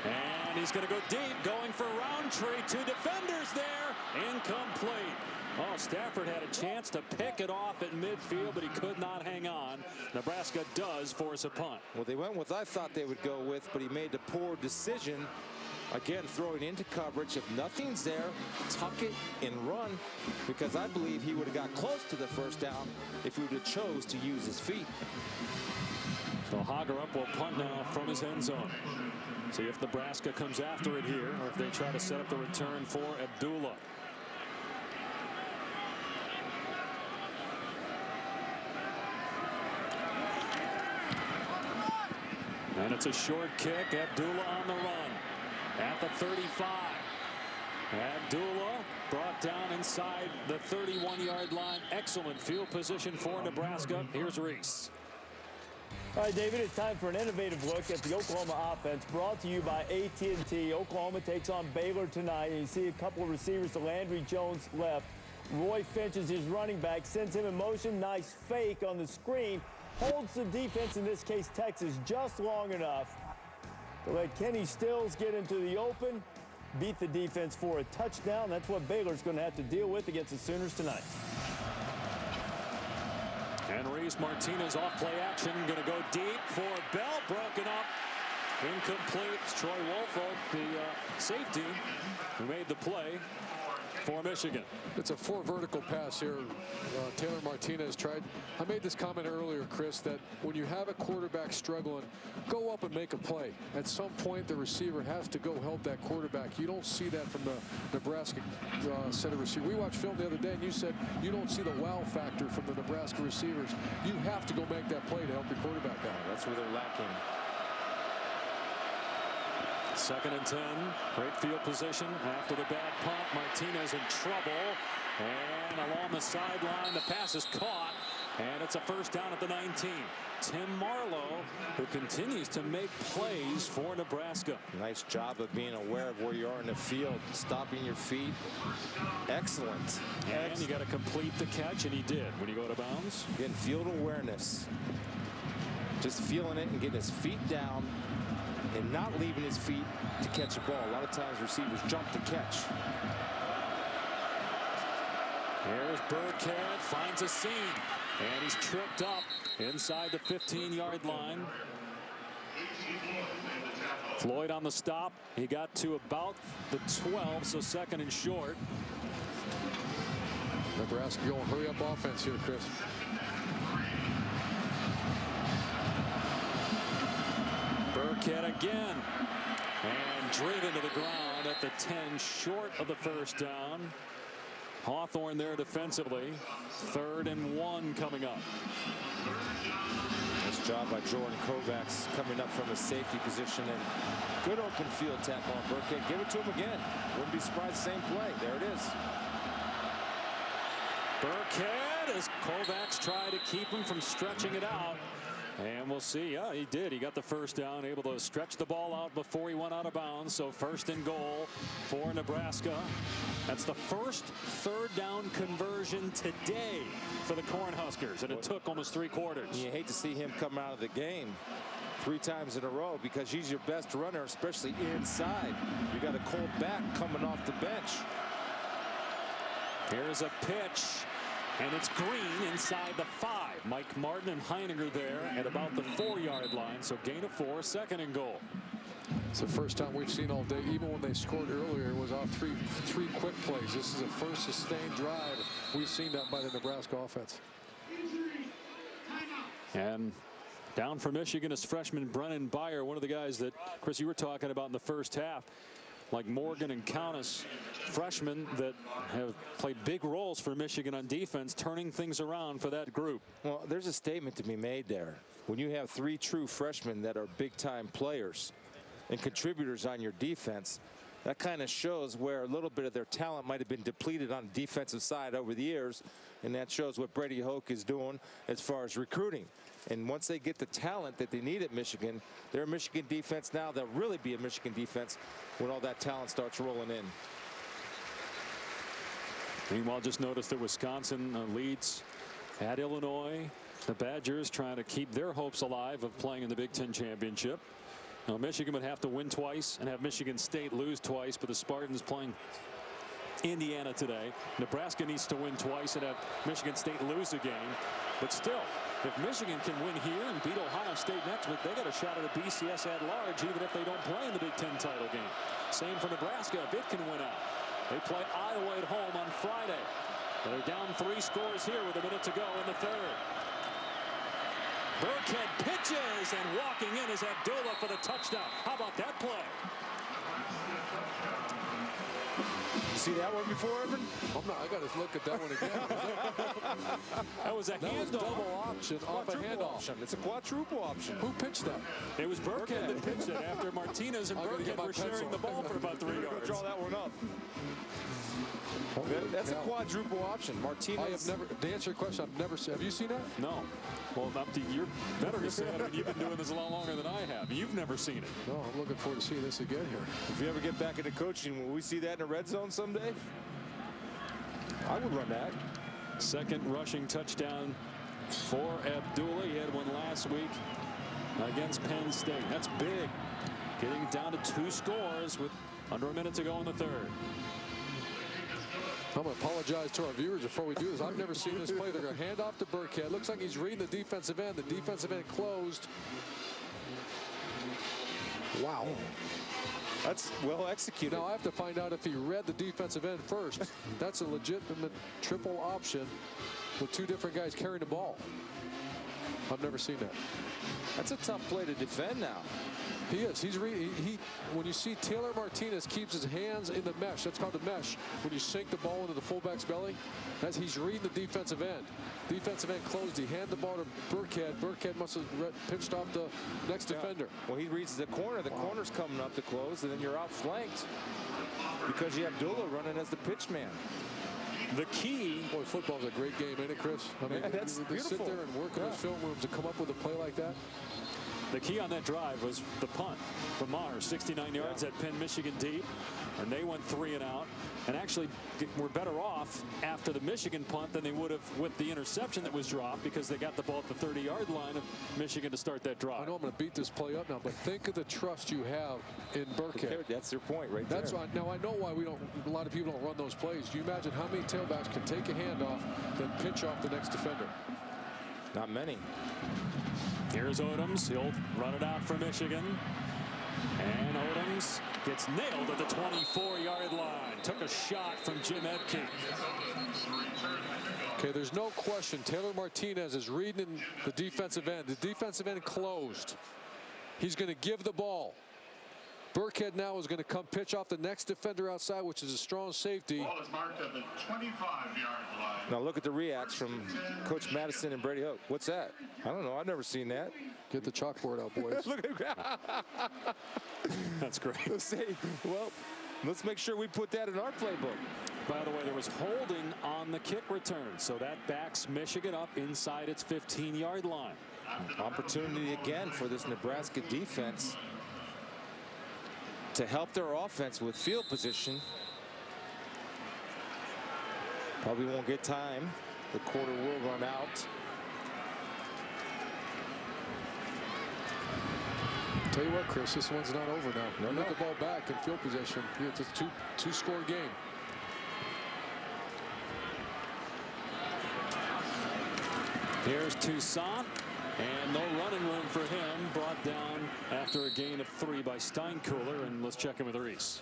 and he's going to go deep, going for Roundtree. 2 defenders there, incomplete. Oh, Stafford had a chance to pick it off at midfield, but he could not hang on. Nebraska does force a punt. Well, they went with I thought they would go with, but he made the poor decision Again, throwing into coverage. If nothing's there, tuck it and run, because I believe he would have got close to the first down if he would have chose to use his feet. So Hagerup will punt now from his end zone. See if Nebraska comes after it here, or if they try to set up the return for Abdullah. And it's a short kick. Abdullah on the run at the 35. Abdullah brought down inside the 31-yard line. Excellent field position for Nebraska. Here's Reese. All right, David, it's time for an innovative look at the Oklahoma offense, brought to you by AT&T. Oklahoma takes on Baylor tonight, and you see a couple of receivers to Landry Jones left. Roy Finch is his running back, sends him in motion. Nice fake on the screen. Holds the defense, in this case Texas, just long enough to let Kenny Stills get into the open, beat the defense for a touchdown. That's what Baylor's going to have to deal with against the Sooners tonight. And Reese Martinez off play action, going to go deep for Bell, broken up, incomplete. It's Troy Woolfolk, the safety, who made the play for Michigan. It's a 4 vertical pass here. Taylor Martinez tried. I made this comment earlier, Chris, that when you have a quarterback struggling, go up and make a play. At some point, the receiver has to go help that quarterback. You don't see that from the Nebraska set of receivers. We watched film the other day, and you said you don't see the wow factor from the Nebraska receivers. You have to go make that play to help your quarterback out. That's where they're lacking. 2nd and 10. Great field position after the bad punt. Martinez in trouble. And along the sideline, the pass is caught. And it's a first down at the 19. Tim Marlowe, who continues to make plays for Nebraska. Nice job of being aware of where you are in the field, stopping your feet. Excellent. And you got to complete the catch, and he did when you go to bounds. Getting field awareness. Just feeling it and getting his feet down and not leaving his feet to catch a ball. A lot of times receivers jump to catch. Here's Burkhead, finds a seam, and he's tripped up inside the 15-yard line. Floyd on the stop. He got to about the 12, so 2nd and short. Nebraska going hurry up offense here, Chris. Burkhead again, and driven to the ground at the 10, short of the first down. Hawthorne there defensively. 3rd and 1 coming up. Nice job by Jordan Kovacs coming up from a safety position, and good open field tackle on Burkhead. Give it to him again. Wouldn't be surprised. Same play. There it is. Burkhead, as Kovacs tried to keep him from stretching it out. And we'll see. Yeah, he did. He got the first down, able to stretch the ball out before he went out of bounds. So 1st and goal for Nebraska. That's the first 3rd down conversion today for the Cornhuskers, and it took almost 3 quarters. You hate to see him come out of the game 3 times in a row, because he's your best runner, especially inside. You got a cold back coming off the bench. Here's a pitch. And it's Green inside the 5. Mike Martin and Heininger there at about the 4-yard line. So gain of 4, 2nd and goal. It's the first time we've seen all day. Even when they scored earlier, it was off three quick plays. This is the first sustained drive we've seen that by the Nebraska offense. And down for Michigan is freshman Brennan Byer, one of the guys that, Chris, you were talking about in the first half. Like Morgan and Countess, freshmen that have played big roles for Michigan on defense, turning things around for that group. Well, there's a statement to be made there. When you have 3 true freshmen that are big-time players and contributors on your defense, that kind of shows where a little bit of their talent might have been depleted on the defensive side over the years, and that shows what Brady Hoke is doing as far as recruiting. And once they get the talent that they need at Michigan, they're a Michigan defense now. They'll really be a Michigan defense when all that talent starts rolling in. Meanwhile, just noticed that Wisconsin leads at Illinois. The Badgers trying to keep their hopes alive of playing in the Big Ten championship. Now, Michigan would have to win twice and have Michigan State lose twice, but the Spartans playing Indiana today. Nebraska needs to win twice and have Michigan State lose a game. But still, If Michigan can win here and beat Ohio State next week, they got a shot at a BCS at large, even if they don't play in the Big Ten title game. Same for Nebraska if it can win out. They play Iowa at home on Friday. They're down 3 scores here with a minute to go in the third. Burkhead pitches, and walking in is Abdullah for the touchdown. How about that play? See that one before, Evan? I got to look at that one again. That was a handoff. Double option off a handoff. It's a quadruple option. Who pitched that? It was Burkhead that pitched it after Martinez and Burkhead were sharing the ball for about 3 yards. Draw that one up. That's a quadruple option. Martinez. I have never, to answer your question, I've never seen. Have you seen that? No. Well, you're better to say it. I mean, you've been doing this a lot longer than I have. You've never seen it. No, I'm looking forward to seeing this again here. If you ever get back into coaching, will we see that in the red zone someday? I would run that. Second rushing touchdown for Abdullah. He had one last week against Penn State. That's big. Getting it down to 2 scores with under a minute to go in the third. I'm going to apologize to our viewers before we do this. I've never seen this play. They're going to hand off to Burkhead. Looks like he's reading the defensive end. The defensive end closed. Wow. That's well executed. Now I have to find out if he read the defensive end first. That's a legitimate triple option with 2 different guys carrying the ball. I've never seen that. That's a tough play to defend now. He is. When you see Taylor Martinez keeps his hands in the mesh, that's called the mesh. When you sink the ball into the fullback's belly, he's reading the defensive end. Defensive end closed. He handed the ball to Burkhead. Burkhead must have pitched off the next defender. Well, he reads the corner. The corner's coming up to close, and then you're outflanked because you have Abdullah running as the pitch man. The key. Boy, football's a great game, ain't it, Chris? I mean, that's they beautiful. sit there and work in those film rooms to come up with a play like that. The key on that drive was the punt from Mars, 69 yards at Penn, Michigan deep, and they went 3 and out. And actually were better off after the Michigan punt than they would have with the interception that was dropped, because they got the ball at the 30-yard line of Michigan to start that drive. I know I'm going to beat this play up now, but think of the trust you have in Burkhead. That's your point right there. Now I know why a lot of people don't run those plays. Do you imagine how many tailbacks can take a handoff, then pitch off the next defender? Not many. Here's Odoms. He'll run it out for Michigan. And Odoms gets nailed at the 24-yard line. Took a shot from Jim Edke. Okay, there's no question. Taylor Martinez is reading the defensive end. The defensive end closed. He's going to give the ball. Burkhead now is going to come pitch off the next defender outside, which is a strong safety. Ball is marked at the 25-yard line. Now look at the reacts from Coach Madison and Brady Hook. What's that? I don't know. I've never seen that. Get the chalkboard out, boys. Look at that. That's great. Well, let's make sure we put that in our playbook. By the way, there was holding on the kick return, so that backs Michigan up inside its 15-yard line. Opportunity again for this Nebraska defense to help their offense with field position. Probably won't get time. The quarter will run out. Tell you what, Chris, this one's not over now. Get the ball back in field position. It's a two-score game. Here's Toussaint, and no running room for him. Brought down after a gain of 3 by Steinkuhler, and let's check in with Reese.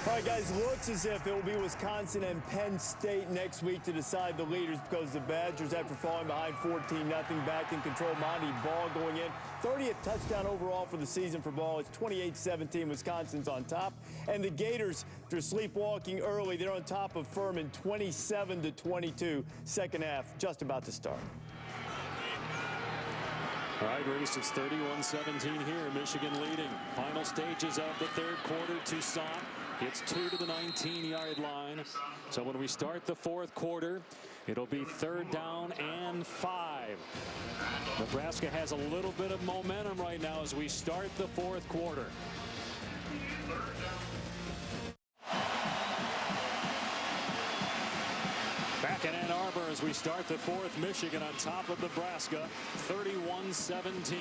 All right, guys, looks as if it will be Wisconsin and Penn State next week to decide the leaders, because the Badgers, after falling behind 14-0, back in control. Monty Ball going in. 30th touchdown overall for the season for Ball. It's 28-17. Wisconsin's on top. And the Gators, after sleepwalking early, they're on top of Furman, 27-22. Second half just about to start. All right, Reese, it's 31-17 here. Michigan leading. Final stages of the third quarter. Toussaint hits 2 to the 19-yard line. So when we start the fourth quarter, it'll be 3rd down and 5. Nebraska has a little bit of momentum right now as we start the fourth quarter. Back in Ann Arbor as we start the fourth. Michigan on top of Nebraska, 31-17.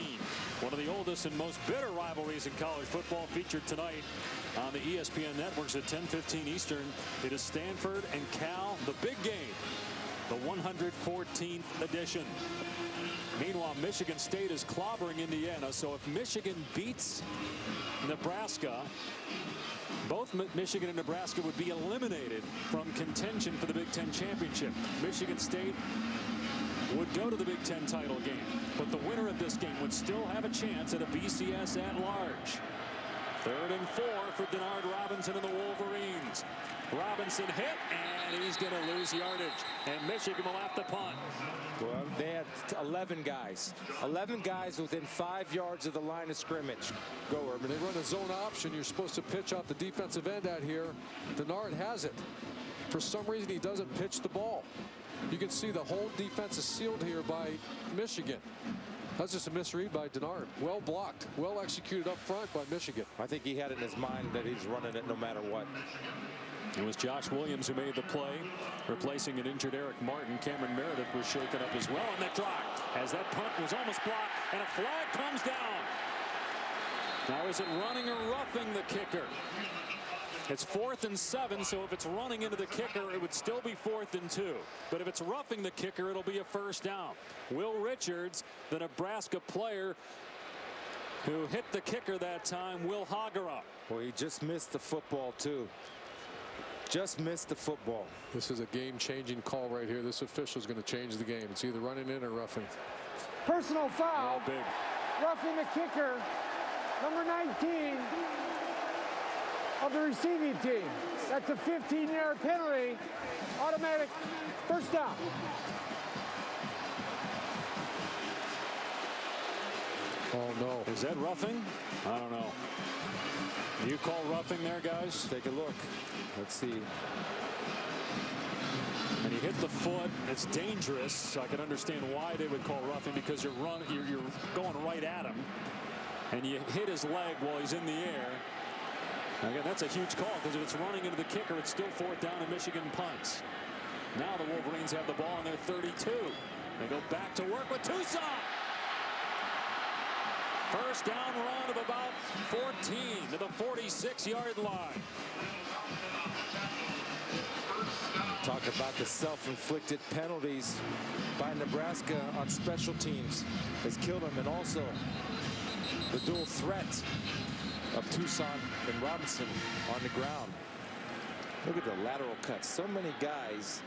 One of the oldest and most bitter rivalries in college football featured tonight on the ESPN networks at 10:15 Eastern. It is Stanford and Cal, the big game. the 114th edition. Meanwhile, Michigan State is clobbering Indiana, so if Michigan beats Nebraska, both Michigan and Nebraska would be eliminated from contention for the Big Ten championship. Michigan State would go to the Big Ten title game, but the winner of this game would still have a chance at a BCS at large. 3rd and 4 for Denard Robinson and the Wolverines. Robinson hit, and he's going to lose yardage, and Michigan will have to punt. Well, they had 11 guys. 11 guys within 5 yards of the line of scrimmage. Go, Urban. They run a zone option. You're supposed to pitch out the defensive end out here. Denard has it. For some reason, he doesn't pitch the ball. You can see the whole defense is sealed here by Michigan. That's just a misread by Denard. Well blocked, well executed up front by Michigan. I think he had it in his mind that he's running it no matter what. It was Josh Williams who made the play, replacing an injured Eric Martin. Cameron Meredith was shaken up as well, and they dropped as that punt was almost blocked, and a flag comes down. Now, is it running or roughing the kicker? It's 4th and 7, so if it's running into the kicker, it would still be 4th and 2. But if it's roughing the kicker, it'll be a first down. Will Richards, the Nebraska player who hit the kicker that time, Will Hagera. Well, he just missed the football, too. Just missed the football. This is a game-changing call right here. This official is going to change the game. It's either running in or roughing. Personal foul. Oh, big. Roughing the kicker, number 19 of the receiving team. That's a 15-yard penalty. Automatic first down. Oh, no. Is that roughing? I don't know. You call roughing there, guys? Take a look. Let's see. And he hit the foot. It's dangerous. So I can understand why they would call roughing, because you're going right at him, and you hit his leg while he's in the air. Again, that's a huge call, because if it's running into the kicker, it's still 4th down and Michigan punts. Now the Wolverines have the ball on their 32. They go back to work with Tucson. First down run of about 14 to the 46-yard line. Talk about the self-inflicted penalties by Nebraska on special teams has killed him, and also the dual threat of Tucson and Robinson on the ground. Look at the lateral cuts. So many guys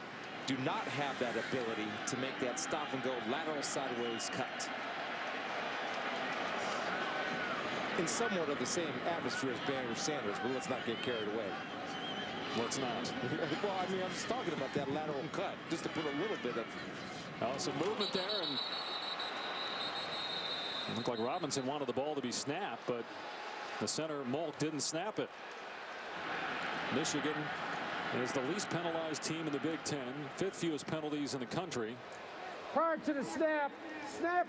do not have that ability to make that stop and go lateral sideways cut. In somewhat of the same atmosphere as Barry Sanders, but let's not get carried away. Let's not. Well, I mean, I'm just talking about that lateral cut, just to put a little bit of some movement there, and it looked like Robinson wanted the ball to be snapped, but the center, Molk, didn't snap it. Michigan is the least penalized team in the Big Ten, 5th fewest penalties in the country. Prior to the snap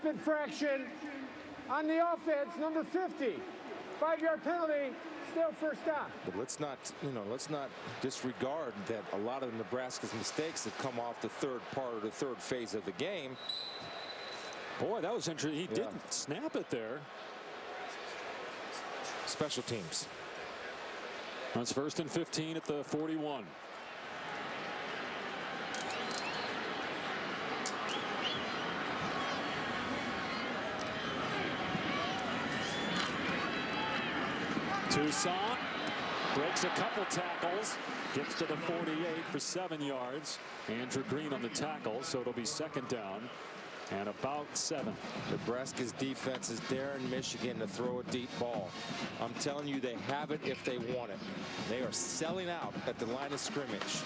infraction on the offense, number 50. 5-yard penalty, still first down. But let's not disregard that a lot of Nebraska's mistakes have come off the third part of the third phase of the game. Boy, that was interesting. He didn't snap it there. Special teams. That's 1st and 15 at the 41. Tucson breaks a couple tackles, gets to the 48 for 7 yards. Andrew Green on the tackle, so it'll be 2nd down and about 7. Nebraska's defense is daring Michigan to throw a deep ball. I'm telling you, they have it if they want it. They are selling out at the line of scrimmage.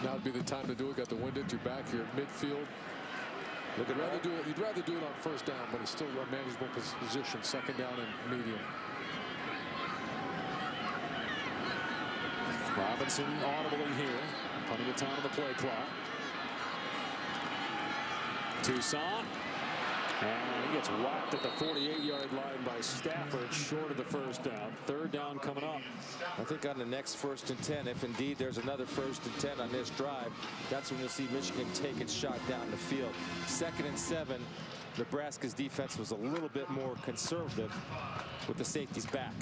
Now would be the time to do it. Got the wind at your back here at midfield. You'd rather do it on first down, but it's still a manageable position. 2nd down and medium. Robinson audibly here. Plenty of time on the play clock. Tucson. And he gets whacked at the 48-yard line by Stafford, short of the first down. 3rd down coming up. I think on the next 1st and 10, if indeed there's another 1st and 10 on this drive, that's when you'll see Michigan take its shot down the field. 2nd and 7, Nebraska's defense was a little bit more conservative with the safeties back.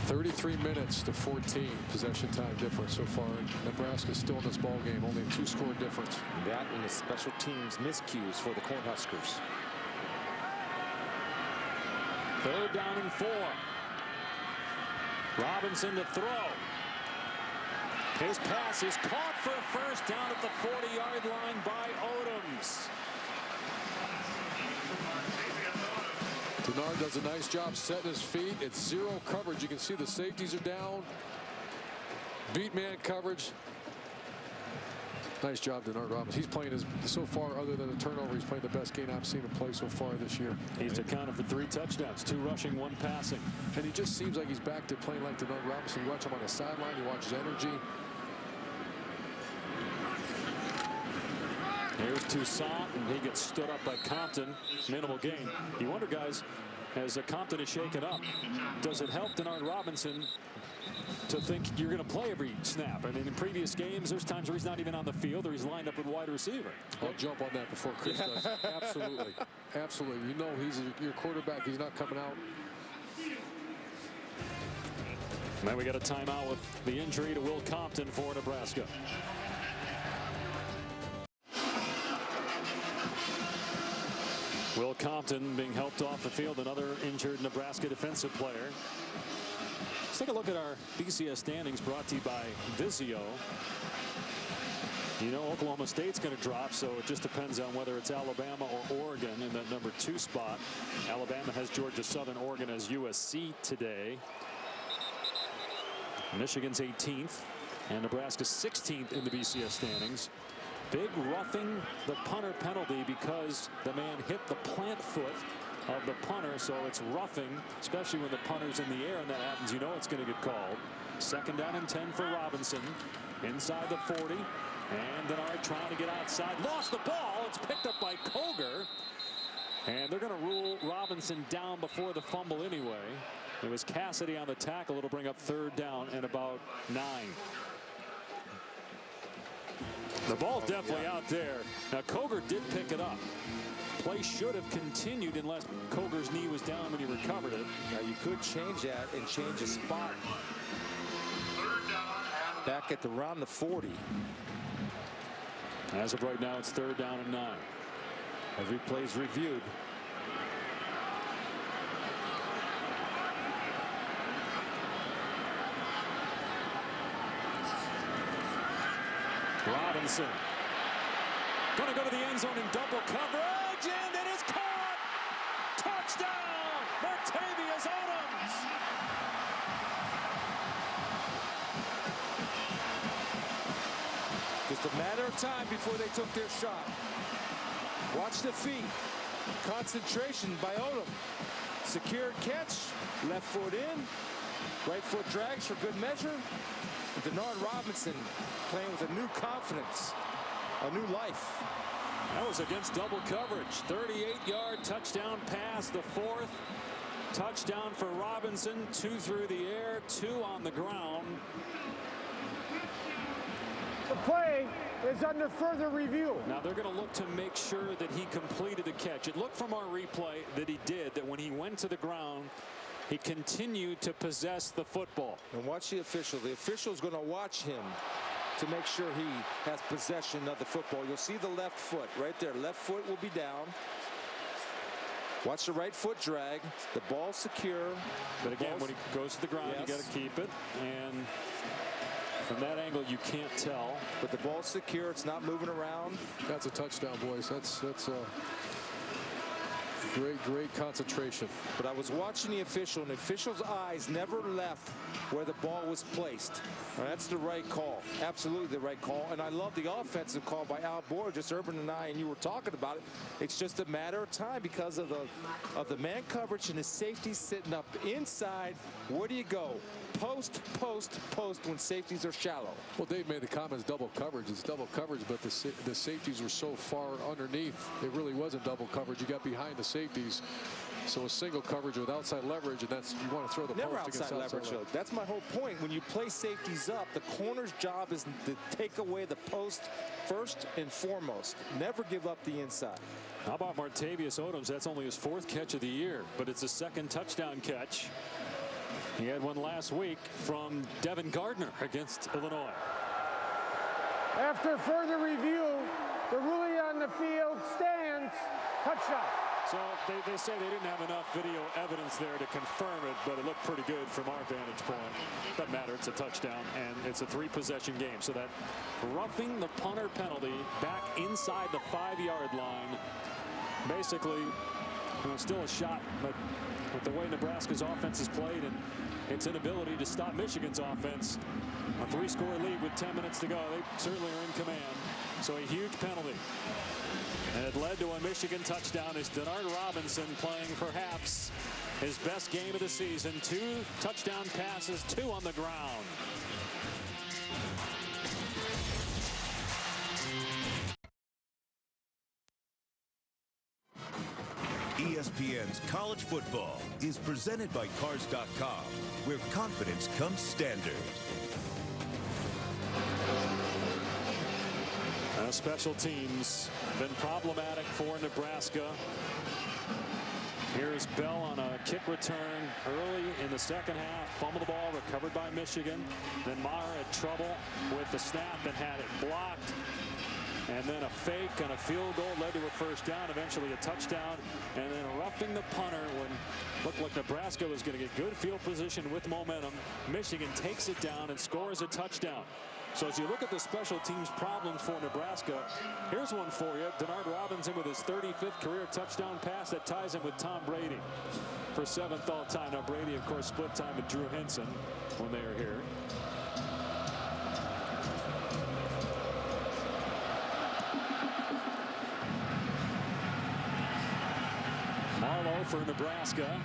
33 minutes to 14 possession time difference so far. Nebraska's still in this ball game, only a 2-score difference. That and the special teams miscues for the Cornhuskers. 3rd down and 4. Robinson to throw. His pass is caught for a first down at the 40-yard line by Odoms. Denard does a nice job setting his feet. It's 0 coverage. You can see the safeties are down. Beat man coverage. Nice job, Denard Robinson. He's playing so far, other than a turnover, he's playing the best game I've seen him play so far this year. He's accounted for 3 touchdowns, 2 rushing, 1 passing. And he just seems like he's back to playing like Denard Robinson. You watch him on the sideline, you watch his energy. Here's Toussaint, and he gets stood up by Compton. Minimal gain. You wonder, guys, as Compton is shaken up, does it help Denard Robinson to think you're going to play every snap? I mean, in previous games, there's times where he's not even on the field or he's lined up with wide receiver. I'll jump on that before Chris does. Absolutely. Absolutely. You know he's your quarterback. He's not coming out. Now we got a timeout with the injury to Will Compton for Nebraska. Will Compton being helped off the field, another injured Nebraska defensive player. Let's take a look at our BCS standings, brought to you by Vizio. You know Oklahoma State's going to drop, so it just depends on whether it's Alabama or Oregon in that number 2 spot. Alabama has Georgia Southern. Oregon has USC today. Michigan's 18th and Nebraska's 16th in the BCS standings. Big roughing the punter penalty because the man hit the plant foot of the punter, so it's roughing, especially when the punter's in the air and that happens. You know it's going to get called. 2nd down and 10 for Robinson inside the 40, and Denard trying to get outside, lost the ball. It's picked up by Koger, and they're going to rule Robinson down before the fumble anyway. It was Cassidy on the tackle. It'll bring up 3rd down and about 9. The ball's definitely out there. Now Koger did pick it up. Play should have continued unless Koger's knee was down when he recovered it. Now you could change that and change a spot back at around the 40. As of right now, it's 3rd down and 9. Every play's reviewed. Robinson going to go to the end zone in double coverage, and it is caught. Touchdown, Martavius Odoms. Just a matter of time before they took their shot. Watch the feet. Concentration by Odom. Secured catch. Left foot in. Right foot drags for good measure. Denard Robinson playing with a new confidence, a new life. That was against double coverage. 38-yard touchdown pass, the 4th touchdown for Robinson. 2 through the air, 2 on the ground. The play is under further review. Now they're going to look to make sure that he completed the catch. It looked from our replay that he did, that when he went to the ground, he continued to possess the football. And watch the official. The official's going to watch him to make sure he has possession of the football. You'll see the left foot right there. Left foot will be down. Watch the right foot drag. The ball's secure. But again, when he goes to the ground, you got to keep it. And from that angle, you can't tell. But the ball's secure. It's not moving around. That's a touchdown, boys. That's great concentration. But I was watching the official, and the official's eyes never left where the ball was placed. And that's the right call. Absolutely the right call. And I love the offensive call by Al Borges, Urban and I, and you were talking about it. It's just a matter of time because of the man coverage and the safety sitting up inside. Where do you go? Post, post, post when safeties are shallow. Well, Dave made the comments double coverage. It's double coverage, but the safeties were so far underneath. It really wasn't double coverage. You got behind the safeties. So a single coverage with outside leverage, and that's, you want to throw the Never post outside against leverage. That's my whole point. When you play safeties up, the corner's job is to take away the post first and foremost. Never give up the inside. How about Martavius Odoms? That's only his 4th catch of the year, but it's a 2nd touchdown catch. He had one last week from Devin Gardner against Illinois. After further review, the ruling on the field stands. Touchdown. So they say they didn't have enough video evidence there to confirm it, but it looked pretty good from our vantage point. Doesn't matter, it's a touchdown, and it's a 3-possession game. So that roughing the punter penalty back inside the 5-yard line, basically, still a shot, but with the way Nebraska's offense is played and its inability to stop Michigan's offense, a 3-score lead with 10 minutes to go, they certainly are in command. So a huge penalty. And it led to a Michigan touchdown as Denard Robinson playing perhaps his best game of the season. 2 touchdown passes, 2 on the ground. ESPN's College Football is presented by Cars.com, where confidence comes standard. Special teams been problematic for Nebraska. Here's Bell on a kick return early in the second half. Fumbled the ball, recovered by Michigan. Then Maher had trouble with the snap and had it blocked. And then a fake and a field goal led to a first down, eventually a touchdown. And then roughing the punter when it looked like Nebraska was going to get good field position with momentum. Michigan takes it down and scores a touchdown. So as you look at the special teams problems for Nebraska, here's one for you. Denard Robinson with his 35th career touchdown pass that ties him with Tom Brady for 7th all time. Now Brady, of course, split time with Drew Henson when they are here. Marlowe for Nebraska.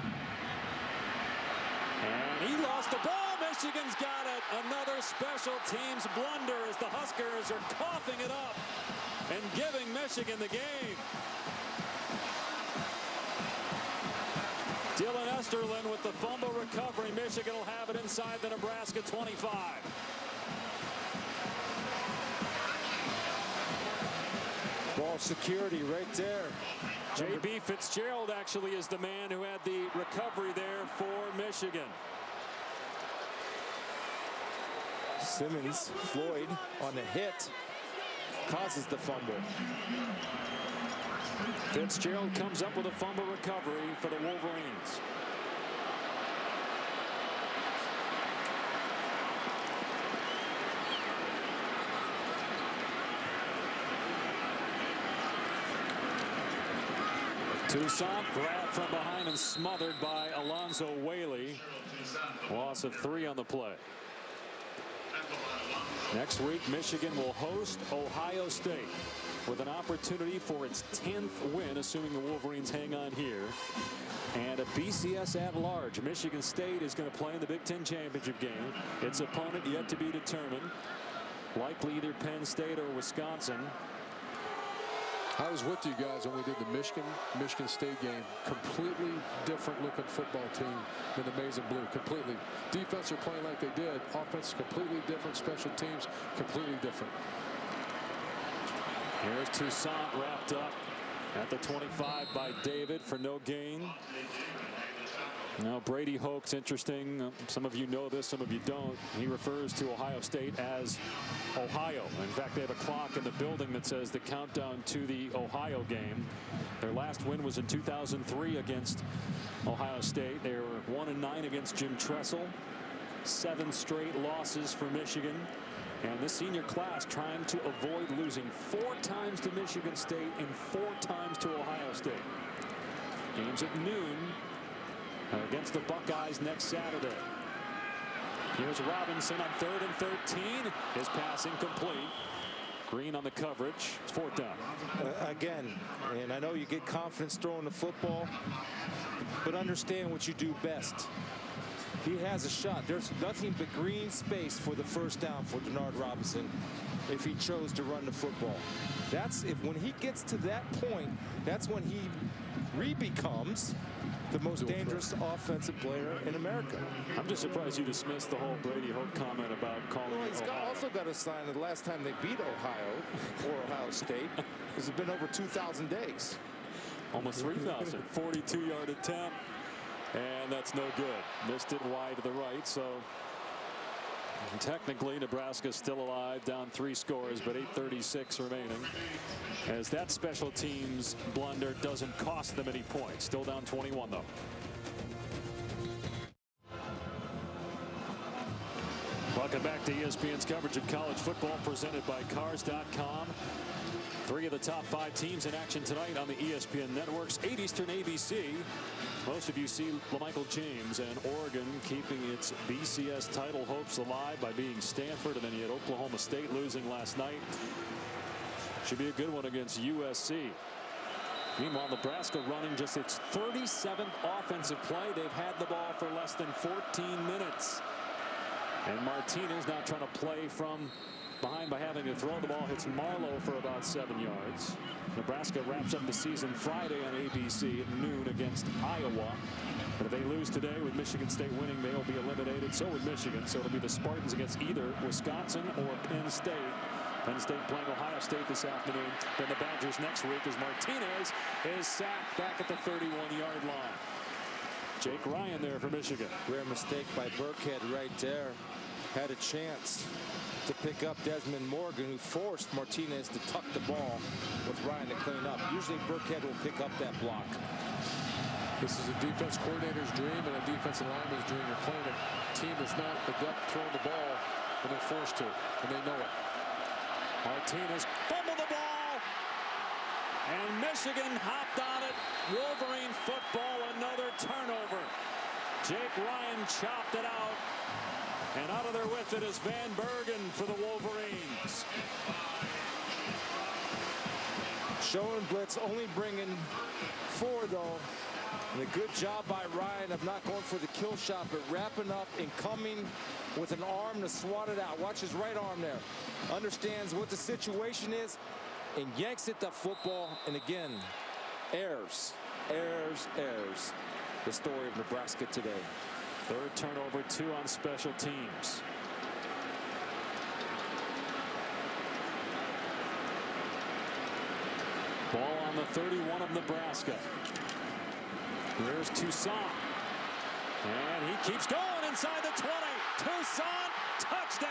And he lost the ball. Michigan's got it. Another special teams blunder as the Huskers are coughing it up and giving Michigan the game. Dylan Esterlin with the fumble recovery. Michigan will have it inside the Nebraska 25. Ball security right there. J.B. Fitzgerald actually is the man who had the recovery there for Michigan. Simmons, Floyd on the hit, causes the fumble. Fitzgerald comes up with a fumble recovery for the Wolverines. Toussaint grabbed from behind and smothered by Alonzo Whaley. Loss of 3 on the play. Next week, Michigan will host Ohio State with an opportunity for its 10th win, assuming the Wolverines hang on here. And a BCS at large. Michigan State is going to play in the Big Ten championship game. Its opponent yet to be determined. Likely either Penn State or Wisconsin. I was with you guys when we did the Michigan State game. Completely different looking football team than the Maize and Blue. Completely. Defense are playing like they did. Offense completely different. Special teams completely different. Here's Toussaint wrapped up at the 25 by David for no gain. Now Brady Hoke's interesting. Some of you know this, some of you don't. He refers to Ohio State as Ohio. In fact, they have a clock in the building that says the countdown to the Ohio game. Their last win was in 2003 against Ohio State. They were 1-9 against Jim Tressel. 7 straight losses for Michigan. And this senior class trying to avoid losing 4 times to Michigan State and 4 times to Ohio State. Games at noon against the Buckeyes next Saturday. Here's Robinson on 3rd and 13. His pass incomplete. Green on the coverage. It's 4th down. Again, and I know you get confidence throwing the football, but understand what you do best. He has a shot. There's nothing but green space for the first down for Denard Robinson if he chose to run the football. That's when he gets to that point, that's when he re-becomes the most dangerous offensive player in America. I'm just surprised you dismissed the whole Brady Hoke comment about calling it He's Ohio. also got a sign that the last time they beat Ohio or Ohio State has been over 2,000 days. Almost 3,000. 42-yard attempt. And that's no good. Missed it wide to the right. So technically Nebraska's still alive, down 3 scores, but 8:36 remaining, as that special teams blunder doesn't cost them any points. Still down 21 though. Welcome back to ESPN's coverage of college football, presented by Cars.com. 3 of the top 5 teams in action tonight on the ESPN networks. 8 Eastern ABC. Most of you see LaMichael James and Oregon keeping its BCS title hopes alive by beating Stanford, and then you had Oklahoma State losing last night. Should be a good one against USC. Meanwhile, Nebraska running just its 37th offensive play. They've had the ball for less than 14 minutes. And Martinez now trying to play from behind by having to throw the ball. Hits Marlowe for about 7 yards. Nebraska wraps up the season Friday on ABC at noon against Iowa. But if they lose today, with Michigan State winning, they'll be eliminated. So would Michigan. So it'll be the Spartans against either Wisconsin or Penn State. Penn State playing Ohio State this afternoon. Then the Badgers next week, as Martinez is sacked back at the 31-yard line. Jake Ryan there for Michigan. Rare mistake by Burkhead right there. Had a chance to pick up Desmond Morgan, who forced Martinez to tuck the ball with Ryan to clean up. Usually Burkhead will pick up that block. This is a defense coordinator's dream and a defensive lineman's dream. You're playing a team that's not adept throwing the ball, and they're forced to, and they know it. Martinez fumbled the ball, and Michigan hopped on it. Wolverine football, another turnover. Jake Ryan chopped it out. And out of there with it is Van Bergen for the Wolverines. Showing blitz, only bringing 4 though. And a good job by Ryan of not going for the kill shot, but wrapping up and coming with an arm to swat it out. Watch his right arm there. Understands what the situation is and yanks at the football. And again, errors. The story of Nebraska today. 3rd turnover, 2 on special teams. Ball on the 31 of Nebraska. Here's Toussaint. And he keeps going inside the 20. Toussaint, touchdown.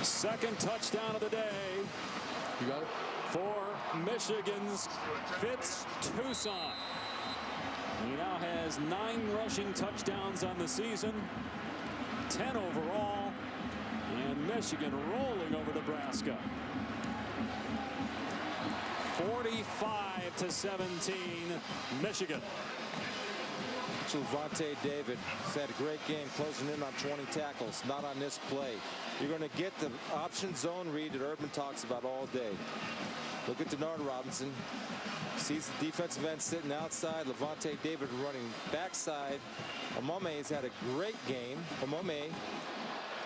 Second touchdown of the day. You got it? For Michigan's Fitz Toussaint. He now has 9 rushing touchdowns on the season, 10 overall, and Michigan rolling over Nebraska. 45-17, Michigan. Levante David has had a great game, closing in on 20 tackles. Not on this play. You're going to get the option zone read that Urban talks about all day. Look at Denard Robinson. Sees the defensive end sitting outside. Levante David running backside. Omome has had a great game. Omome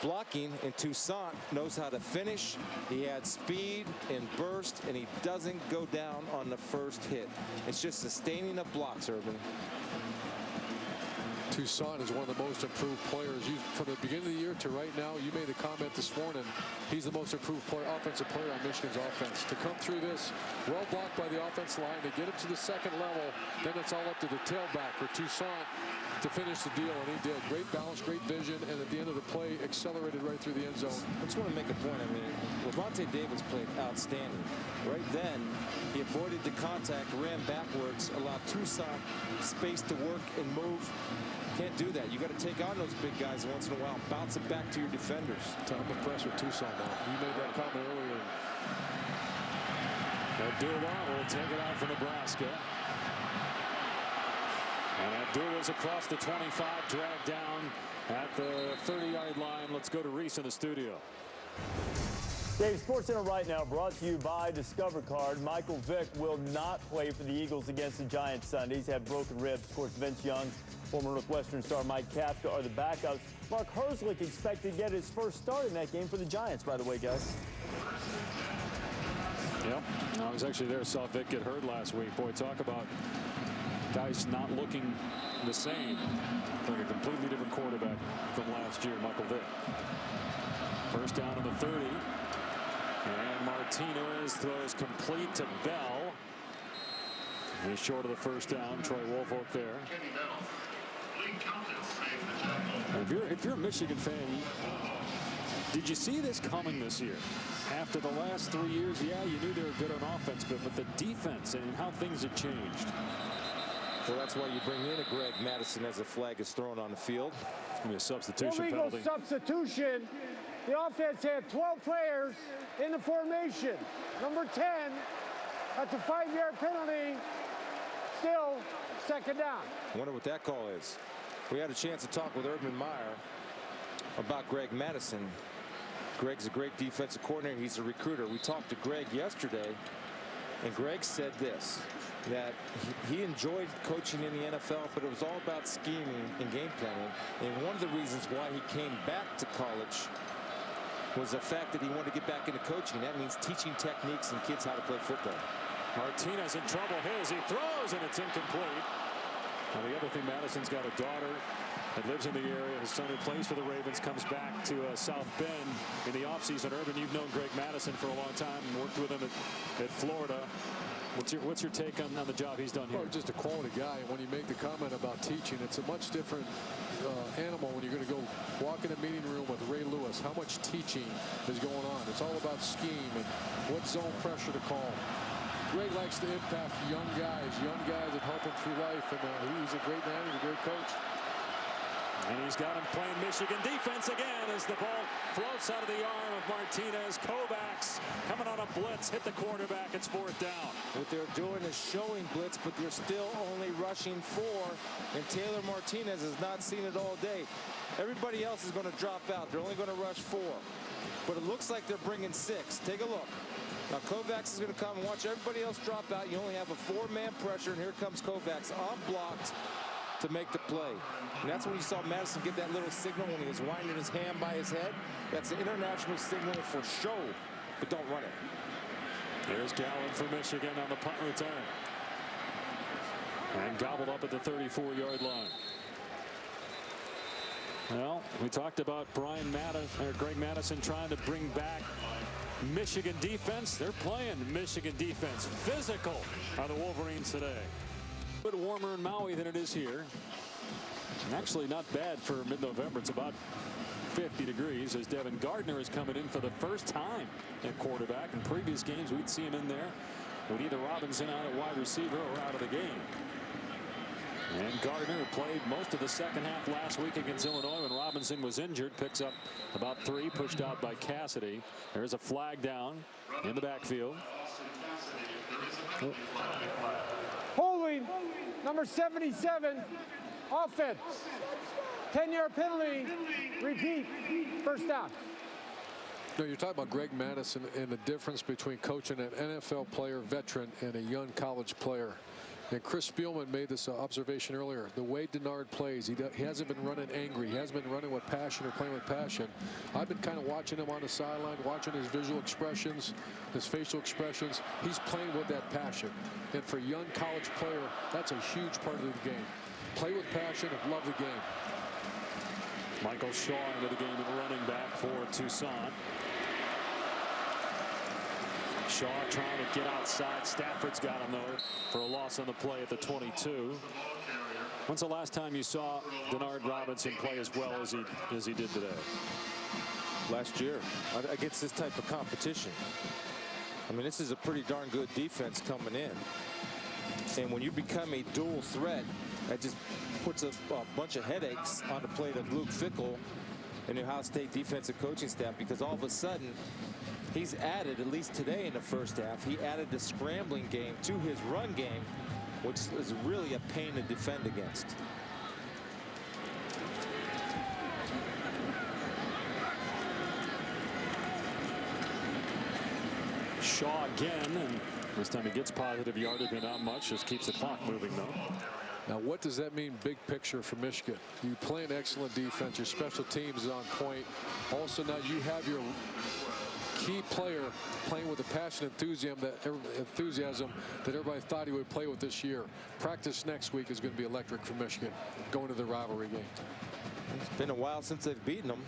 blocking, and Toussaint knows how to finish. He had speed and burst, and he doesn't go down on the first hit. It's just sustaining the blocks, Urban. Toussaint is one of the most improved players. From the beginning of the year to right now, you made the comment this morning, he's the most improved offensive player on Michigan's offense. To come through this, well blocked by the offensive line, to get him to the second level, then it's all up to the tailback for Toussaint to finish the deal, and he did. Great balance, great vision, and at the end of the play, accelerated right through the end zone. I just want to make a point. I mean, Levante Davis played outstanding. Right then, he avoided the contact, ran backwards, allowed Toussaint space to work and move. Can't do that. You got to take on those big guys once in a while, bounce it back to your defenders. I'm impressed with Toussaint now. You made that comment earlier. Abdullah will take it out for Nebraska. And Abdullah's across the 25, dragged down at the 30-yard line. Let's go to Reese in the studio. Dave, SportsCenter right now brought to you by Discover Card. Michael Vick will not play for the Eagles against the Giants Sunday. He's had broken ribs. Of course, Vince Young, former Northwestern star Mike Kafka are the backups. Mark Herzlich expected to get his first start in that game for the Giants, by the way, guys. Yep. I was actually there. Saw Vic get hurt last week. Boy, talk about guys not looking the same. Like a completely different quarterback from last year, Michael Vick. First down on the 30. And Martinez throws complete to Bell. He's short of the first down. Troy Woolfolk there. If you're a Michigan fan, did you see this coming this year? After the last 3 years, yeah, you knew they were good on offense, but the defense and how things have changed. Well, that's why you bring in a Greg Madison as a flag is thrown on the field. It's going to be a substitution Illegal penalty. Substitution. The offense had 12 players in the formation. Number 10, that's a 5-yard penalty. Still second down. I wonder what that call is. We had a chance to talk with Urban Meyer about Greg Madison. Greg's a great defensive coordinator. He's a recruiter. We talked to Greg yesterday, and Greg said this, that he enjoyed coaching in the NFL, but it was all about scheming and game planning. And one of the reasons why he came back to college was the fact that he wanted to get back into coaching. That means teaching techniques and kids how to play football. Martinez in trouble. He throws, and it's incomplete. Now, the other thing, Madison's got a daughter that lives in the area. His son who plays for the Ravens comes back to South Bend in the offseason. Urban, you've known Greg Madison for a long time and worked with him at Florida. What's your take on the job he's done here? Well, just a quality guy. And when you make the comment about teaching, it's a much different animal when you're going to go walk in a meeting room with Ray Lewis. How much teaching is going on? It's all about scheme and what zone pressure to call. Greg likes to impact young guys that help him through life, and he's a great man. He's a great coach. And he's got him playing Michigan defense again as the ball floats out of the arm of Martinez. Kovacs coming on a blitz, hit the quarterback. It's fourth down. What they're doing is showing blitz, but they're still only rushing 4. And Taylor Martinez has not seen it all day. Everybody else is going to drop out. They're only going to rush 4. But it looks like they're bringing 6. Take a look. Now Kovacs is going to come and watch everybody else drop out. You only have a 4-man pressure, and here comes Kovacs unblocked to make the play. And that's when you saw Madison get that little signal when he was winding his hand by his head. That's an international signal for show, but don't run it. Here's Gallen for Michigan on the punt return. And gobbled up at the 34-yard line. Well, we talked about Greg Madison trying to bring back Michigan defense. They're playing Michigan defense. Physical are the Wolverines today. A bit warmer in Maui than it is here. Actually not bad for mid-November. It's about 50 degrees as Devin Gardner is coming in for the first time at quarterback. In previous games we'd see him in there with either Robinson out at wide receiver or out of the game. And Gardner, who played most of the second half last week against Illinois when Robinson was injured, picks up about 3, pushed out by Cassidy. There's a flag down in the backfield. Holding number 77, offense. 10-yard penalty. Repeat. First down. No, you're talking about Greg Madison and the difference between coaching an NFL player, veteran, and a young college player. And Chris Spielman made this observation earlier. The way Denard plays, he hasn't been running angry. He hasn't been running with passion or playing with passion. I've been kind of watching him on the sideline, watching his visual expressions, his facial expressions. He's playing with that passion. And for a young college player, that's a huge part of the game. Play with passion and love the game. Michael Shaw into the game and running back for Tucson. Shaw trying to get outside. Stafford's got him, though, for a loss on the play at the 22. When's the last time you saw Denard Robinson play as well as he did today? Last year against this type of competition. I mean, this is a pretty darn good defense coming in. And when you become a dual threat, that just puts a bunch of headaches on the plate of Luke Fickell and the Ohio State defensive coaching staff, because all of a sudden he's added, at least today in the first half, he added the scrambling game to his run game, which is really a pain to defend against. Shaw again, and this time he gets positive yardage, but not much. Just keeps the clock moving, though. Now, what does that mean big picture for Michigan? You play an excellent defense. Your special teams is on point. Also, now you have your key player playing with the passion and enthusiasm that everybody thought he would play with this year. Practice next week is going to be electric for Michigan, going to the rivalry game. It's been a while since they've beaten them.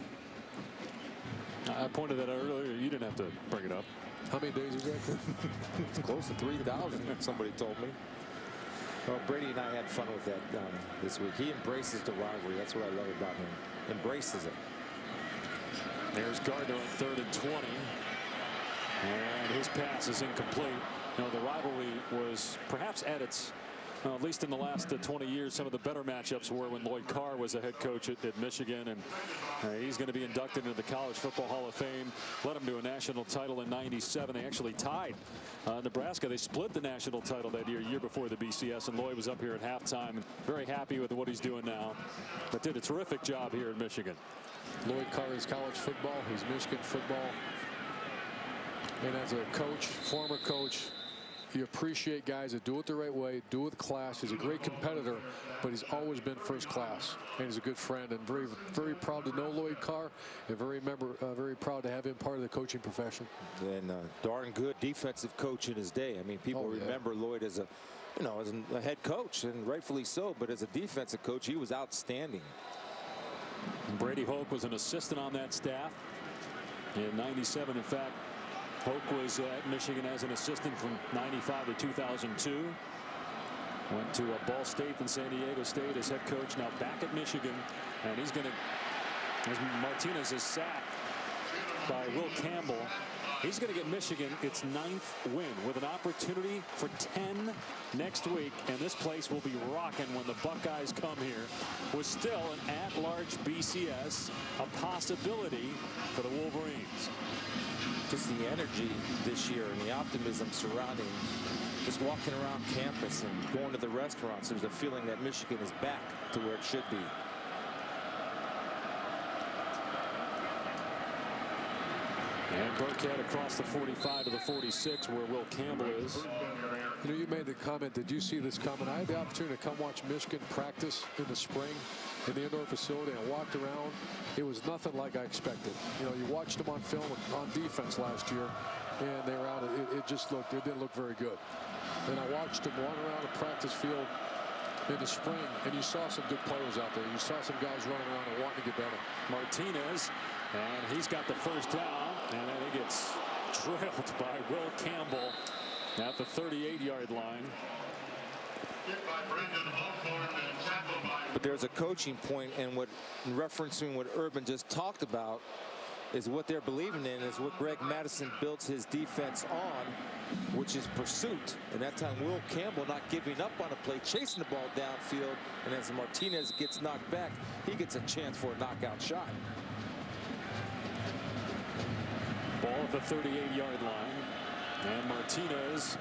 I pointed that out earlier. You didn't have to bring it up. How many days exactly? It's close to 3,000, somebody told me. Well, Brady and I had fun with that this week. He embraces the rivalry. That's what I love about him. Embraces it. There's Gardner on 3rd and 20. And his pass is incomplete. You know, the rivalry was perhaps at its, at least in the last 20 years, some of the better matchups were when Lloyd Carr was the head coach at Michigan. And he's going to be inducted into the College Football Hall of Fame. Led them to a national title in '97. They actually tied Nebraska. They split the national title that year before the BCS. And Lloyd was up here at halftime. And very happy with what he's doing now. But did a terrific job here in Michigan. Lloyd Carr is college football. He's Michigan football. And as a coach, former coach, you appreciate guys that do it the right way, do it with class. He's a great competitor, but he's always been first class. And he's a good friend, and very, very proud to know Lloyd Carr, and very proud to have him part of the coaching profession. And darn good defensive coach in his day. I mean, people remember Lloyd as a, as a head coach, and rightfully so. But as a defensive coach, he was outstanding. Brady Hoke was an assistant on that staff in '97. In fact, Hoke was at Michigan as an assistant from '95 to 2002. Went to Ball State and San Diego State as head coach. Now back at Michigan, and he's going to, as Martinez is sacked by Will Campbell, he's going to get Michigan its 9th win with an opportunity for 10 next week. And this place will be rocking when the Buckeyes come here. With still an at-large BCS, a possibility for the Wolverines. Just the energy this year and the optimism surrounding just walking around campus and going to the restaurants. There's a feeling that Michigan is back to where it should be. And Burkhead across the 45 to the 46 where Will Campbell is. You know, you made the comment, did you see this comment? I had the opportunity to come watch Michigan practice in the spring in the indoor facility. I walked around. It was nothing like I expected. You know, you watched them on film on defense last year, and they were out. It didn't look very good. And I watched them run around the practice field in the spring, and you saw some good players out there. You saw some guys running around and wanting to get better. Martinez, and he's got the first down, and then he gets trailed by Will Campbell at the 38-yard line. But there's a coaching point, and referencing what Urban just talked about is what they're believing in, is what Greg Madison builds his defense on, which is pursuit. And that time, Will Campbell not giving up on a play, chasing the ball downfield, and as Martinez gets knocked back, he gets a chance for a knockout shot. Ball at the 38-yard line, and Martinez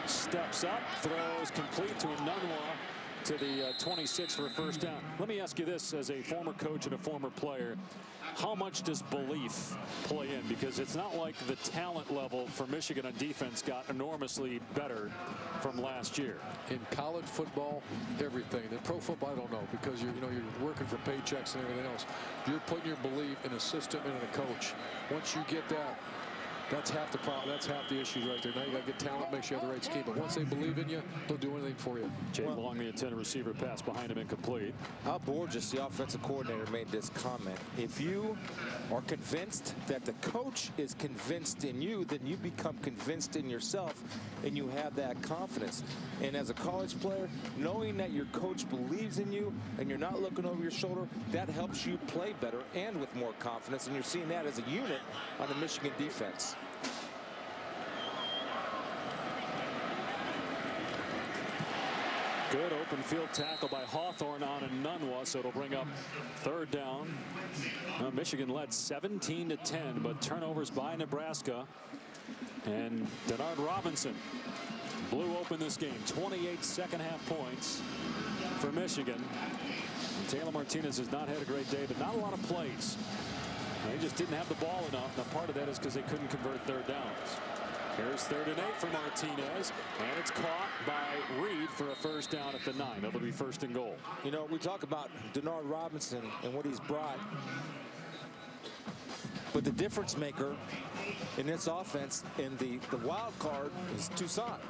steps up, throws complete to Enunwa to the 26 for a first down. Let me ask you this, as a former coach and a former player, how much does belief play in? Because it's not like the talent level for Michigan on defense got enormously better from last year. In college football, everything. In pro football, I don't know, because you're working for paychecks and everything else. You're putting your belief in a system and in a coach. Once you get that, that's half the problem. That's half the issue right there. Now you got to get talent, make sure you have the right scheme. But once they believe in you, they'll do anything for you. Jay Long, the intended receiver, pass behind him, incomplete. Al Borges, the offensive coordinator, made this comment. If you are convinced that the coach is convinced in you, then you become convinced in yourself, and you have that confidence. And as a college player, knowing that your coach believes in you and you're not looking over your shoulder, that helps you play better and with more confidence. And you're seeing that as a unit on the Michigan defense. Good open field tackle by Hawthorne on Enunwa, so it'll bring up third down. Michigan led 17-10, but turnovers by Nebraska. And Denard Robinson blew open this game. 28 second-half points for Michigan. And Taylor Martinez has not had a great day, but not a lot of plays. They just didn't have the ball enough. Now, part of that is because they couldn't convert third downs. Here's 3rd and 8 for Martinez, and it's caught by Reed for a first down at the 9. That'll be 1st and goal. You know, we talk about Denard Robinson and what he's brought. But the difference maker in this offense in the wild card is Toussaint,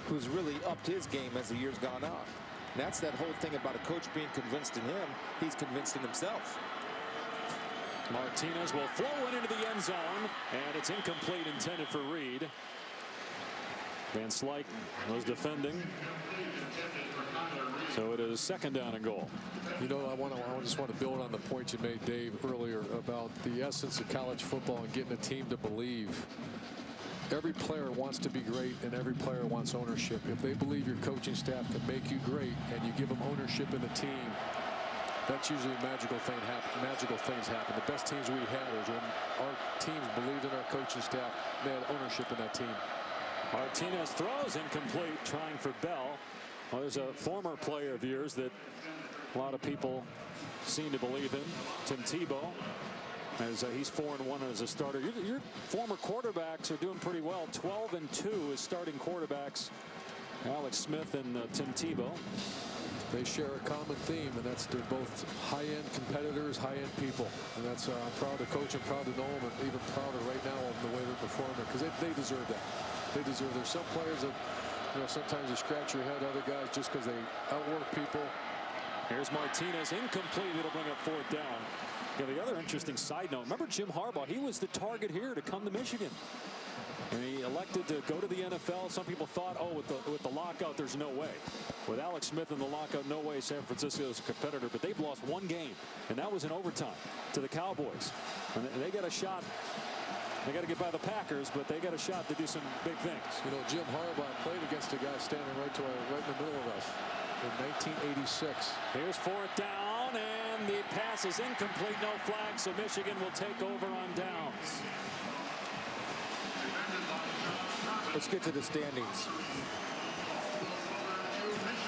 who's really upped his game as the year's gone on. And that's that whole thing about a coach being convinced in him. He's convinced in himself. Martinez will flow it into the end zone, and it's incomplete, intended for Reed. Van Slyke was defending. So it is second down and goal. You know, I just want to build on the point you made, Dave, earlier about the essence of college football and getting a team to believe. Every player wants to be great, and every player wants ownership. If they believe your coaching staff can make you great and you give them ownership in the team, that's usually magical things happen. The best teams we had is when our teams believed in our coaching staff. They had ownership in that team. Martinez throws incomplete, trying for Bell. Well, there's a former player of yours that a lot of people seem to believe in, Tim Tebow, as he's 4-1 as a starter. Your former quarterbacks are doing pretty well. 12-2 as starting quarterbacks. Alex Smith and Tim Tebow. They share a common theme, and that's they're both high-end competitors, high-end people. And that's I'm proud to coach, I'm proud to know them, and even prouder right now of the way they're performing, because they deserve that. They deserve. There's some players that, you know, sometimes you scratch your head, other guys just because they outwork people. Here's Martinez, incomplete. It'll bring up fourth down. Yeah, the other interesting side note, remember Jim Harbaugh? He was the target here to come to Michigan. And he elected to go to the NFL. Some people thought, oh, with the lockout, there's no way. With Alex Smith in the lockout, no way San Francisco is a competitor. But they've lost one game, and that was in overtime to the Cowboys. And they got a shot. They got to get by the Packers, but they got a shot to do some big things. You know, Jim Harbaugh played against a guy standing right in the middle of us in 1986. Here's fourth down, and the pass is incomplete. No flag, so Michigan will take over on downs. Let's get to the standings.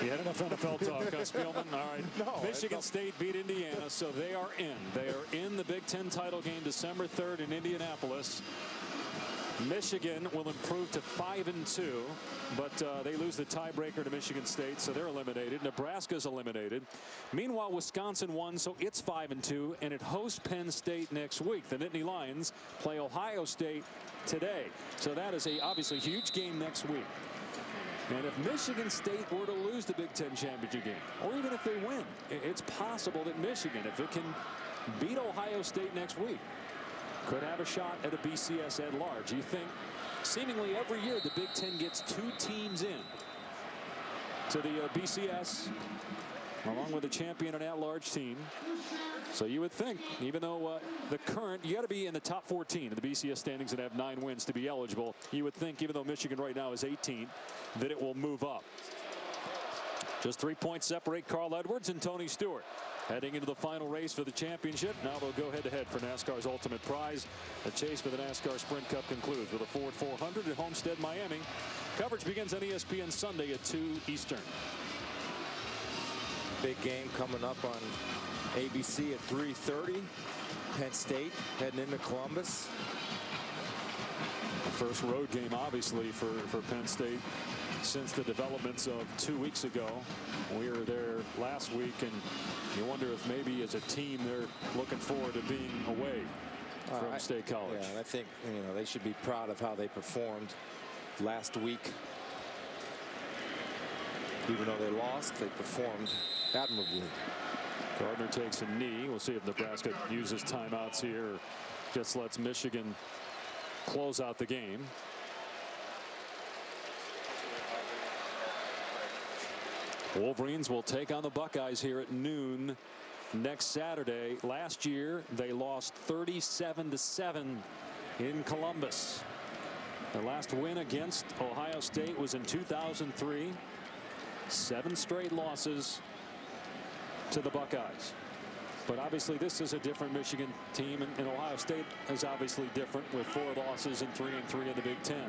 You had enough NFL talk, Spielman? All right. No, Michigan State beat Indiana, so they are in. They are in the Big Ten title game December 3rd in Indianapolis. Michigan will improve to 5-2, but they lose the tiebreaker to Michigan State, so they're eliminated. Nebraska's eliminated. Meanwhile, Wisconsin won, so it's 5-2, and it hosts Penn State next week. The Nittany Lions play Ohio State today, so that is a obviously huge game next week. And if Michigan State were to lose the Big Ten championship game, or even if they win, it's possible that Michigan, if it can beat Ohio State next week, could have a shot at a BCS at large. You think seemingly every year the Big Ten gets 2 teams in to the BCS, along with a champion and at-large team. So you would think, even though the current, you got to be in the top 14 of the BCS standings and have 9 wins to be eligible. You would think, even though Michigan right now is 18, that it will move up. Just 3 points separate Carl Edwards and Tony Stewart. Heading into the final race for the championship. Now they'll go head-to-head for NASCAR's ultimate prize. The chase for the NASCAR Sprint Cup concludes with a Ford 400 at Homestead, Miami. Coverage begins on ESPN Sunday at 2 Eastern. Big game coming up on ABC at 3:30. Penn State heading into Columbus. First road game, obviously, for Penn State since the developments of 2 weeks ago. We were there last week, and you wonder if maybe as a team they're looking forward to being away from State College. Yeah, I think they should be proud of how they performed last week. Even though they lost, they performed admirably. Gardner takes a knee. We'll see if Nebraska uses timeouts here, or just lets Michigan close out the game. Wolverines will take on the Buckeyes here at noon next Saturday. Last year, they lost 37-7 in Columbus. Their last win against Ohio State was in 2003. 7 straight losses to the Buckeyes. But obviously this is a different Michigan team, and Ohio State is obviously different with 4 losses and 3-3 in the Big Ten.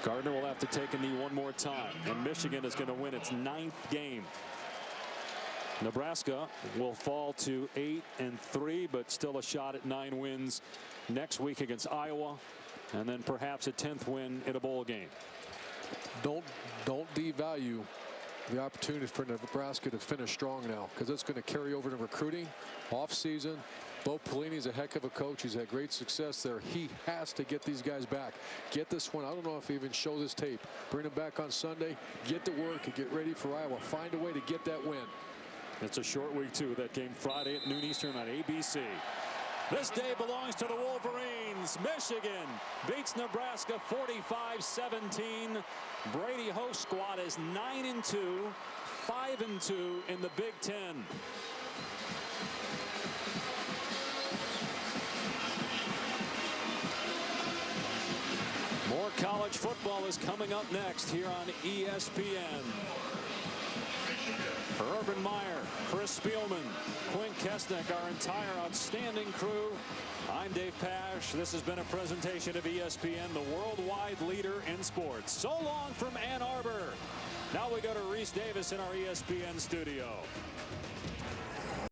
Gardner will have to take a knee one more time, and Michigan is going to win its 9th game. Nebraska will fall to 8-3, but still a shot at 9 wins next week against Iowa, and then perhaps a 10th win in a bowl game. Don't devalue the opportunity for Nebraska to finish strong now, because it's going to carry over to recruiting, off season. Bo Pelini's a heck of a coach. He's had great success there. He has to get these guys back. Get this one. I don't know if he even show this tape. Bring them back on Sunday. Get to work and get ready for Iowa. Find a way to get that win. It's a short week, too. That game Friday at noon Eastern on ABC. This day belongs to the Wolverines. Michigan beats Nebraska 45-17. Brady host squad is 9-2, 5-2 in the Big Ten. More college football is coming up next here on ESPN. For Urban Meyer, Chris Spielman, Quinn Kesnick, our entire outstanding crew, I'm Dave Pasch. This has been a presentation of ESPN, the worldwide leader in sports. So long from Ann Arbor. Now we go to Reese Davis in our ESPN studio.